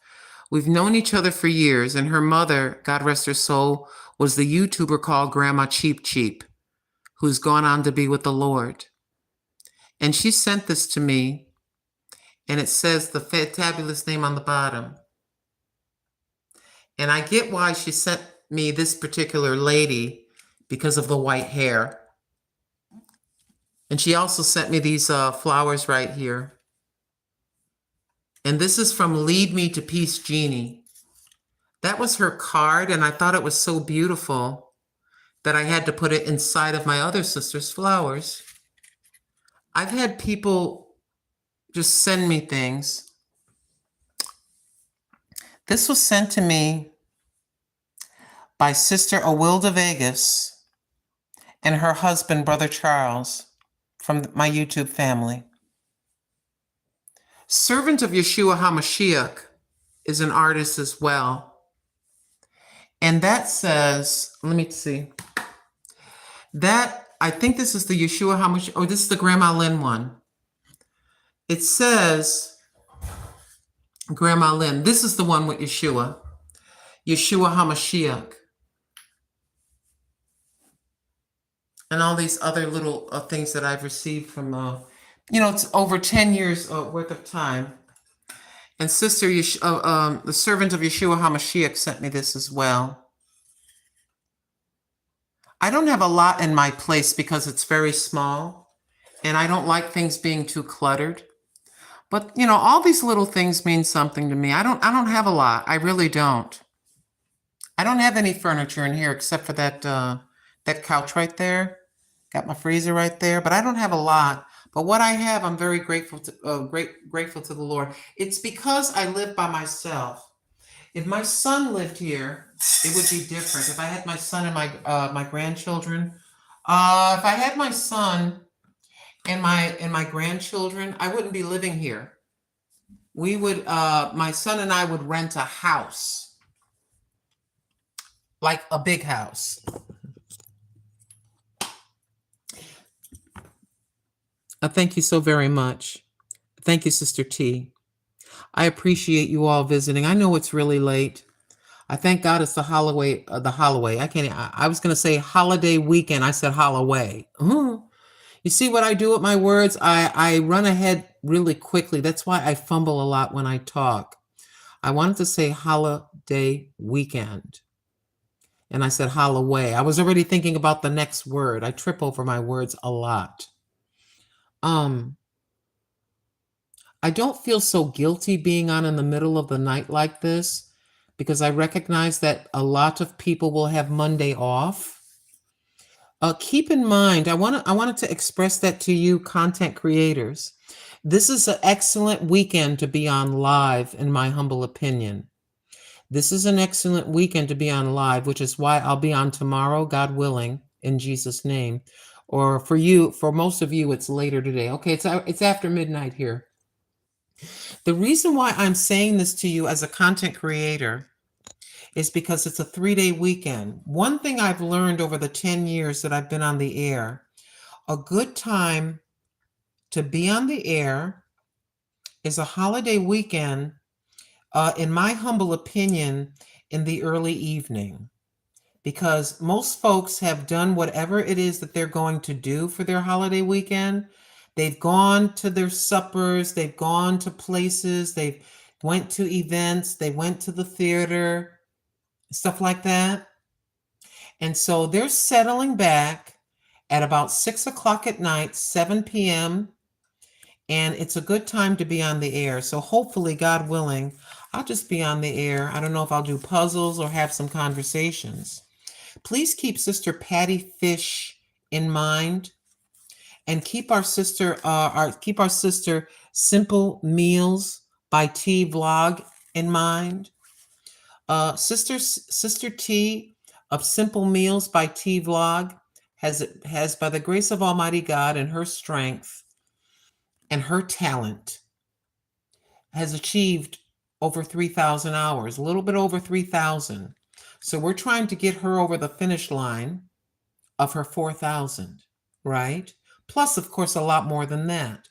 We've known each other for years, and her mother, God rest her soul, was the YouTuber called Grandma Cheap Cheap, who's gone on to be with the Lord. And she sent this to me, and it says the fantabulous name on the bottom. And I get why she sent me this particular lady, because of the white hair. And she also sent me these flowers right here. And this is from Lead Me to Peace Jeannie. That was her card, and I thought it was so beautiful that I had to put it inside of my other sister's flowers. I've had people just send me things. This was sent to me by Sister Awilda Vegas and her husband, Brother Charles, from my YouTube family. Servant of Yeshua HaMashiach is an artist as well. And that says, let me see. That, I think this is the Yeshua HaMashiach, oh, this is the Grandma Lynn one. It says, Grandma Lynn, this is the one with Yeshua. Yeshua HaMashiach. And all these other little things that I've received from, it's over 10 years worth of time. And Sister, the servant of Yeshua HaMashiach sent me this as well. I don't have a lot in my place because it's very small, and I don't like things being too cluttered. But, all these little things mean something to me. I don't have a lot. I really don't. I don't have any furniture in here except for that couch right there. Got my freezer right there, but I don't have a lot. But what I have, I'm very grateful to grateful to the Lord. It's because I live by myself. If my son lived here, it would be different. If I had my son and my grandchildren, if I had my son and my grandchildren, I wouldn't be living here. We would, my son and I would rent a house, like a big house. Thank you so very much. Thank you, Sister T. I appreciate you all visiting. I know it's really late. I thank God it's the Holloway. I was going to say holiday weekend. I said Holloway. You see what I do with my words? I run ahead really quickly. That's why I fumble a lot when I talk. I wanted to say holiday weekend. And I said Holloway. I was already thinking about the next word. I trip over my words a lot. I don't feel so guilty being on in the middle of the night like this, because I recognize that a lot of people will have Monday off. Keep in mind, I wanted to express that to you, content creators. This is an excellent weekend to be on live, in my humble opinion. This is an excellent weekend to be on live, which is why I'll be on tomorrow, God willing, in Jesus' name. Or for most of you, it's later today. Okay, it's after midnight here. The reason why I'm saying this to you as a content creator is because it's a 3-day weekend. One thing I've learned over the 10 years that I've been on the air, a good time to be on the air is a holiday weekend, in my humble opinion, in the early evening. Because most folks have done whatever it is that they're going to do for their holiday weekend. They've gone to their suppers, they've gone to places, they've went to events, they went to the theater, stuff like that. And so they're settling back at about 6 o'clock at night, 7 p.m., and it's a good time to be on the air. So hopefully, God willing, I'll just be on the air. I don't know if I'll do puzzles or have some conversations. Please keep Sister Patty Fish in mind, and keep our sister Simple Meals by T vlog in mind. Sister T of Simple Meals by T vlog has by the grace of Almighty God and her strength and her talent, has achieved over 3,000 hours, a little bit over 3,000. So we're trying to get her over the finish line of her 4,000, right? Plus, of course, a lot more than that.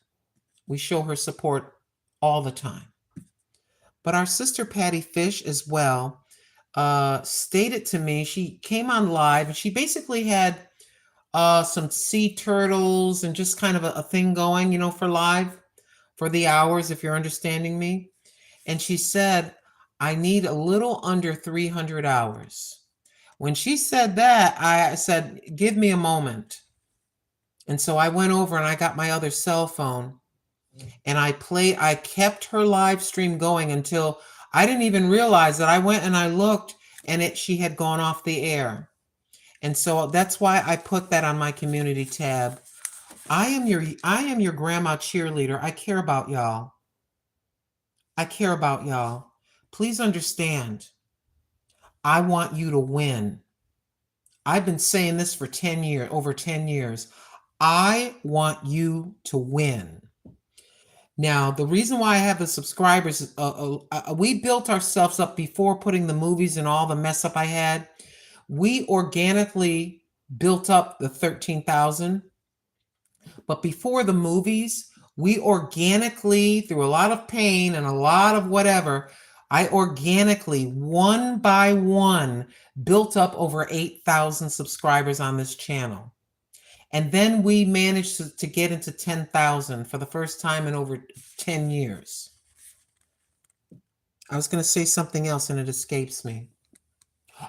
We show her support all the time. But our sister Patty Fish as well stated to me, she came on live and she basically had some sea turtles and just kind of a thing going, you know, for live, for the hours, if you're understanding me. And she said, I need a little under 300 hours. When she said that, I said, give me a moment. And so I went over and I got my other cell phone and I kept her live stream going until I didn't even realize that I went and I looked and she had gone off the air. And so that's why I put that on my community tab. I am your grandma cheerleader. I care about y'all. I care about y'all. Please understand. I want you to win. I've been saying this for 10 years, over 10 years. I want you to win. Now, the reason why I have the subscribers, we built ourselves up before putting the movies and all the mess up I had. We organically built up the 13,000. But before the movies, we organically, through a lot of pain and a lot of whatever, I organically, one by one, built up over 8,000 subscribers on this channel. And then we managed to get into 10,000 for the first time in over 10 years. I was going to say something else and it escapes me.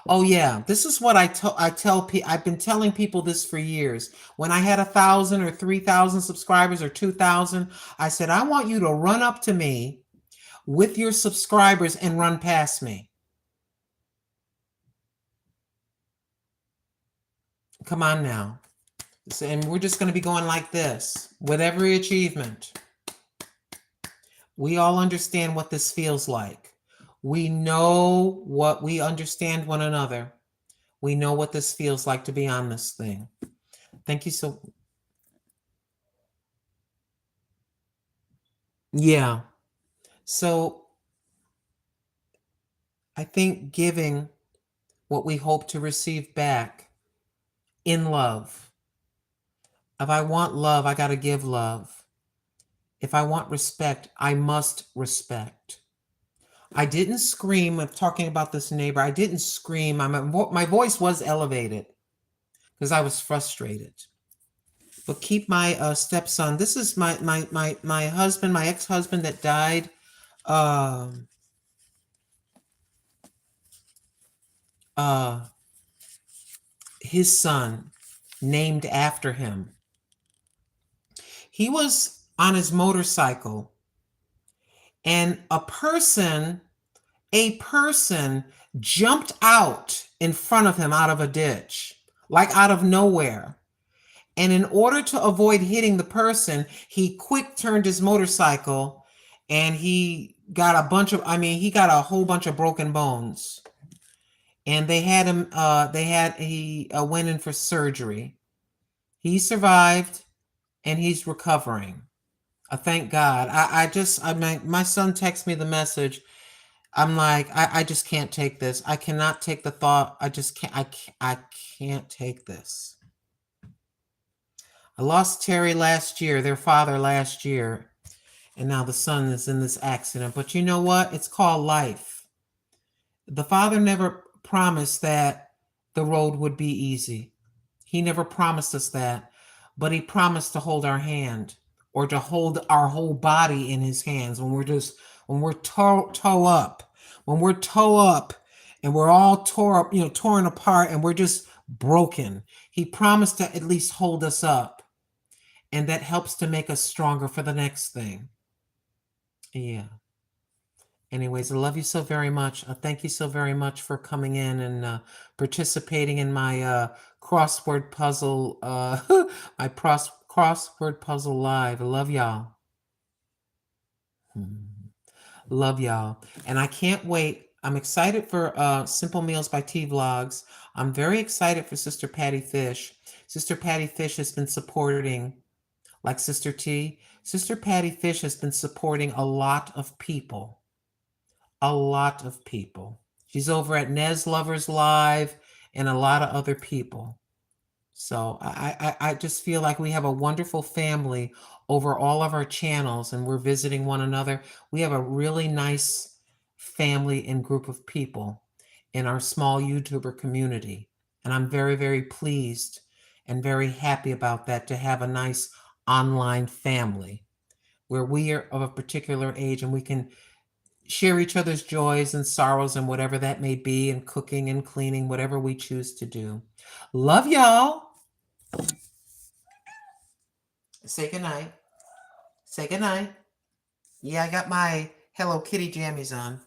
Oh yeah, this is what I tell people. I've been telling people this for years. When I had 1,000 or 3,000 subscribers or 2,000, I said, I want you to run up to me with your subscribers and run past me. Come on now. And we're just going to be going like this with every achievement. We all understand what this feels like. We know what we understand one another. We know what this feels like to be on this thing. Thank you so. Yeah. So I think giving what we hope to receive back in love. If I want love, I got to give love. If I want respect, I must respect. I didn't scream. I'm talking about this neighbor. I didn't scream. My voice was elevated because I was frustrated. But keep my stepson. This is my husband, my ex-husband that died. His son, named after him. He was on his motorcycle, and a person jumped out in front of him out of a ditch, like out of nowhere. And in order to avoid hitting the person, he quick turned his motorcycle and he got a whole bunch of broken bones. And they had him, he went in for surgery. He survived and he's recovering. Thank God. My son texted me the message. I'm like, I just can't take this. I cannot take the thought. I can't take this. I lost Terry last year, their father last year, and now the son is in this accident. But you know what? It's called life. The father never promised that the road would be easy. He never promised us that, but he promised to hold our hand or to hold our whole body in his hands when we're toe up and we're all torn apart and we're just broken. He promised to at least hold us up. And that helps to make us stronger for the next thing. Yeah. Anyways, I love you so very much. Thank you so very much for coming in and participating in my crossword puzzle, my crossword puzzle live. I love y'all. Love y'all. And I can't wait. I'm excited for Simple Meals by T Vlogs. I'm very excited for Sister Patty Fish. Sister Patty Fish has been supporting like Sister T. Sister Patty Fish has been supporting a lot of people. A lot of people. She's over at Nez Lovers Live and a lot of other people. So I just feel like we have a wonderful family over all of our channels, and we're visiting one another. We have a really nice family and group of people in our small YouTuber community. And I'm very, very pleased and very happy about that, to have a nice online family where we are of a particular age and we can share each other's joys and sorrows and whatever that may be, and cooking and cleaning, whatever we choose to do. Love y'all. Say goodnight. Say goodnight. Yeah, I got my Hello Kitty jammies on.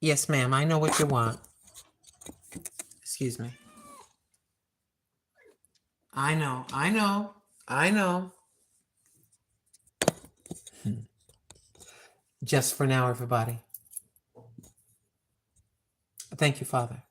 Yes, ma'am. I know what you want. Excuse me. I know. I know. I know. Just for now, everybody. Thank you, Father.